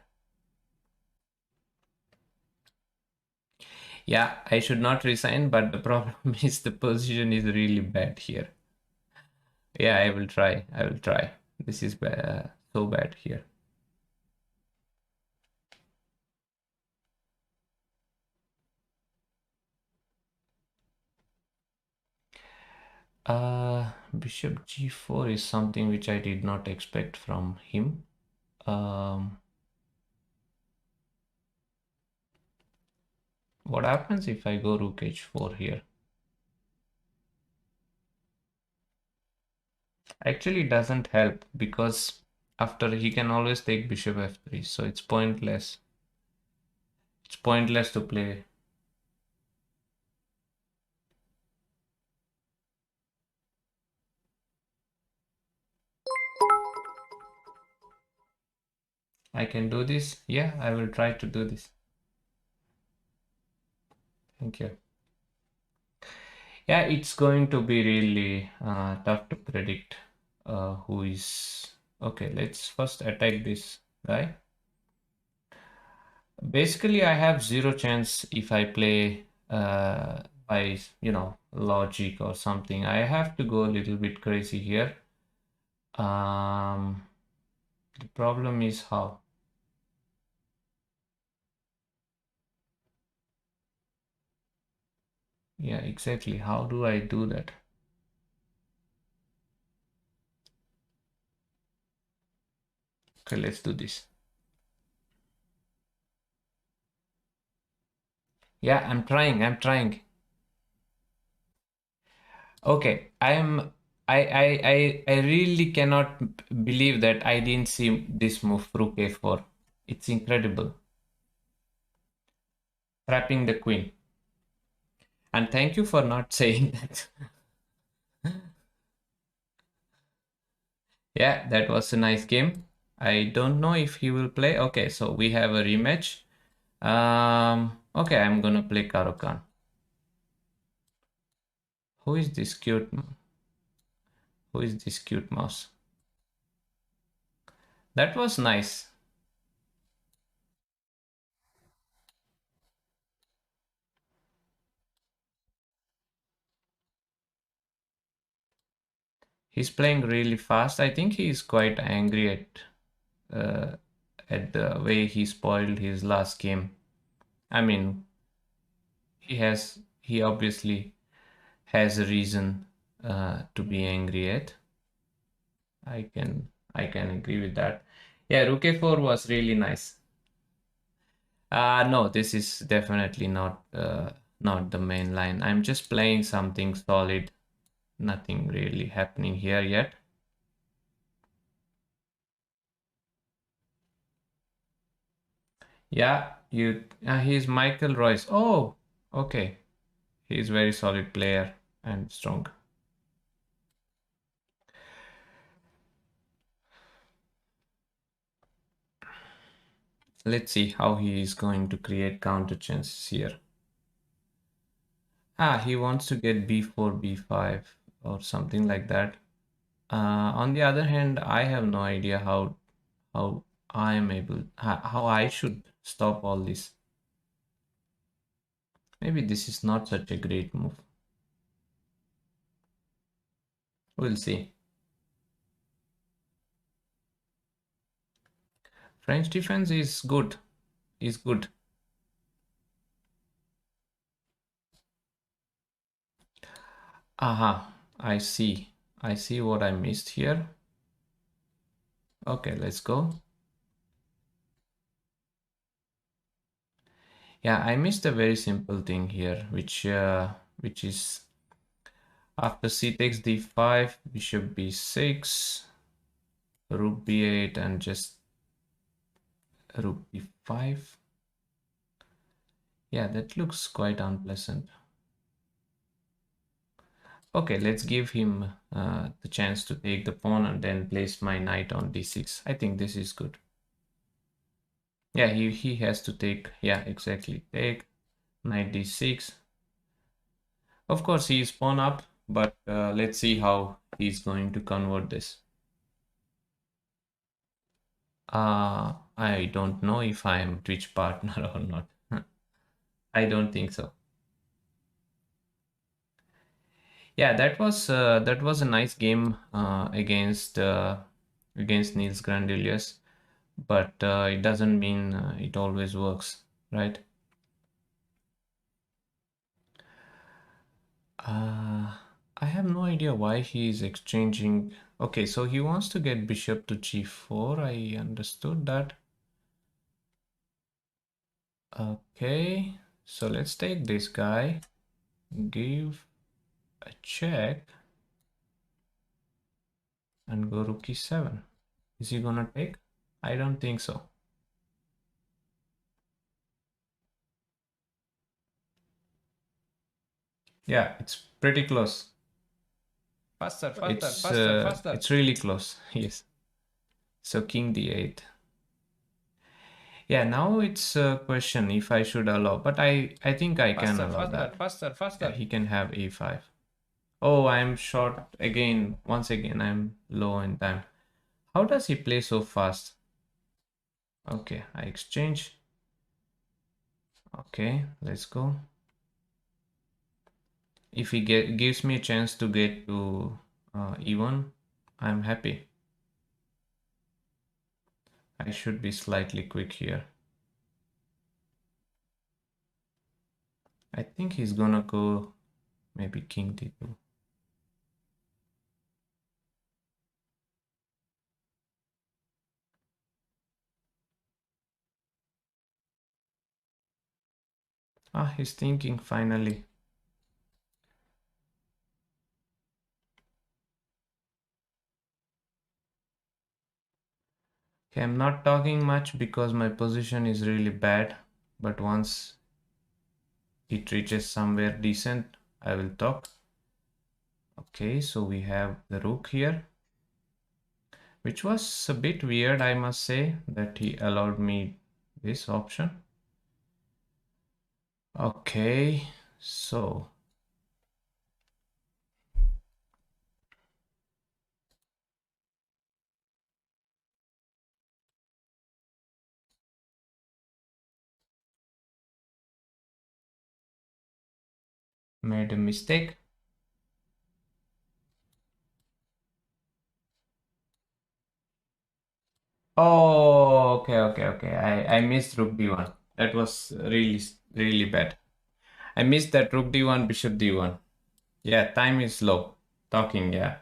Yeah, I should not resign, but the problem is the position is really bad here. Yeah, I will try. I will try. This is so bad here. Bishop g4 is something which I did not expect from him. What happens if I go rook h4 here? Actually, it doesn't help because after he can always take bishop f3, so it's pointless. It's pointless to play. I can do this. Yeah, I will try to do this. Thank you. Yeah, it's going to be really tough to predict who is... Okay, let's first attack this guy. Basically, I have zero chance if I play by, logic or something. I have to go a little bit crazy here. The problem is how. Yeah, exactly. How do I do that? Okay, let's do this. Yeah, I'm trying. Okay, I really cannot believe that I didn't see this move rook a4. It's incredible. Trapping the queen. And thank you for not saying that. Yeah, that was a nice game. I don't know if he will play. Okay, so we have a rematch. Okay, I'm gonna play Karokan. Who is this cute? Who is this cute mouse? That was nice. He's playing really fast. I think he is quite angry uh, at the way he spoiled his last game. I mean, he obviously has a reason to be angry at. I can agree with that. Yeah, Rook a4 was really nice. No, this is definitely not the main line. I'm just playing something solid. Nothing really happening here yet. Yeah, he's Michael Royce. Oh, okay. He's very solid player and strong. Let's see how he is going to create counter chances here. He wants to get b4, b5 or something like that. On the other hand, I have no idea how I am able how I should stop all this. Maybe this is not such a great move. We'll see. French defense is good. Is good. Aha, I see. I see what I missed here. Okay, let's go. Yeah, I missed a very simple thing here, which is after c takes d5, bishop b6, rook b8, and just rook b5. Yeah, that looks quite unpleasant. Okay, let's give him the chance to take the pawn and then place my knight on d6. I think this is good. Yeah, he has to take, yeah, exactly, take knight d6. Of course, he is pawn up, but let's see how he's going to convert this. I don't know if I am Twitch partner or not. I don't think so. Yeah, that was a nice game against Niels Grandelius, but it doesn't mean it always works, right? I have no idea why he is exchanging. Okay, so he wants to get bishop to g4. I understood that. Okay, so let's take this guy, give a check, and go rook e7. Is he gonna take? I don't think so. Yeah, it's pretty close. Faster, faster, faster, faster. It's really close. Yes. So king d8. Yeah, now it's a question if I should allow, but I think I can Faster, allow faster, that. faster, Yeah, faster. he can have a5. Oh, I'm short again. Once again, I'm low in time. How does he play so fast? Okay, I exchange. Okay, let's go. If he gives me a chance to get to e1, I'm happy. I should be slightly quick here. I think he's gonna go maybe king d2. Ah, he's thinking finally. Okay, I'm not talking much because my position is really bad, but once it reaches somewhere decent, I will talk. Okay, so we have the rook here, which was a bit weird, I must say, that he allowed me this option. Okay, so made a mistake. Oh, okay. I missed rook d1. That was really bad. I missed that rook d1, bishop d1. Yeah, time is low. Talking, yeah.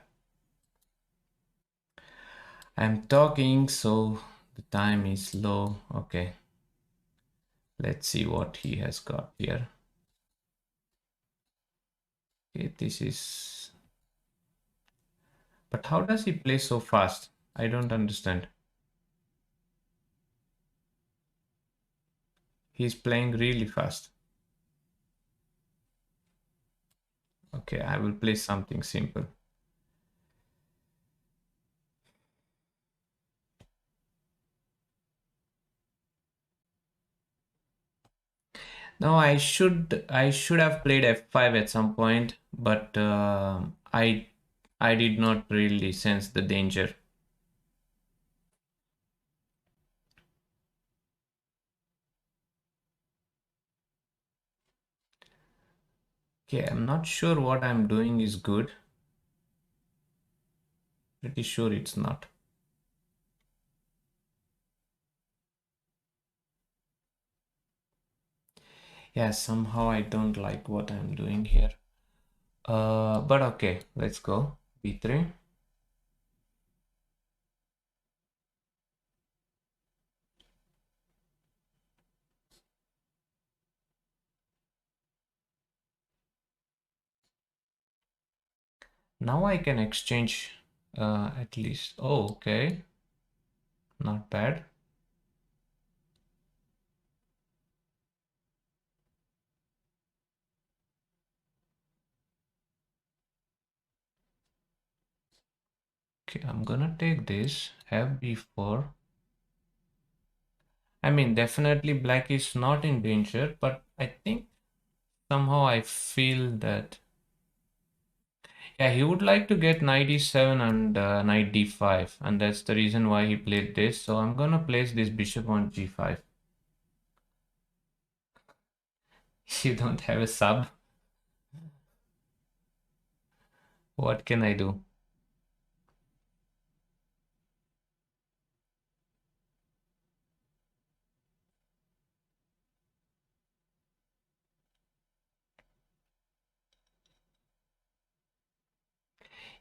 I'm talking, so the time is low. Okay. Let's see what he has got here. Okay, this is... But how does he play so fast? I don't understand. He's playing really fast. Okay, I will play something simple. No, I should have played f5 at some point, but I did not really sense the danger. Okay, I'm not sure what I'm doing is good. Pretty sure it's not. Yeah, somehow I don't like what I'm doing here. But okay, let's go. b3. Now I can exchange at least. Oh, okay. Not bad. Okay, I'm gonna take this. Have b4. I mean, definitely black is not in danger, but I think somehow I feel that... Yeah, he would like to get knight e7 and knight d5, and that's the reason why he played this. So I'm gonna place this bishop on g5. You don't have a sub. What can I do?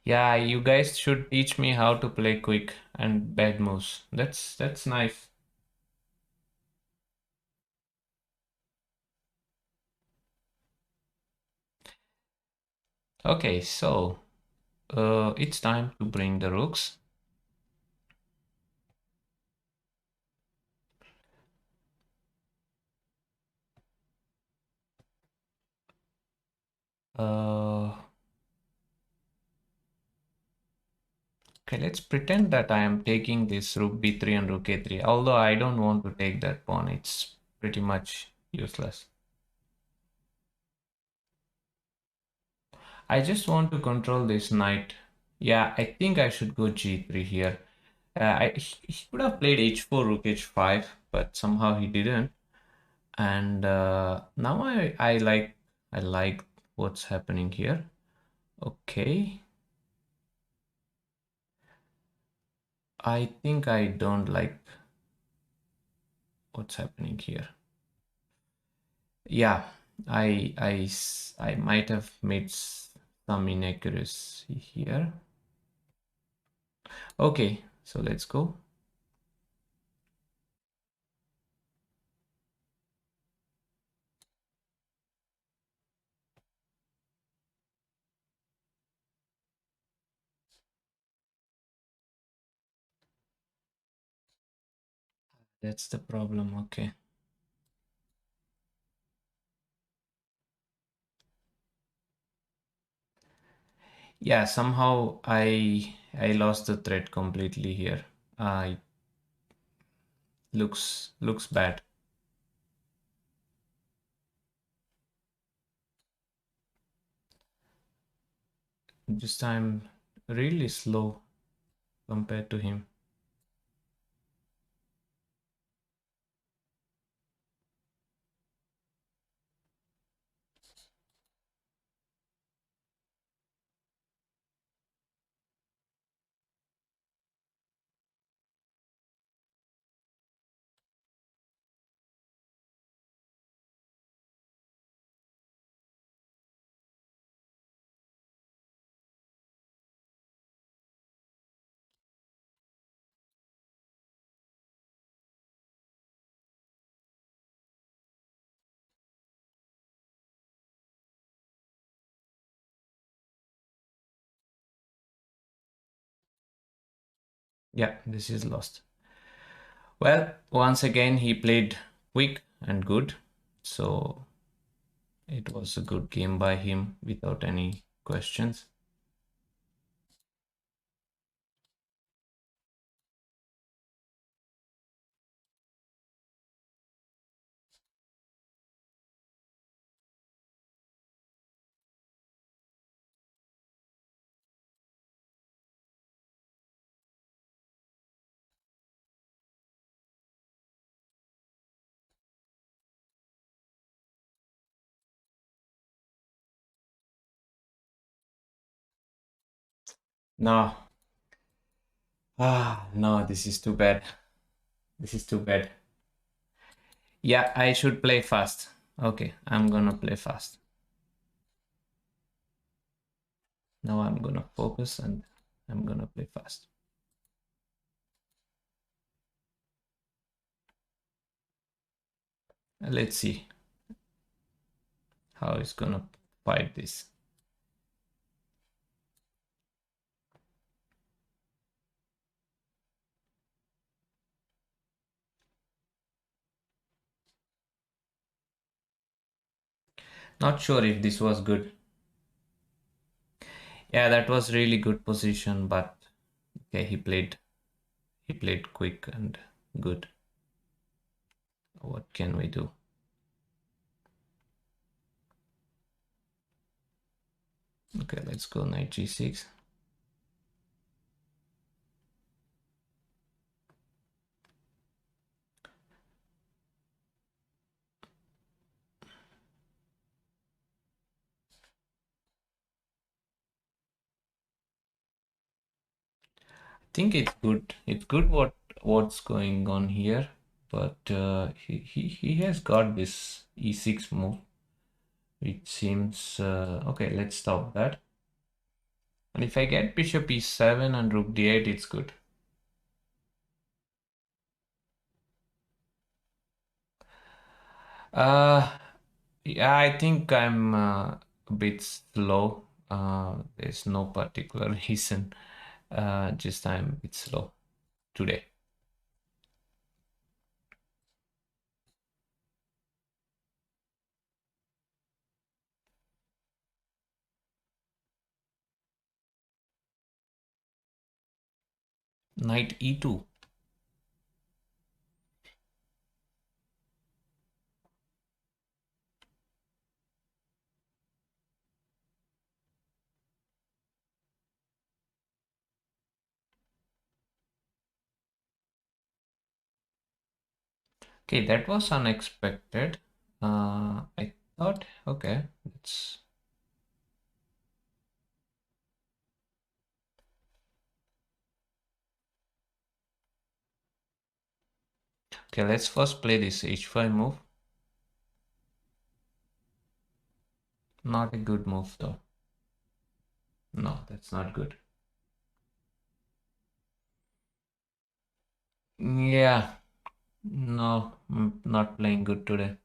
Yeah, you guys should teach me how to play quick and bad moves. That's nice. Okay, so it's time to bring the rooks. Uh, okay, let's pretend that I am taking this rook b3 and rook a3. Although I don't want to take that pawn, it's pretty much useless. I just want to control this knight. Yeah, I think I should go g3 here. He could have played h4, rook h5, but somehow he didn't. And now I like what's happening here. Okay. I think I don't like what's happening here. Yeah, I might have made some inaccuracy here. Okay, so let's go. That's the problem. Okay. Yeah, somehow I lost the thread completely here. It looks bad. Just I'm really slow compared to him. Yeah, this is lost. Well, once again he played quick and good, so it was a good game by him without any questions. No, no, this is too bad. This is too bad. Yeah, I should play fast. Okay, I'm gonna play fast. Now I'm gonna focus and I'm gonna play fast. Let's see how it's gonna fight this. Not sure if this was good. Yeah, that was really good position, but okay, he played quick and good. What can we do? Okay, let's go knight g6. I think it's good. It's good what's going on here, but he has got this e6 move, which seems okay. Let's stop that. And if I get bishop e7 and rook d8, it's good. Yeah, I think I'm a bit slow. There's no particular reason. Just I'm a bit slow today. Knight e2. Okay, that was unexpected. I thought, okay, let's. Okay, let's first play this h5 move. Not a good move though. No, that's not good. Yeah, no, I'm not playing good today.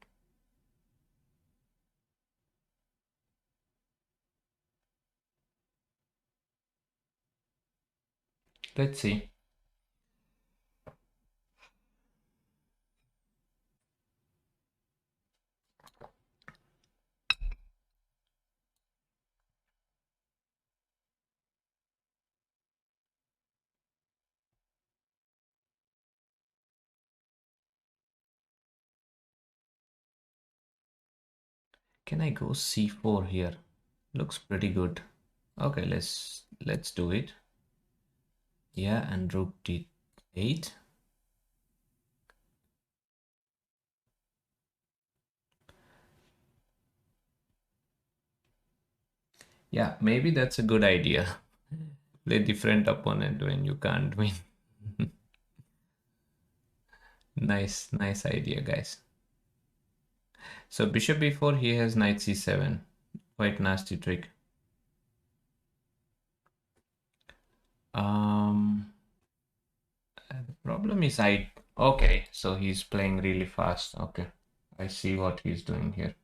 Let's see. Can I go c4 here? Looks pretty good. Okay, let's do it. Yeah, and rook d8. Yeah, maybe that's a good idea. Play different opponent when you can't win. Nice idea, guys. So bishop b4, he has knight c7. Quite nasty trick. The problem is okay, so he's playing really fast. Okay, I see what he's doing here.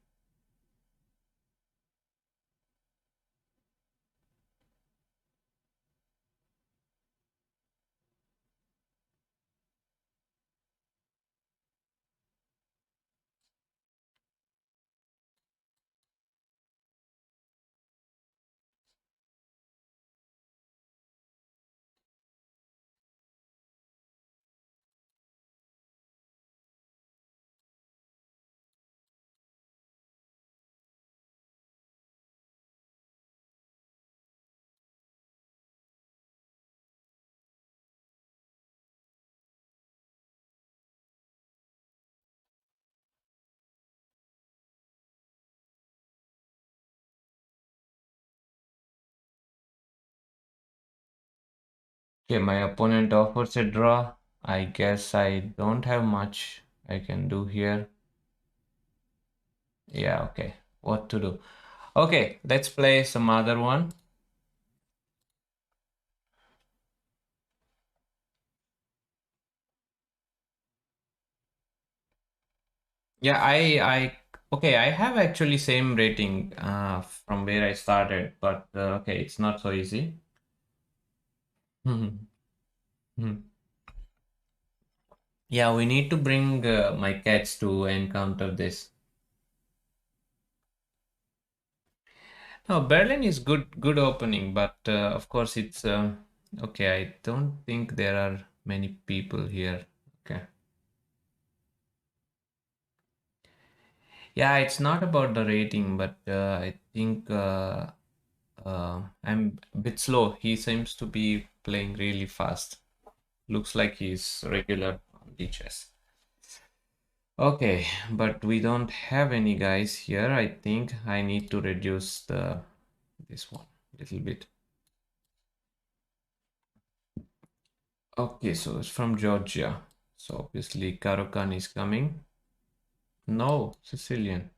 Okay, my opponent offers a draw. I guess I don't have much I can do here. Yeah, okay. What to do? Okay, let's play some other one. Yeah, okay, I have actually same rating from where I started, but okay, it's not so easy. Yeah, we need to bring my cats to encounter this. No, Berlin is good opening, but of course it's okay. I don't think there are many people here. Okay. Yeah, it's not about the rating, but I think I'm a bit slow. He seems to be playing really fast. Looks like he's regular on Lichess. Okay, but we don't have any guys here. I think I need to reduce this one a little bit. Okay, so it's from Georgia. So obviously Karokan is coming. No, Sicilian.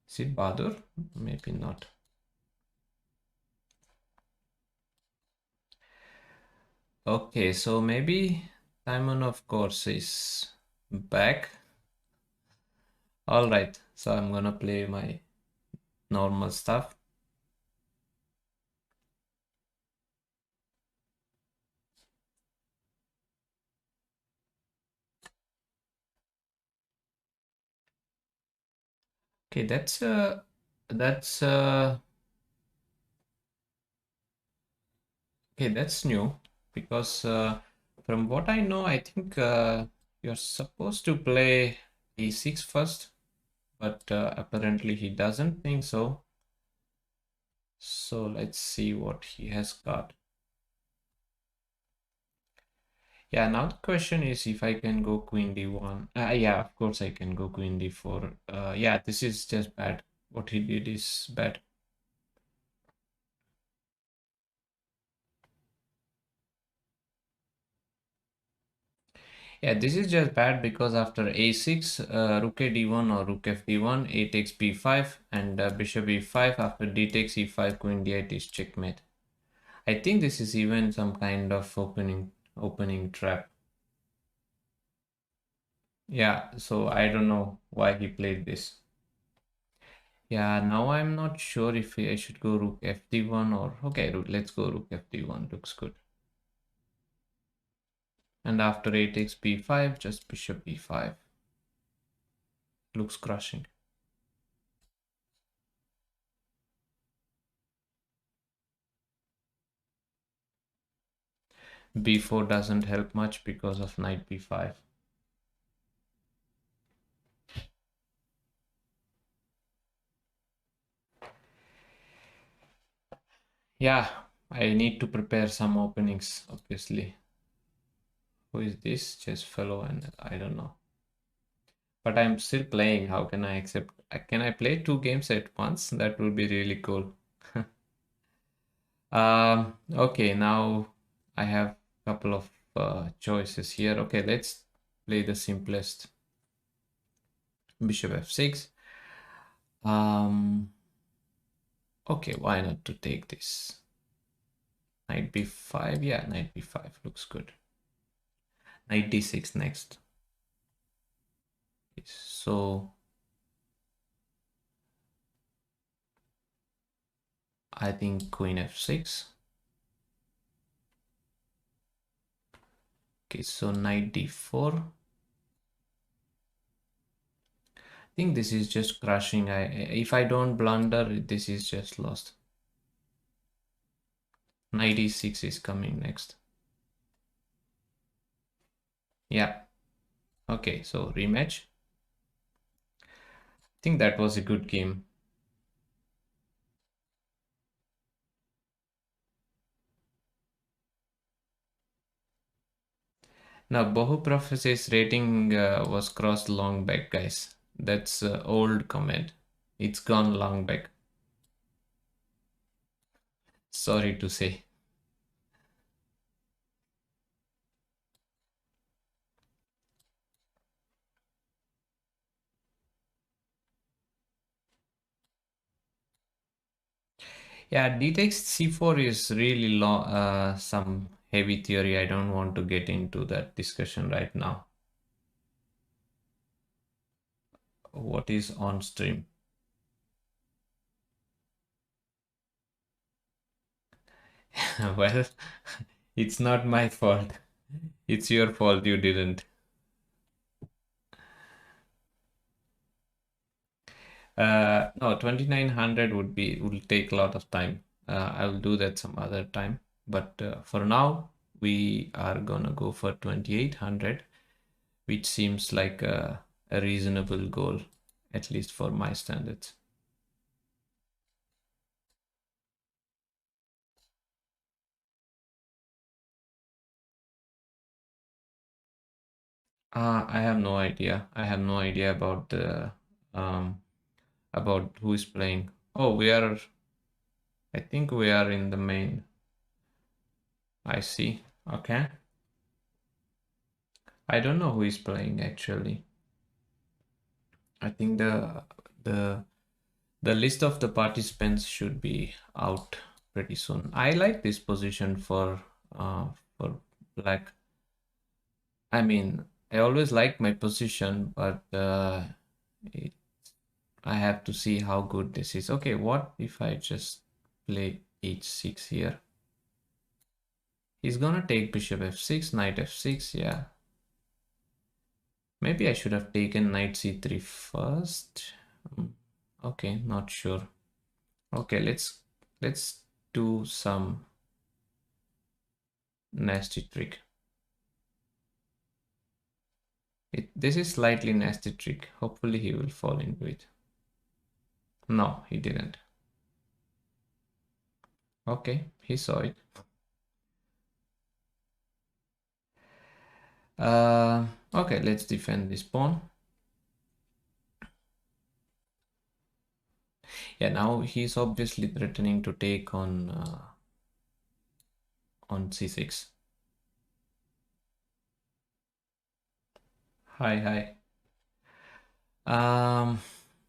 Is it Bahadur? Maybe not. Okay, so maybe Simon of course is back. All right, so I'm gonna play my normal stuff. Okay, that's okay, that's new because from what I know, I think you're supposed to play e6 first, but apparently he doesn't think so. So let's see what he has got. Yeah, now the question is if I can go queen d1. Yeah, of course I can go queen d4. Yeah, this is just bad. What he did is bad. Yeah, this is just bad because after a6, rook a d1 or rook f d1, a takes b5, and bishop e5. After d takes e5, queen d8 is checkmate. I think this is even some kind of opening trap. Yeah, so I don't know why he played this. Yeah, now I'm not sure if I should go rook fd1 or okay, let's go rook fd1. Looks good. And after a takes b5, just bishop e5. Looks crushing. b4 doesn't help much because of knight b5. Yeah, I need to prepare some openings, obviously. Who is this? Just fellow, and I don't know. But I'm still playing. How can I accept? Can I play 2 games at once? That would be really cool. Okay, now I have a couple of choices here. Okay, let's play the simplest. Bishop f6. Um, okay, why not to take this? Knight b5. Yeah, knight b5 looks good. Knight d6 next. So I think queen f6. Okay, so knight d4. I think this is just crushing. If I don't blunder, this is just lost. Knight e6 is coming next. Yeah. Okay, so rematch. I think that was a good game. Now, Bohu Prophecy's rating was crossed long back, guys. That's old comment. It's gone long back. Sorry to say. Yeah, d takes c4 is really long, some heavy theory. I don't want to get into that discussion right now. What is on stream? Well, it's not my fault. It's your fault you didn't. No, 2900 would take a lot of time. I will do that some other time. But for now, we are gonna go for 2800, which seems like a reasonable goal, at least for my standards. I have no idea. I have no idea about the about who is playing. Oh, I think we are in the main. I see. Okay. I don't know who is playing actually. I think the The list of the participants should be out pretty soon. I like this position for black. I mean, I always like my position, but it, I have to see how good this is. Okay, what if I just play h6 here? He's gonna take bishop f6, knight f6, yeah. Maybe I should have taken knight c3 first. Okay, not sure. Okay, let's do some nasty trick. This is slightly nasty trick. Hopefully he will fall into it. No, he didn't. Okay, he saw it. Okay, let's defend this pawn. Yeah, now he's obviously threatening to take on c6. Hi, hi.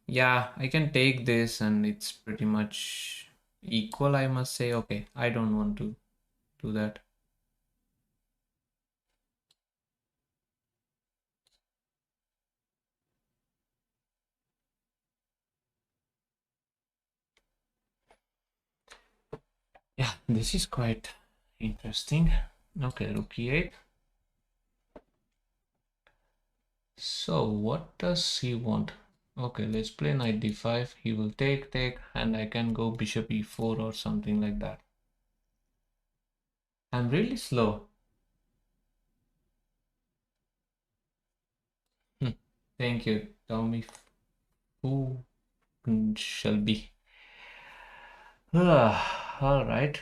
Yeah, I can take this and it's pretty much equal, I must say. Okay, I don't want to do that. Yeah, this is quite interesting. Okay, rook e8. So what does he want? Okay, let's play knight d5. He will take, and I can go bishop e4 or something like that. I'm really slow. Thank you, Tommy. Who shall be? All right.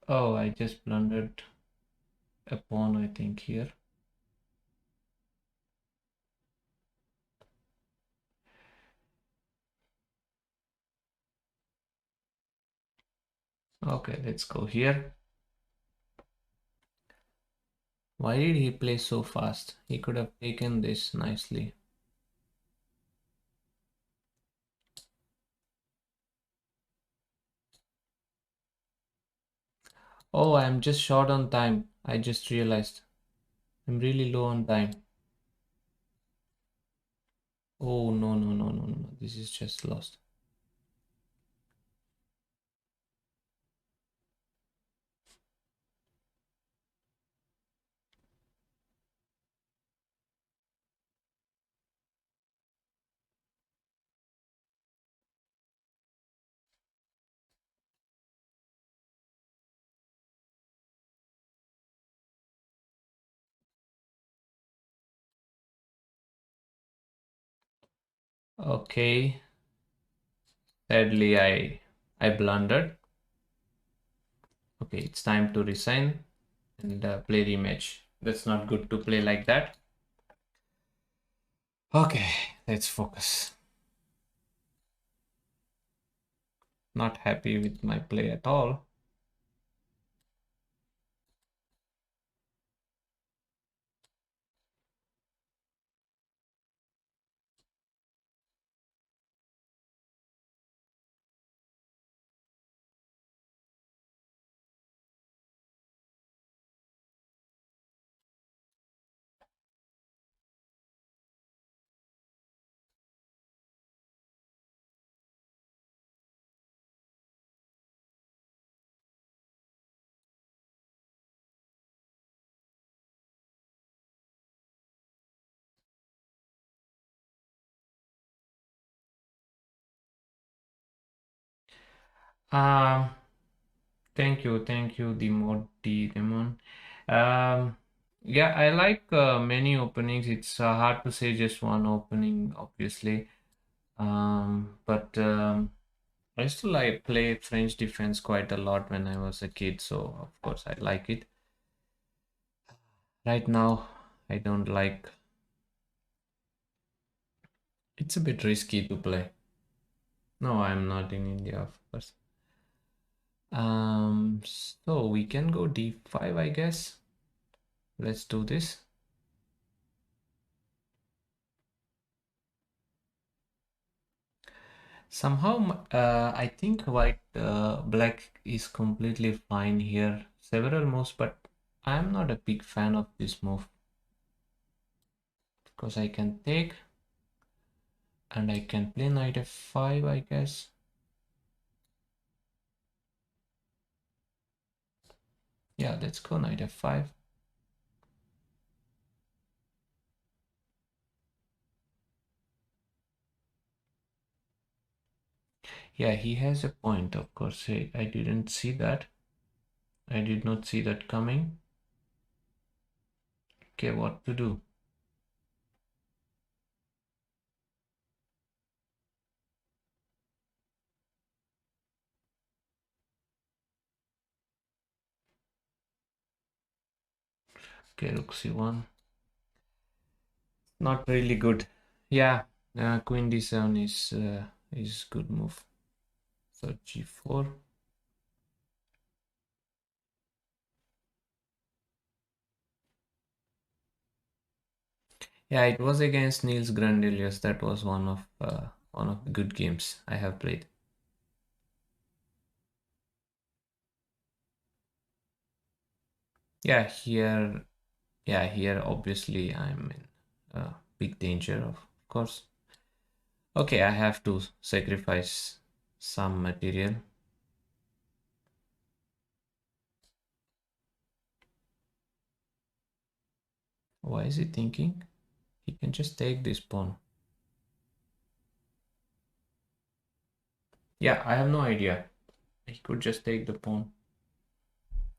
Oh, I just blundered a pawn, I think, here. Okay, let's go here. Why did he play so fast? He could have taken this nicely. Oh, I'm just short on time. I just realized. I'm really low on time. Oh, no, no, no, no, no. This is just lost. Okay. Sadly, I blundered. Okay, it's time to resign and play rematch. That's not good to play like that. Okay, let's focus. Not happy with my play at all. Um, thank you, Demon. Um, yeah, I like many openings. It's hard to say just one opening, obviously. But I used to like play French defense quite a lot when I was a kid, so of course I like it. Right now, I don't like. It's a bit risky to play. No, I'm not in India, of course. So we can go d5, I guess. Let's do this. Somehow, I think black is completely fine here. Several moves, but I'm not a big fan of this move because I can take and I can play knight f5, I guess. Yeah, let's go knight f5. Yeah, he has a point, of course. I didn't see that. I did not see that coming. Okay, what to do? Okay, rook c1. Not really good. Yeah, queen d7 is good move. So g4. Yeah, it was against Niels Grandelius. That was one of the good games I have played. Yeah, here obviously I'm in big danger, of course. Okay, I have to sacrifice some material. Why is he thinking? He can just take this pawn. Yeah, I have no idea. He could just take the pawn.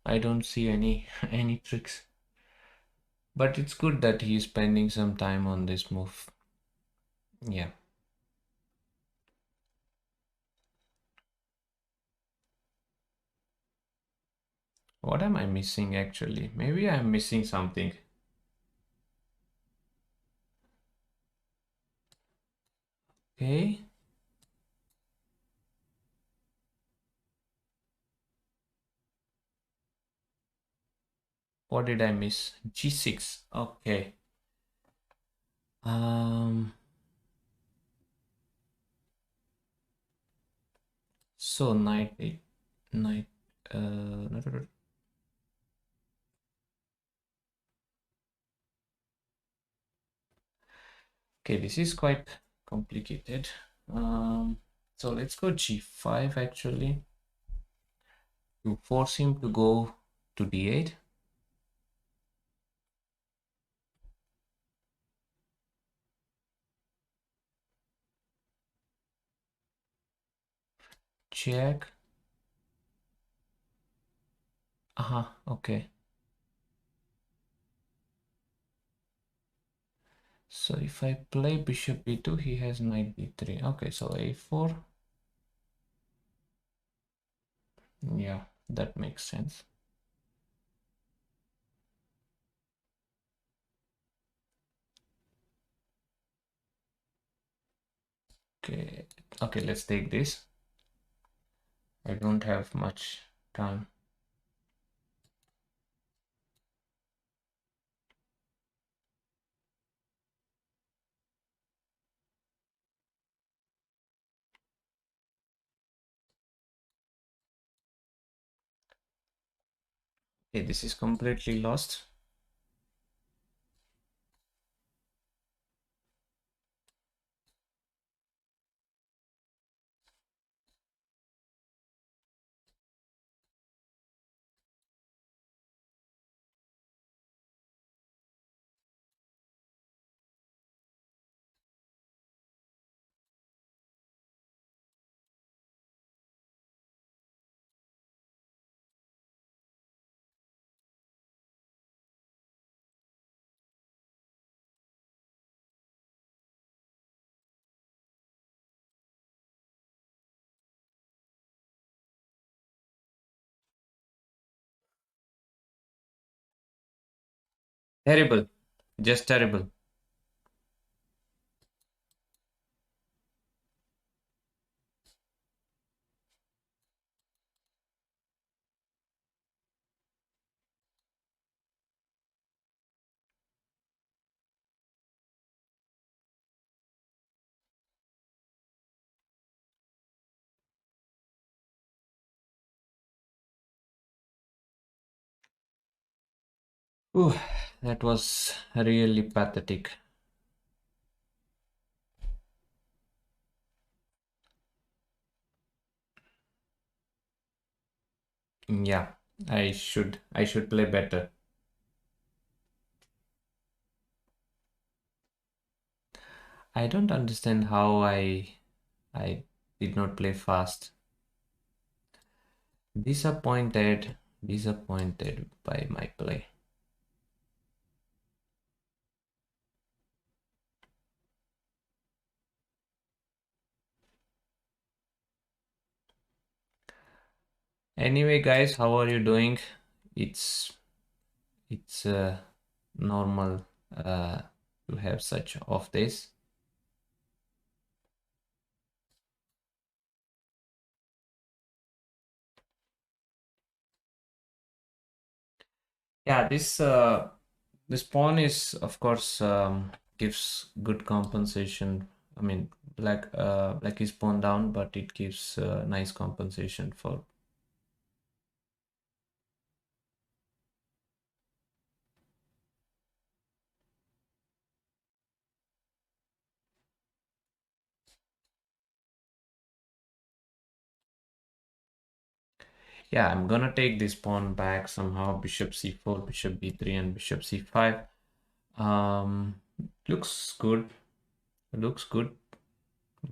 I don't see any any tricks. But it's good that he's spending some time on this move. Yeah. What am I missing actually? Maybe I'm missing something. Okay. What did I miss? G6. Okay. Um. So knight eight, knight. No, no, no. Okay, this is quite complicated. So let's go G5 actually to force him to go to D8. Check. Okay. So if I play bishop b2, he has knight b3. Okay, so a4. Yeah, that makes sense. Okay, okay, let's take this. I don't have much time. Okay, this is completely lost. Terrible, just terrible. Ooh, that was really pathetic. Yeah, I should play better. I don't understand how I did not play fast. Disappointed by my play. Anyway, guys, how are you doing? It's it's normal uh, to have such off days. Yeah, this pawn is of course gives good compensation. I mean, black is pawn down, but it gives nice compensation for. Yeah, I'm gonna take this pawn back somehow. Bishop c4, bishop b3, and bishop c5. Um, looks good. Looks good,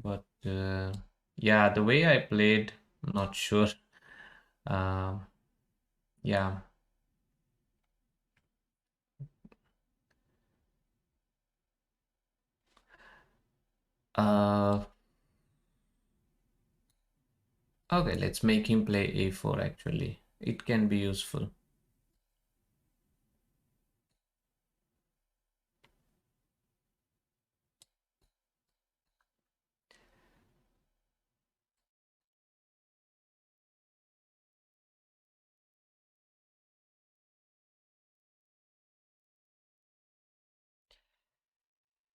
but yeah, the way I played, not sure. Um, yeah. Uh, okay, let's make him play a4 actually. It can be useful.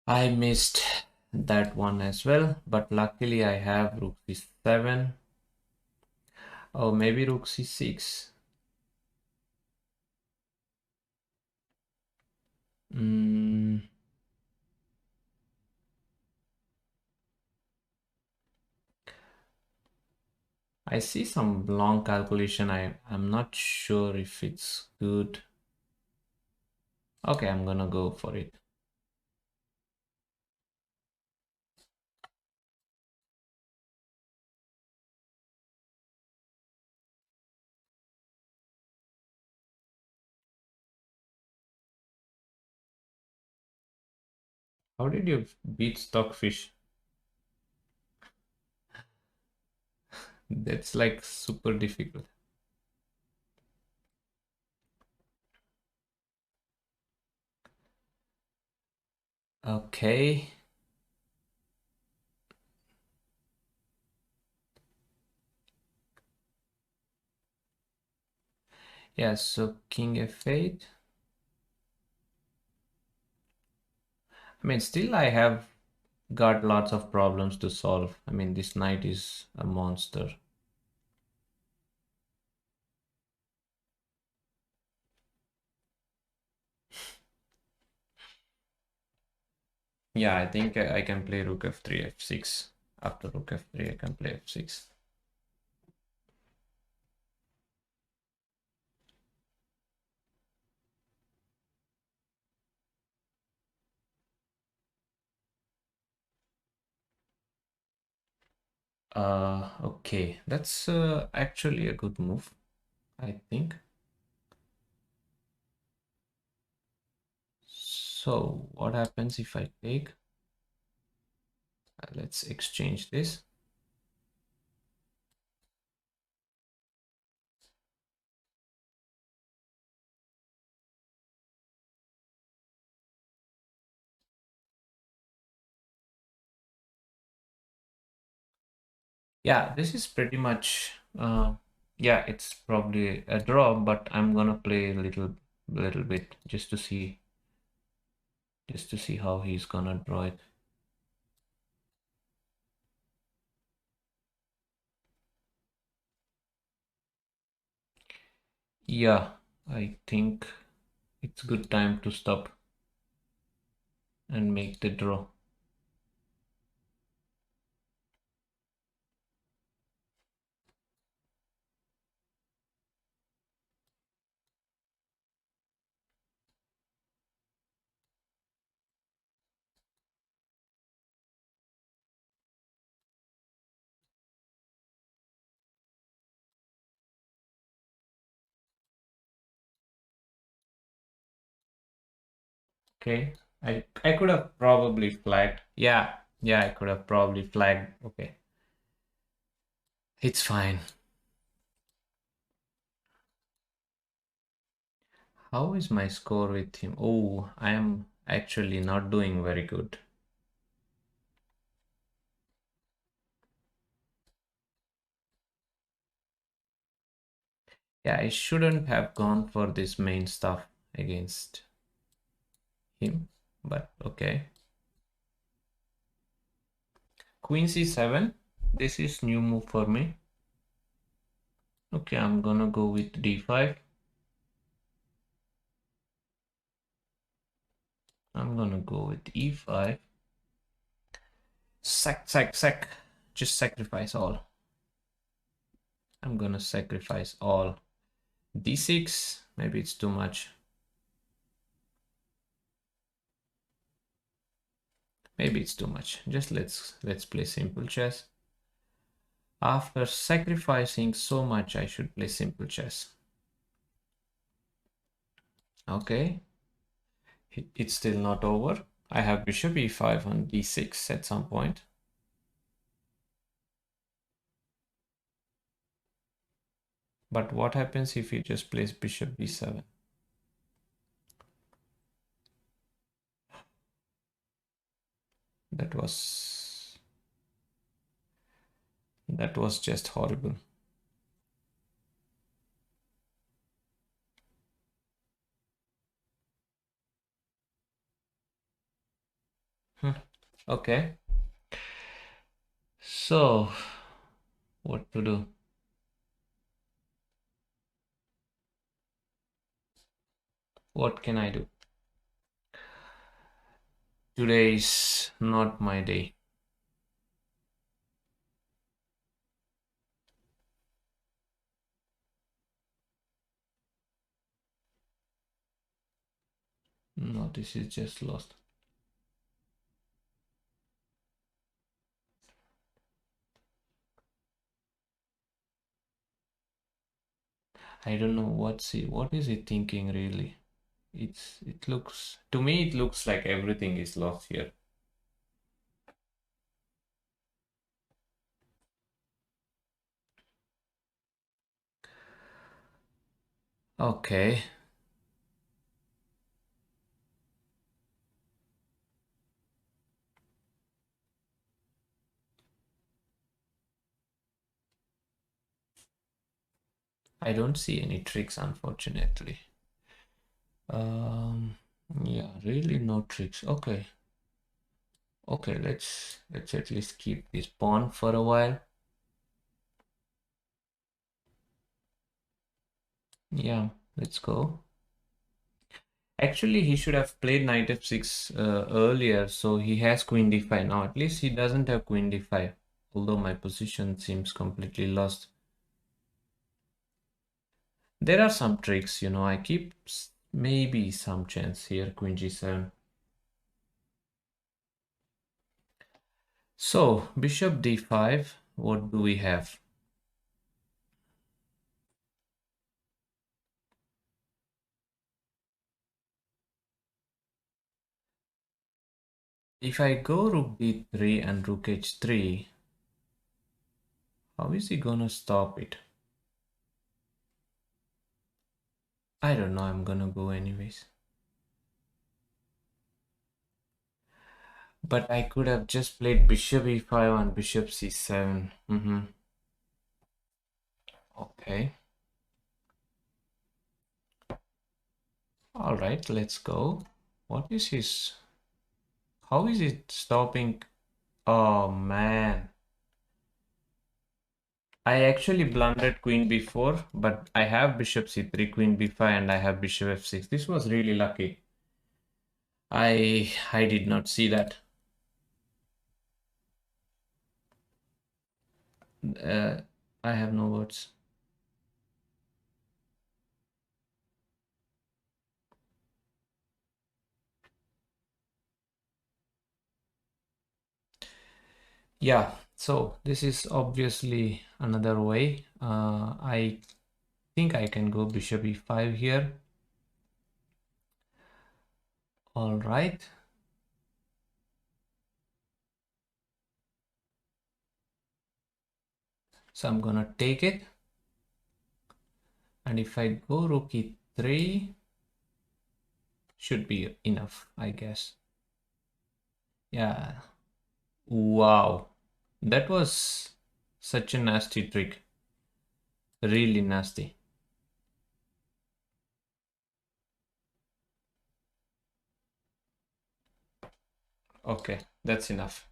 I missed that one as well, but luckily I have rook c7. Oh, maybe rook c6. Mm, I see some long calculation. I'm not sure if it's good. Okay, I'm gonna go for it. How did you beat Stockfish? That's like super difficult. Okay. Yeah, so King f8. I mean, still I have got lots of problems to solve. I mean, this knight is a monster. Yeah, I think I can play rook f3, f6. After rook f3, I can play f6. Okay, that's actually a good move, I think. So, what happens if I take? Let's exchange this. Yeah, this is pretty much yeah, it's probably a draw, but I'm gonna play a little bit just to see how he's gonna draw it. Yeah, I think it's good time to stop and make the draw. Okay, I could have probably flagged. Yeah, I could have probably flagged. Okay, it's fine. How is my score with him? Oh, I am actually not doing very good. Yeah, I shouldn't have gone for this main stuff against him, but okay. Queen c7. This is new move for me. Okay, I'm gonna go with d5. I'm gonna go with e5. Sack. Just sacrifice all. I'm gonna sacrifice all. d6. Maybe it's too much. Maybe it's too much. Just let's play simple chess. After sacrificing so much, I should play simple chess. Okay. It's still not over. I have bishop e5 on d6 at some point. But what happens if he just plays bishop b7? That was just horrible. Okay. So, what to do? What can I do? Today is not my day. No, this is just lost. I don't know what is he thinking really? It looks to me it looks like everything is lost here. Okay. I don't see any tricks, unfortunately. Um, yeah, really no tricks. Okay. Okay, let's at least keep this pawn for a while. Yeah, let's go. Actually, he should have played knight f6 earlier, so he has queen d5 now. At least he doesn't have queen d5, although my position seems completely lost. There are some tricks, I keep maybe some chance here, queen g7. So, bishop d5, what do we have? If I go rook d3 and rook h3, how is he gonna stop it? I don't know, I'm gonna go anyways. But I could have just played bishop e5 and bishop c7. Okay. All right, let's go. What is his... How is it stopping? Oh, man. I actually blundered queen b4, but I have bishop c3, queen b5, and I have bishop f6. This was really lucky. I did not see that. I have no words. Yeah, so this is obviously another way. I think I can go bishop e5 here. All right. So I'm gonna take it. And if I go rook e3, should be enough, I guess. Yeah. Wow. That was such a nasty trick. Really nasty. Okay, that's enough.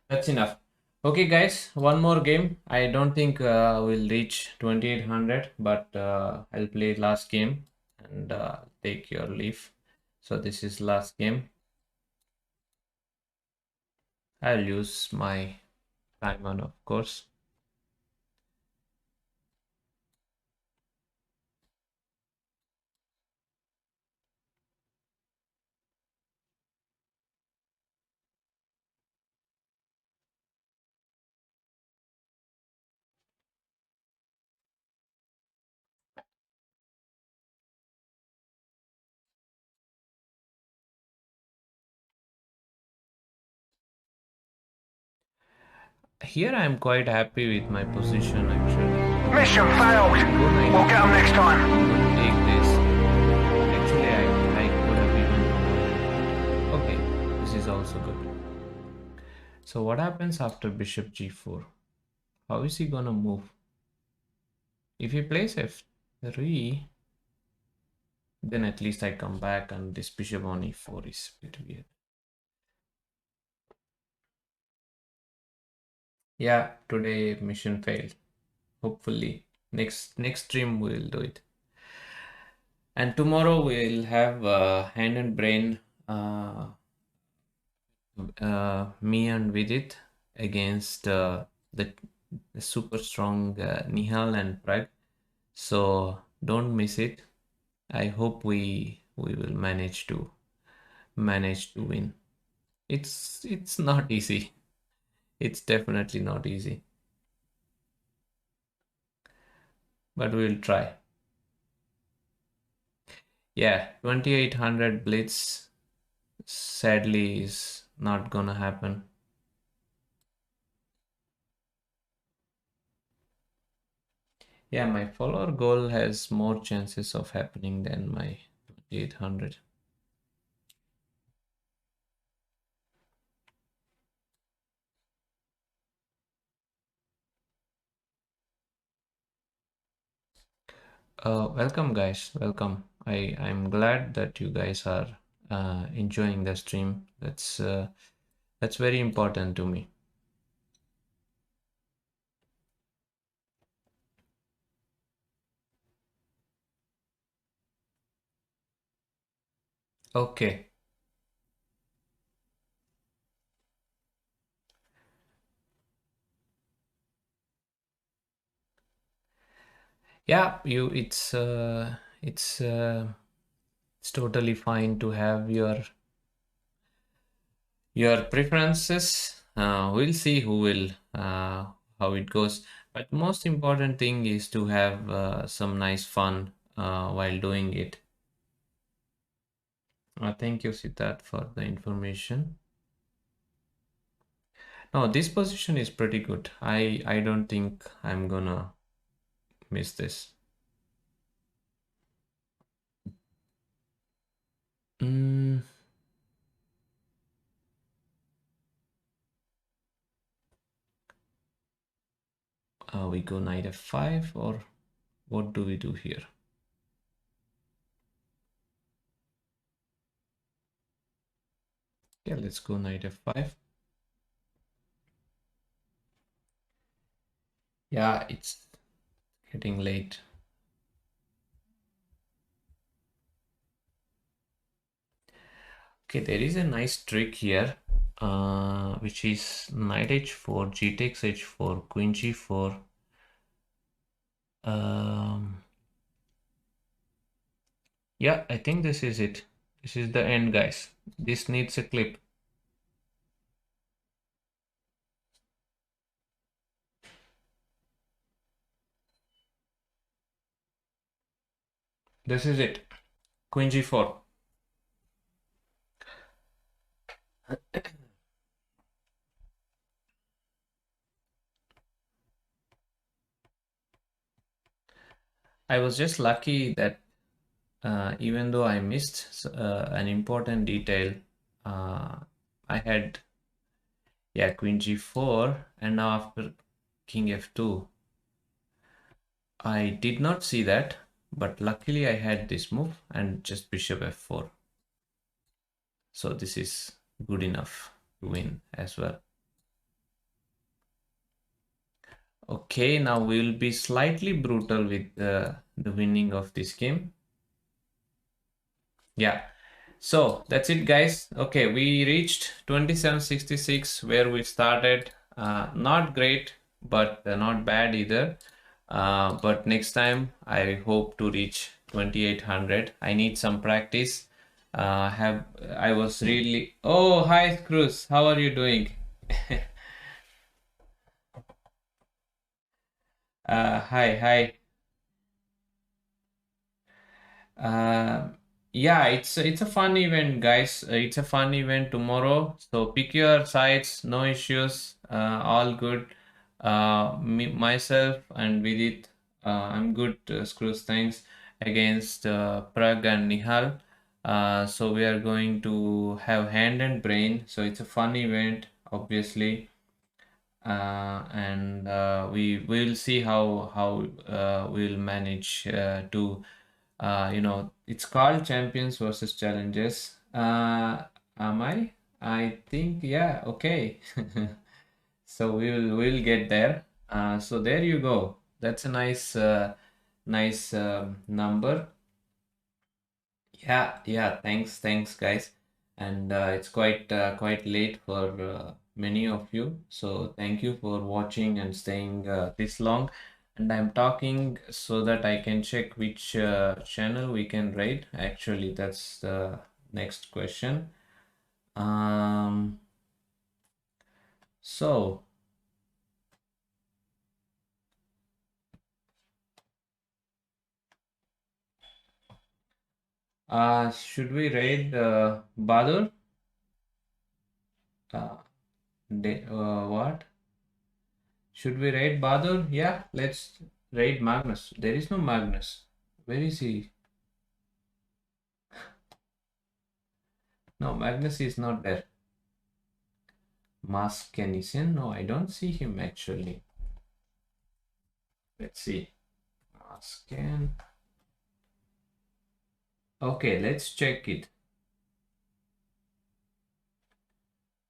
That's enough. Okay, guys, one more game. I don't think we'll reach 2800, but I'll play last game and take your leave. So this is last game. I'll use my timer, of course. Here I'm quite happy with my position actually. Mission failed. We'll get them next time. Take this. Actually, I could have even. Okay, this is also good. So what happens after bishop g4? How is he gonna move? If he plays f3, then at least I come back and this bishop on e4 is a bit weird. Yeah, today mission failed. Hopefully next stream we'll do it. And tomorrow we'll have hand and brain, me and Vidit against the super strong Nihal and Prag. So don't miss it. I hope we will manage to win. It's not easy. It's definitely not easy. But we'll try. Yeah, 2800 blitz sadly is not gonna happen. Yeah, my follower goal has more chances of happening than my 2800. Welcome guys, welcome. I'm glad that you guys are enjoying the stream. That's very important to me. Okay. Yeah, it's totally fine to have your preferences. We'll see who will how it goes. But most important thing is to have some nice fun while doing it. Thank you, Siddharth, for the information. No, this position is pretty good. I don't think I'm gonna miss this. Mm, we go knight f5, or what do we do here? Yeah, let's go knight f5. Yeah, it's getting late. Okay, there is a nice trick here, which is knight h4, g takes h4, queen g4. Yeah, I think this is it. This is the end, guys. This needs a clip. This is it. Queen g4. I was just lucky that even though I missed an important detail, I had, yeah, queen g4, and now after king f2, I did not see that, but luckily I had this move and just bishop f4. So this is good enough to win as well. Okay, now we'll be slightly brutal with the winning of this game. Yeah, so that's it, guys. Okay, we reached 2766 where we started. Not great, but not bad either. But next time I hope to reach 2800. I need some practice. I was really... Oh, hi, Cruz. How are you doing? Hi. Uh, yeah, it's a fun event, guys. It's a fun event tomorrow. So pick your sides, no issues, all good. Myself and Vidit, I'm good. Screws, thanks against Prag and Nihal. So we are going to have hand and brain. So it's a fun event, obviously. And we will see how we'll manage to it's called champions versus challenges. Am I think, yeah, okay. So we'll get there. So there you go. That's a nice number. Yeah, thanks guys. And it's quite late for many of you. So thank you for watching and staying this long. And I'm talking so that I can check which channel we can raid. Actually, that's the next question. So should we raid Badur? What? Should we raid Badur? Yeah, let's raid Magnus. There is no Magnus. Where is he? No, Magnus is not there. Maskenisen? No, I don't see him actually. Let's see. Masken. Okay, let's check it.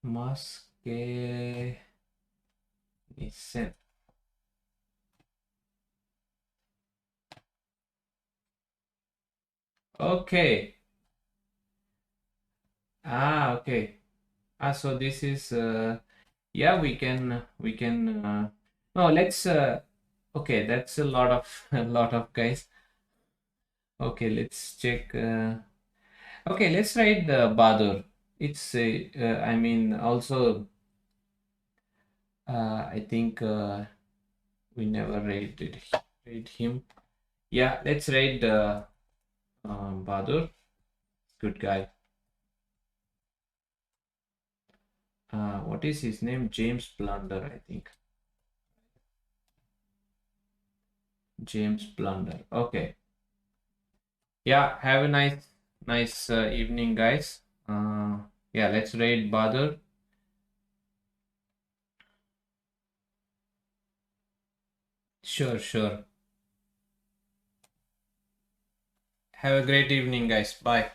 Maskenisen. Okay. Okay. So this is yeah, we can no, let's okay, that's a lot of a lot of guys. Okay, let's check okay, let's write the Badur. It's I mean also I think we never rated him. Yeah, let's rate Badur. Good guy. What is his name? James Blunder, I think. James Blunder. Okay. Yeah, have a nice evening, guys. Yeah, let's rate Badur. Sure. Have a great evening, guys. Bye.